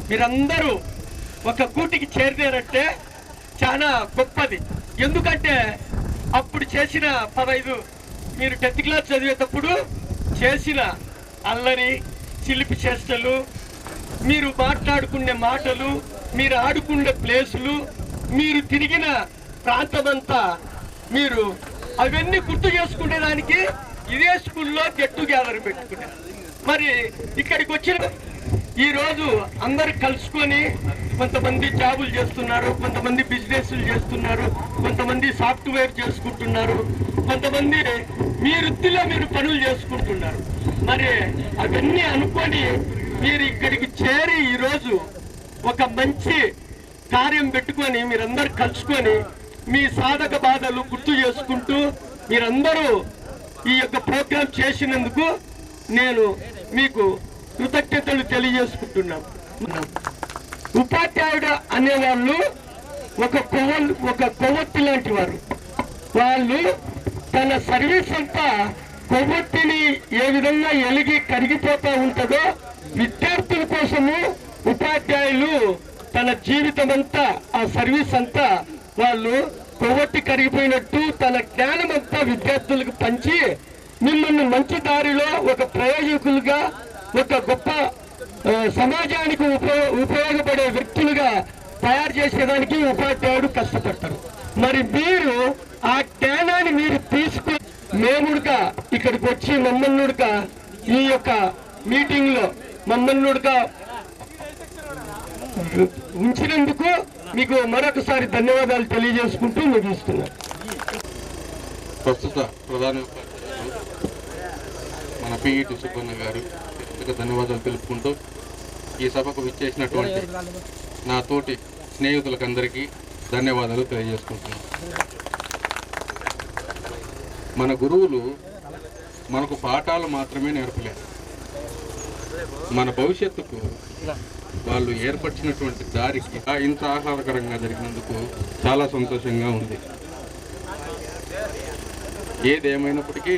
మీరందరూ ఒక కూటికి చేరినారంటే చాలా గొప్పది. ఎందుకంటే అప్పుడు చేసిన 15 మీరు 10th క్లాస్ చదివేటప్పుడు చేసిన అల్లరి చిలిపి చేష్టలు, మీరు మాట్లాడుకునే మాటలు, మీరు ఆడుకునే ప్లేసులు, మీరు తిరిగిన ప్రాంతమంతా మీరు అవన్నీ గుర్తు చేసుకునేదానికి ఇదే స్కూల్లో గెట్ టుగెదర్ పెట్టుకున్నారు. మరి ఇక్కడికి వచ్చిన ఈరోజు అందరు కలుసుకొని కొంతమంది జాబులు చేస్తున్నారు, కొంతమంది బిజినెస్లు చేస్తున్నారు, కొంతమంది సాఫ్ట్వేర్ చేసుకుంటున్నారు, కొంతమంది మీ వృత్తిలో మీరు పనులు చేసుకుంటున్నారు. మరి అవన్నీ అనుకొని మీరు ఇక్కడికి చేరి ఈరోజు ఒక మంచి కార్యం పెట్టుకొని మీరందరూ కలుసుకొని మీ సాధక బాధలు గుర్తు చేసుకుంటూ మీరందరూ ఈ యొక్క ప్రోగ్రాం చేసినందుకు నేను మీకు కృతజ్ఞతలు తెలియజేసుకుంటున్నాను. ఉపాధ్యాయుడు అనేవాళ్ళు ఒక కొవ్వొత్తి లాంటి వారు. వాళ్ళు తన సర్వీస్ అంతా కొవ్వొత్తిని ఏ విధంగా ఎలిగి కరిగిపోతూ ఉంటుందో విద్యార్థుల కోసము ఉపాధ్యాయులు తన జీవితం అంతా ఆ సర్వీస్ అంతా వాళ్ళు కొవ్వొత్తి కరిగిపోయినట్టు తన జ్ఞానం అంతా విద్యార్థులకు పంచి మిమ్మల్ని మంచి దారిలో ఒక ప్రయోజకులుగా ఒక గొప్ప సమాజానికి ఉపయోగపడే వ్యక్తులుగా తయారు చేసేదానికి ఉపాధ్యాయుడు కష్టపడతారు. మరి మీరు ఆ జ్ఞానాన్ని మీరు తీసుకుని మేముడుగా ఇక్కడికి వచ్చి మమ్మల్నిగా ఈ యొక్క మీటింగ్ లో మమ్మల్నిగా ఉంచినందుకు మీకు మరొకసారి ధన్యవాదాలు తెలియజేసుకుంటూ ముగిస్తున్నాను. ప్రస్తుత ప్రధాన మన పిఈటి సుబ్బన్న గారు ధన్యవాదాలు తెలుపుకుంటూ ఈ సభకు విచ్చేసినటువంటి నా తోటి స్నేహితులకందరికీ ధన్యవాదాలు తెలియజేసుకుంటున్నాను. మన గురువులు మనకు పాఠాలు మాత్రమే నేర్పలేదు, మన భవిష్యత్తుకు వాళ్ళు ఏర్పరిచినటువంటి దారికి ఇంత ఆహ్లాదకరంగా జరిగినందుకు చాలా సంతోషంగా ఉంది. ఏదేమైనప్పటికీ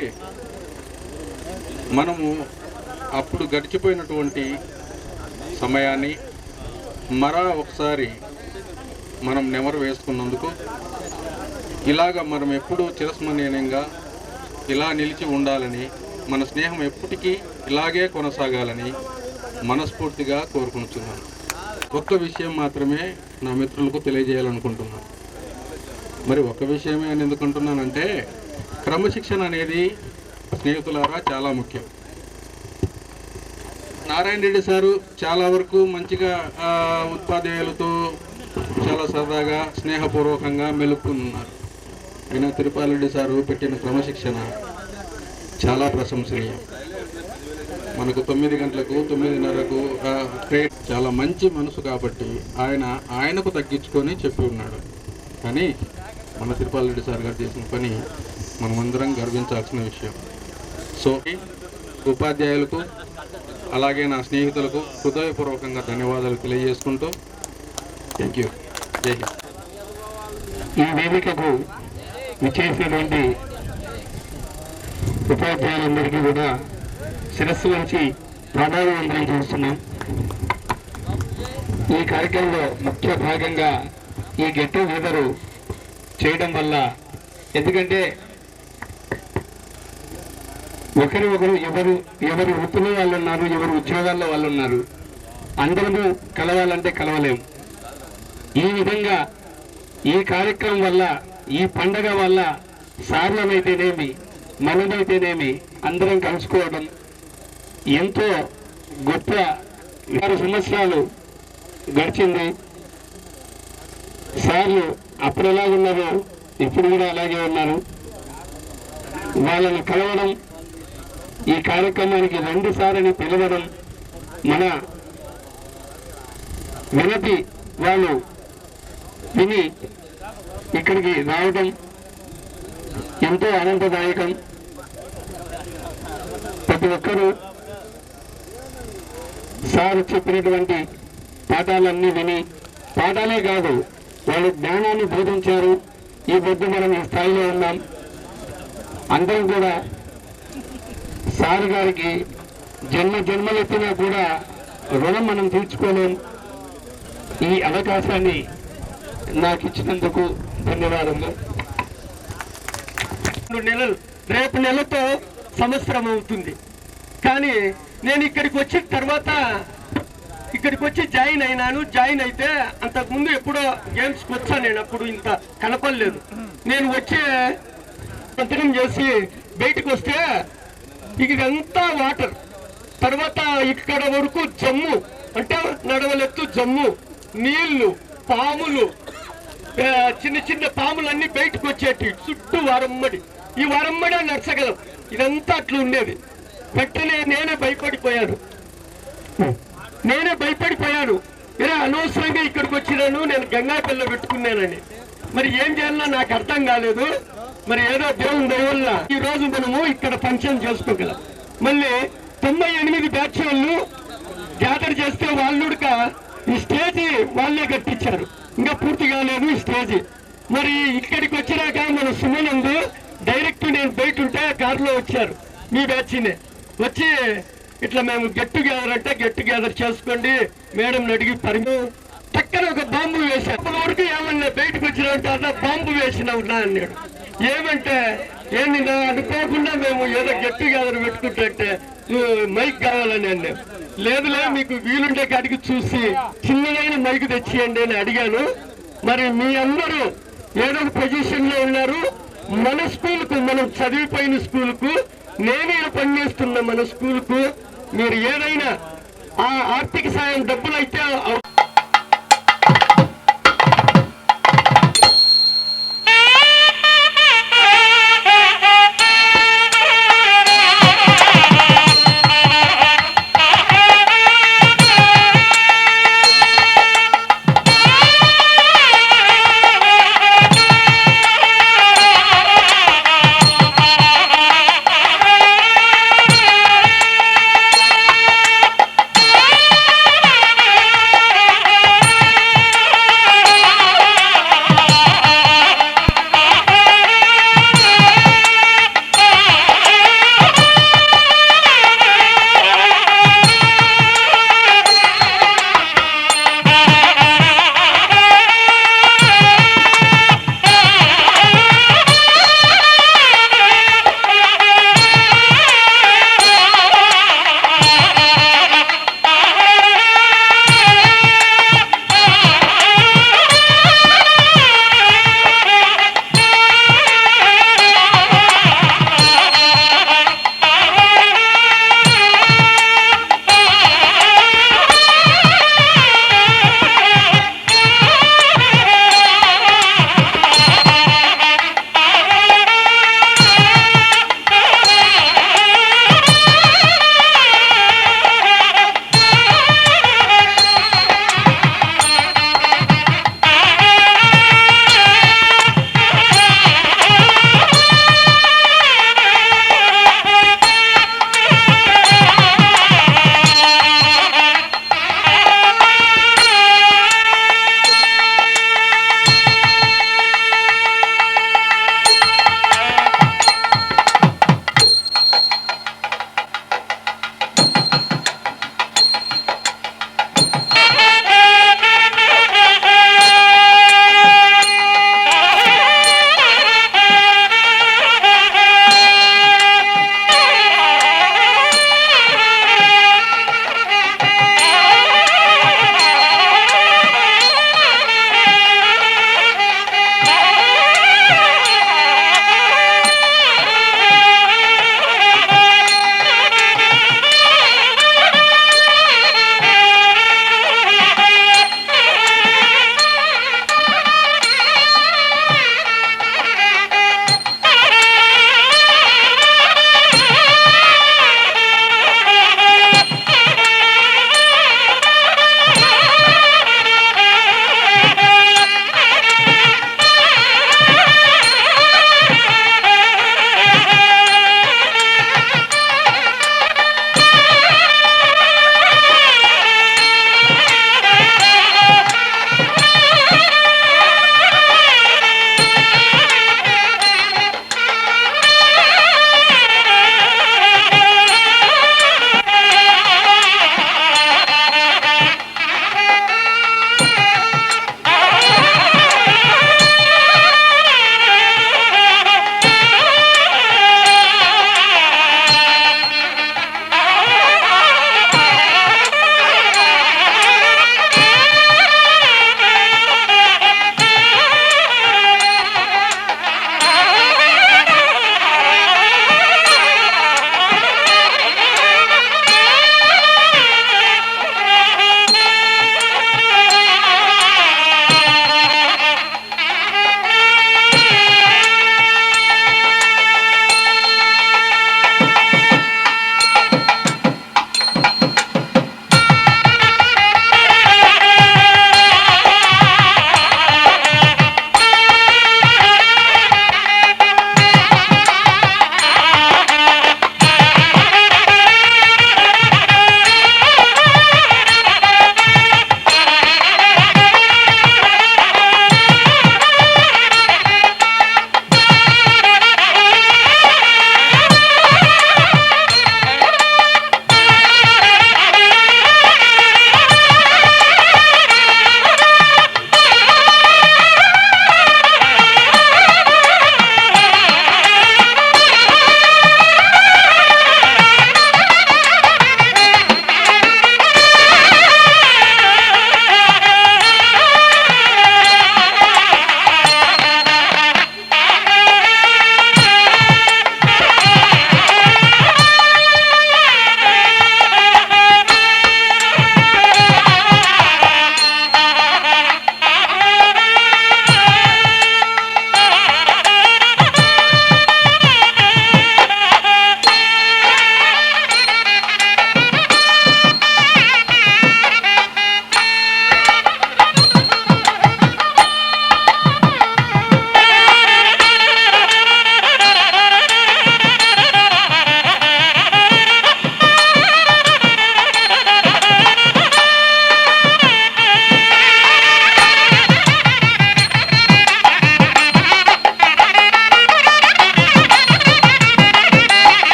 మనము అప్పుడు గడిచిపోయినటువంటి సమయాన్ని మరో ఒకసారి మనం నెమరు వేసుకున్నందుకు ఇలాగ మనం ఎప్పుడూ చిరస్మరణీయంగా ఇలా నిలిచి ఉండాలని, మన స్నేహం ఎప్పటికీ ఇలాగే కొనసాగాలని మనస్ఫూర్తిగా కోరుకుంటున్నాను. ఒక్క విషయం మాత్రమే నా మిత్రులకు తెలియజేయాలనుకుంటున్నాను. మరి ఒక్క విషయమే అని ఎందుకుంటున్నానంటే క్రమశిక్షణ అనేది స్నేహితులారా చాలా ముఖ్యం. నారాయణ రెడ్డి సారు చాలా వరకు మంచిగా ఉపాధ్యాయులతో చాలా సరదాగా స్నేహపూర్వకంగా మెలుపుకున్నారు. అయినా తిరుపాలరెడ్డి సారు పెట్టిన క్రమశిక్షణ చాలా ప్రశంసనీయం. మనకు 9 గంటలకు 9:30కు చాలా మంచి మనసు కాబట్టి ఆయనకు తగ్గించుకొని చెప్పి ఉన్నాడు. కానీ మన తిరుపాలరెడ్డి సార్ గారు చేసిన పని మనమందరం గర్వించాల్సిన విషయం. సో ఉపాధ్యాయులకు అలాగే నా స్నేహితులకు హృదయపూర్వకంగా ధన్యవాదాలు తెలియజేసుకుంటూ థ్యాంక్ యూ. జై హింద్. ఈ వేదికకు విచ్చేసినటువంటి ఉపాధ్యాయులందరికీ కూడా శిరస్సు నుంచి ప్రాధాన్యం చేస్తున్నాం. ఈ కార్యక్రమంలో ముఖ్య భాగంగా ఈ గెట్ టుగెదర్ చేయడం వల్ల, ఎందుకంటే ఒకరు ఎవరు వృత్తిలో వాళ్ళు ఉన్నారు, ఎవరు ఉద్యోగాల్లో వాళ్ళు ఉన్నారు, అందరూ కలవాలంటే కలవలేము. ఈ విధంగా ఈ కార్యక్రమం వల్ల, ఈ పండగ వల్ల సార్లమైతేనేమి మనమైతేనేమి అందరం కలుసుకోవడం ఎంతో గొప్ప. 6 సంవత్సరాలు గడిచింది. సార్లు అప్పుడు ఎలా ఉన్నారో ఇప్పుడు కూడా అలాగే ఉన్నారు. వాళ్ళని కలవడం, ఈ కార్యక్రమానికి 2 సార్లు పిలవడం, మన వినతి వాళ్ళు విని ఇక్కడికి రావడం ఎంతో ఆనందదాయకం. ప్రతి ఒక్కరూ సార్ చెప్పినటువంటి పాఠాలన్నీ విని, పాఠాలే కాదు వాళ్ళు జ్ఞానాన్ని బోధించారు. ఈ పొద్దు మనం ఈ స్థాయిలో ఉన్నాం. అందరం కూడా సార్ గారికి జన్మలెత్తినా కూడా రుణం మనం తీర్చుకోలేం. ఈ అవకాశాన్ని నాకు ఇచ్చినందుకు ధన్యవాదాలు. 2 నెలలు, రేపు నెలతో సంవత్సరం అవుతుంది. కానీ నేను ఇక్కడికి వచ్చిన తర్వాత ఇక్కడికి వచ్చి జాయిన్ అయినాను. జాయిన్ అయితే అంతకుముందు ఎప్పుడో గేమ్స్కి వచ్చాను. నేను అప్పుడు ఇంత కనపడలేదు. నేను వచ్చే సంతకం చేసి బయటకు వస్తే ఇదంతా వాటర్. తర్వాత ఇక్కడ వరకు జమ్ము అంటే నడవలెత్తు జమ్ము, నీళ్లు, పాములు, చిన్న చిన్న పాములన్నీ బయటకు వచ్చేటి, చుట్టూ వారమ్మడి. ఈ వారమ్మడే నడచగలం. ఇదంతా అట్లా ఉండేది. వెంటనే నేనే భయపడిపోయాను. అనవసరంగా ఇక్కడికి వచ్చినాను, నేను గంగా పిల్ల పెట్టుకున్నానని. మరి ఏం చేయాలన్నా నాకు అర్థం కాలేదు. మరి ఏదో దేవుని దయ వల్ల ఈ రోజు మనము ఇక్కడ ఫంక్షన్ చేసుకోగలం. మళ్ళీ 98 బ్యాచ్ వాళ్ళు గ్యాదర్ చేస్తే వాళ్ళు ఈ స్టేజ్ వాళ్ళే కట్టించారు. ఇంకా పూర్తి కాలేదు ఈ స్టేజ్. మరి ఇక్కడికి వచ్చినాక మన సుమనందు డైరెక్ట్ నేను బయట ఉంటే కారులో వచ్చారు మీ బ్యాచ్నే వచ్చి, ఇట్లా మేము గెట్ టుగెదర్ అంటే గెట్ టుగెదర్ చేసుకోండి మేడం అడిగి పక్కన ఒక బాంబు వేశారు. అప్పటి వరకు ఏమన్నా బయటకు వచ్చినట్టు అలా బాంబు వేసినావు నా అన్నాడు. ఏమంటే ఏంది నా అనుకోకుండా మేము ఏదో గెట్ టుగెదర్ పెట్టుకుంటే మైక్ కావాలని అన్నాం. లేదులే మీకు వీలుండే కాడికి చూసి చిన్నదైన మైక్ తెచ్చియండి అని అడిగాను. మరి మీ అందరూ ఏదో పొజిషన్ లో ఉన్నారు. మన స్కూల్కు, మనం చదివిపోయిన స్కూల్కు, నేనే పనిచేస్తున్న మన స్కూల్కు మీరు ఏదైనా ఆ ఆర్థిక సాయం డబ్బులైతే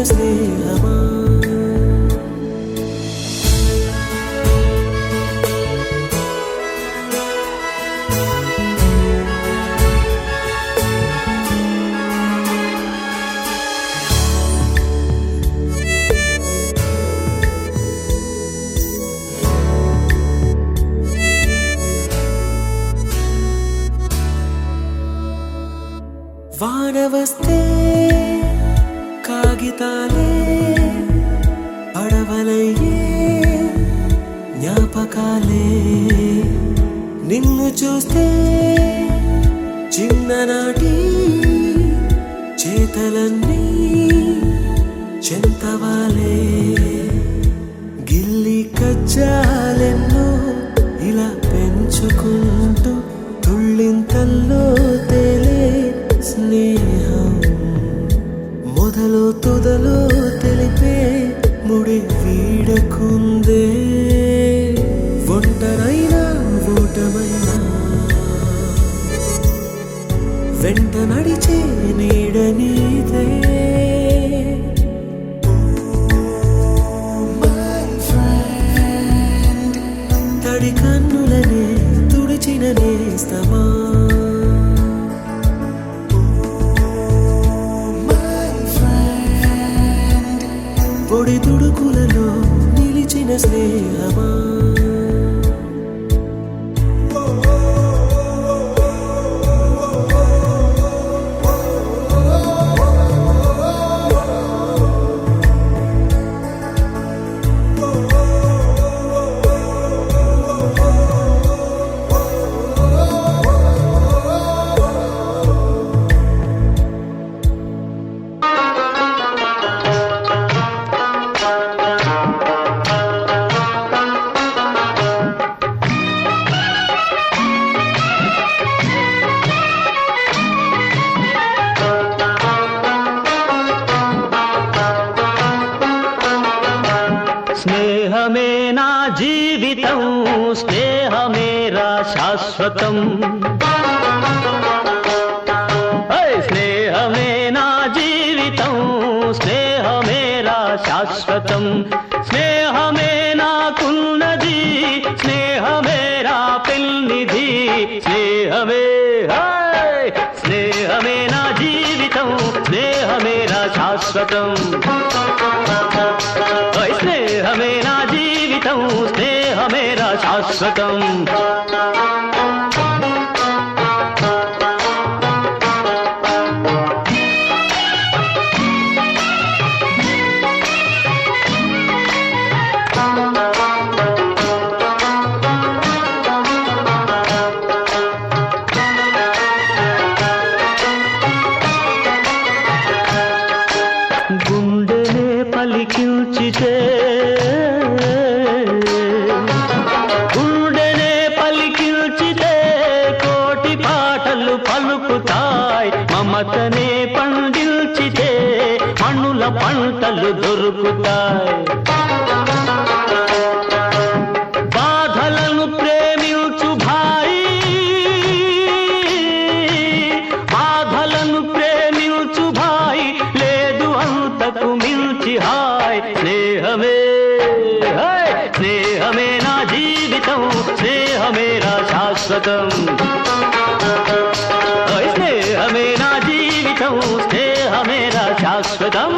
స్నేహమా వాన వస్తే కాగితాలే పడవలయ్యే జ్ఞాపకాలే నిన్ను చూస్తే చిన్ననాటి చేతలన్నీ చెంతవాలే గిల్లి కజ్జాలెన్నో ఇలా పెంచుకుంటూ తుళ్ళింతల్లో తేలే స్నేహం మొదలు తుదలో తెలిపే ముడి వీడకుందే ఒంటరైనా ఓటమైనా వెంట నడిచే నీడ నీదే తడి కన్నులనే తుడిచిన నేస్తమా పొడి తుడుకులలో నిలిచిన స్నేహమా స్నేహమే నా జీవితం స్నేహమేరా శాశ్వతం స్నేహమే నా జీవితం స్నేహమేరా శాశ్వతం స్నేహమే నాకున్నది స్నేహమేరా పెన్నిధి స్నేహమే స్నేహమే నా జీవితం స్నేహమేరా శాశ్వతం స్నేహమే నా జీవితం స్నేహమేరా శాశ్వతం గుండెనే పలికించితే గుండెనే పలికించితే కోటి పాటలు పలుకుతాయి మమతనే పండించితే మణుల పంటలు దొరుకుతాయి బాధలను ప్రేమించు భాయి బాధలను ప్రేమించు భాయి లేదు అంతకు మించి హాయ్ స్నేహమే స్నేహమే నా జీవితం స్నేహమేరా శాశ్వతం స్నేహమే నా జీవితం స్నేహమేరా శాశ్వతం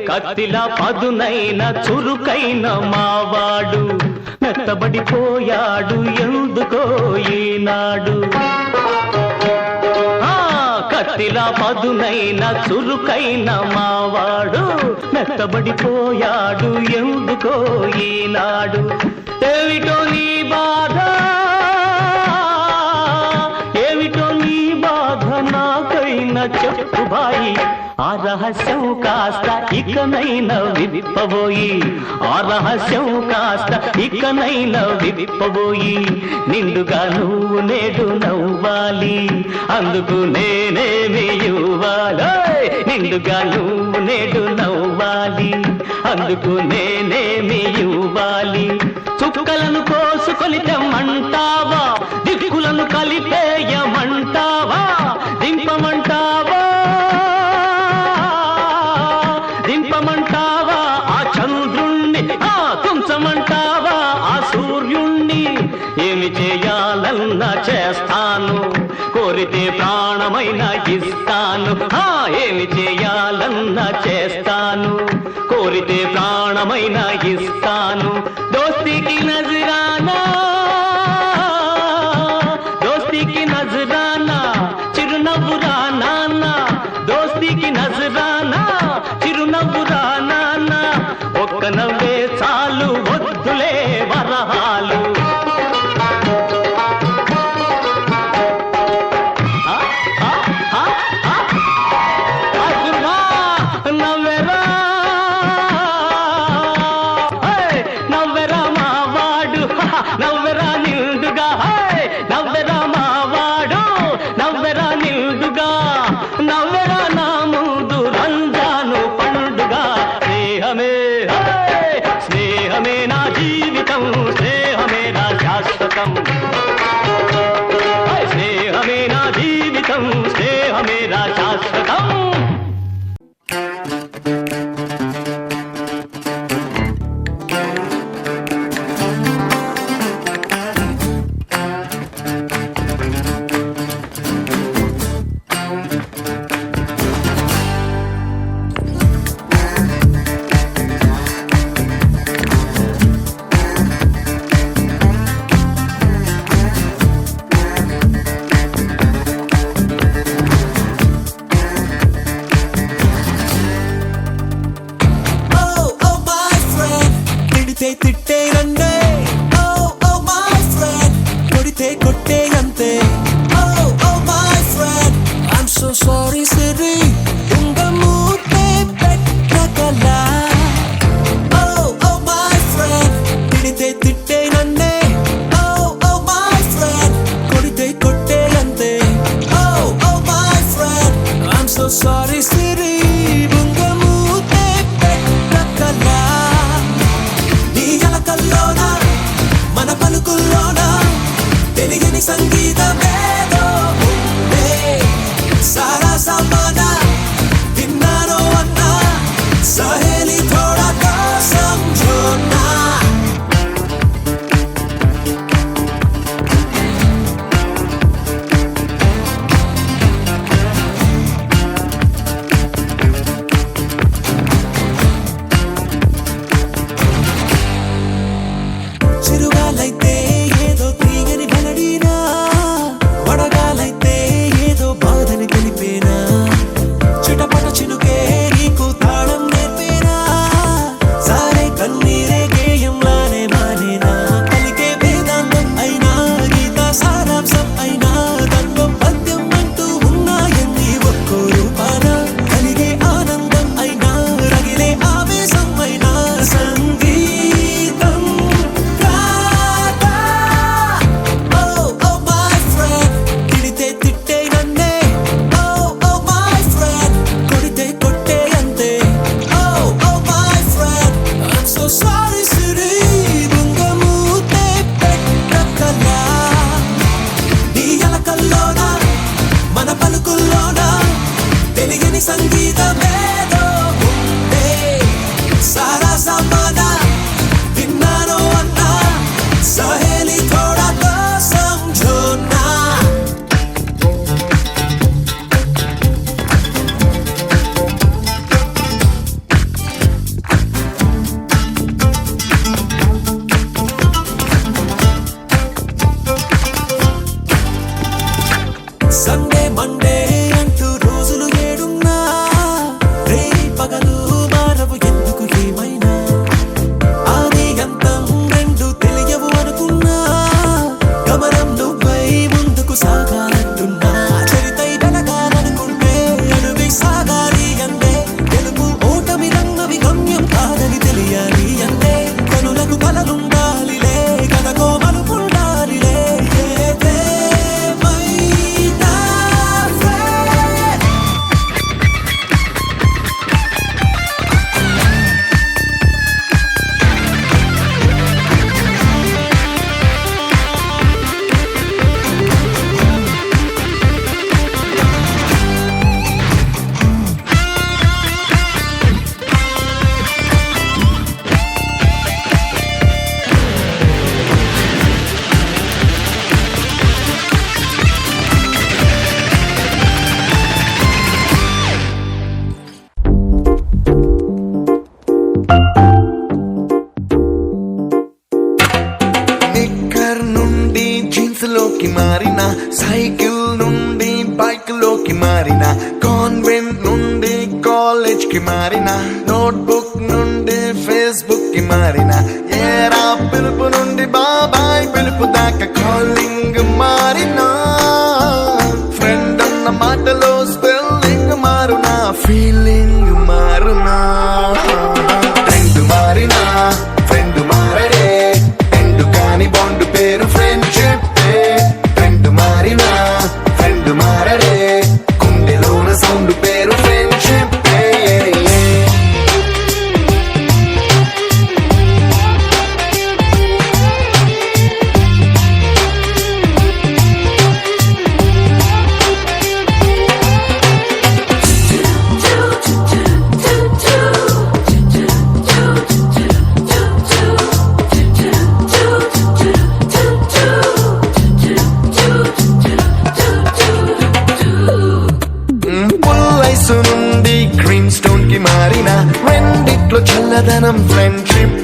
కత్తిలా పదునైన చురుకైన మావాడు మెత్తబడిపోయాడు ఎందుకో ఈనాడు కత్తిలా పదునైన చురుకైన మావాడు మెత్తబడిపోయాడు ఎందుకో ఈనాడు ఏమిటో నీ బాధ ఏమిటో నీ బాధ నాకైనా చెప్పు బాయి ఆరా రహస్యం కాస్త ఇకనైనా విప్పబోయి, ఆ రహస్యం కాస్త ఇకనైనా విప్పబోయి, నిండుగా నువ్వు నేడు నవ్వాలి, అందుకు నేనేమి ఇవ్వాలి. నిండుగా నువ్వు నేడు నవ్వాలి, అందుకు నేనేమి ఇవ్వాలి. చుక్కలను కోసుకొని తెమ్మంటావా, దిక్కులను కలిపేయమంటావా, దింపమంటావా దింపమంటావా ఆ చంద్రుణ్ణి, తుంచమంటావా ఆ సూర్యుణ్ణి. ఏమి చేయాలన్నా చేస్తాను, కోరితే ప్రాణమైనా ఇస్తాను. ఏమి చేయాలన్నా చేస్తాను, కోరితే ప్రాణమైనా ఇస్తాను. దోస్తీకి నజరానా, దోస్తీకి నజరానా, చిరునవ్వురా నాన్న, దోస్తీకి నజరానా, చిరునవ్వురా నాన్న. ఒక్క నవ్వే చాలు, వద్దులే వరహాలు. నవ్వెరా నవ్వెరా మావాడు, నవ్వెరా నిండుగా, నవ్వెరా మావాడు, నవ్వెరా నిండుగా, నవ్వెరా నా ముందు రంజాను పండుగ. స్నేహమే స్నేహమే నా జీవితం, స్నేహమే నా శాశ్వతం. స్నేహమే నా జీవితం, స్నేహమే నా శాశ్వతం. తిట్టే రండే, oh my friend, కొడితే కొట్టే అంతే, oh my friend, I'm so sorry Siri, ఉంగ మూతే పెట్టగలా, oh my friend, తిడితే తిట్టే రండే, oh my friend, కొడితే కొట్టే అంతే, oh my friend, I'm so sorry సిరి, ఉంగ మూతే పెట్టగలా. మన పలుకుల్లోన తెలియని సంగీతమేదో ఉందే, సారా సామానా విన్నారో అన్నా, సహేలి థోడా తో సమझोना. చిరుగాలైతే ఏదో తీయని వెలడినా, వడగాలైతే ఏదో బాధని తెలిపేనా, చిటపట చినుకే నీకు తాళం నేర్పేనా, సారే కన్నీరే గేయంలానే మానేనా, కలిగే వేదాంతం అయినా గీత సారాంశం అయినా, దాంట్లో పద్యం అంటూ ఉన్నాయన్ని ఒక్కో రూపాన, కలిగే ఆనందం అయినా రగిలే ఆవేశం అయినా, సంగీతం సంగీతమేదో ఉందే, సారా సామానా విన్నారో అన్నా, సహేలి థోడా తో సమझोना. సండే మండే అంటూ రోజులు ఏడున్నా, రే పగలు మారవు ఎందుకు ఏమైనా, మారిన నోట్బుక్ నుండి ఫేస్బుక్ కి మారిన ఏరా పిలుపు నుండి బాబాయ్ పిలుపు దాకా కాలింగ్ మారిన ఫ్రెండ్ అన్న మాటలో స్పెల్లింగ్ మారునా ఫీలింగ్ మారునా ట్రెండ్ మారినా ఫ్రెండ్ మారడే ఎండు కాని బాండ్ పేరు ఫ్రెండ్షిప్ ట్రెండ్ మారినా ఫ్రెండ్ మారడే గుండెలోన సౌండ్ పేరు ఫ్రెండ్షిప్ నుండి గ్రీన్ స్టోన్ కి మారిన రెండిట్లో చల్లదనం ఫ్రెండ్షిప్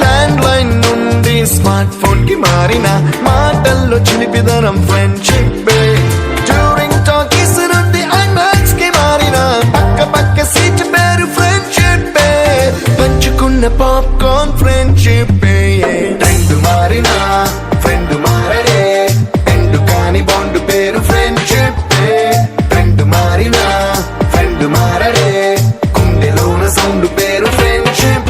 ల్యాండ్ లైన్ నుండి స్మార్ట్ ఫోన్ కి మారిన మాటల్లో చిలిపిదనం ఫ్రెండ్షిప్ డ్యూరింగ్ టాకీస్ నుండి ఐమాక్స్ కి మారిన పక్క పక్క సీట్ పేరు ఫ్రెండ్షిప్ పంచుకున్న పాప్కార్న్ ఫ్రెండ్షిప్ ట్రెండ్ మారిన ఫ్రెండ్ మారడే ఎండు కాని బాండ్ పేరు ఫ్రెండ్షిప్ ట్రెండ్ మారిన ఫ్రెండ్ మారడే గుండెలోన సౌండ్ పేరు ఫ్రెండ్షిప్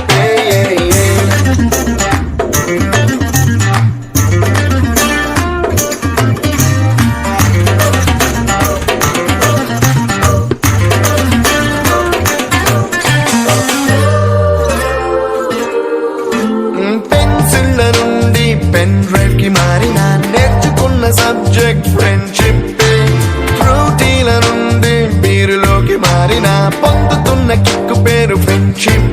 పెన్సిళ్ళ నుండి పెన్ డ్రైవ్ కి మారిన నేర్చుకున్న సబ్జెక్ట్ ఫ్రెండ్షిప్ ఫ్రూటీల నుండి బీరులోకి మారిన పొందుతున్న కిక్కు పేరు ఫ్రెండ్షిప్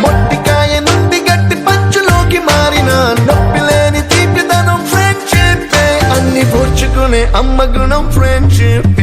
మొట్టికాయ నుండి గట్టి పంచులోకి మారిన నొప్పి లేని తీపిదనం ఫ్రెండ్షిప్ అన్ని పోర్చుకునే అమ్మ గుణం ఫ్రెండ్షిప్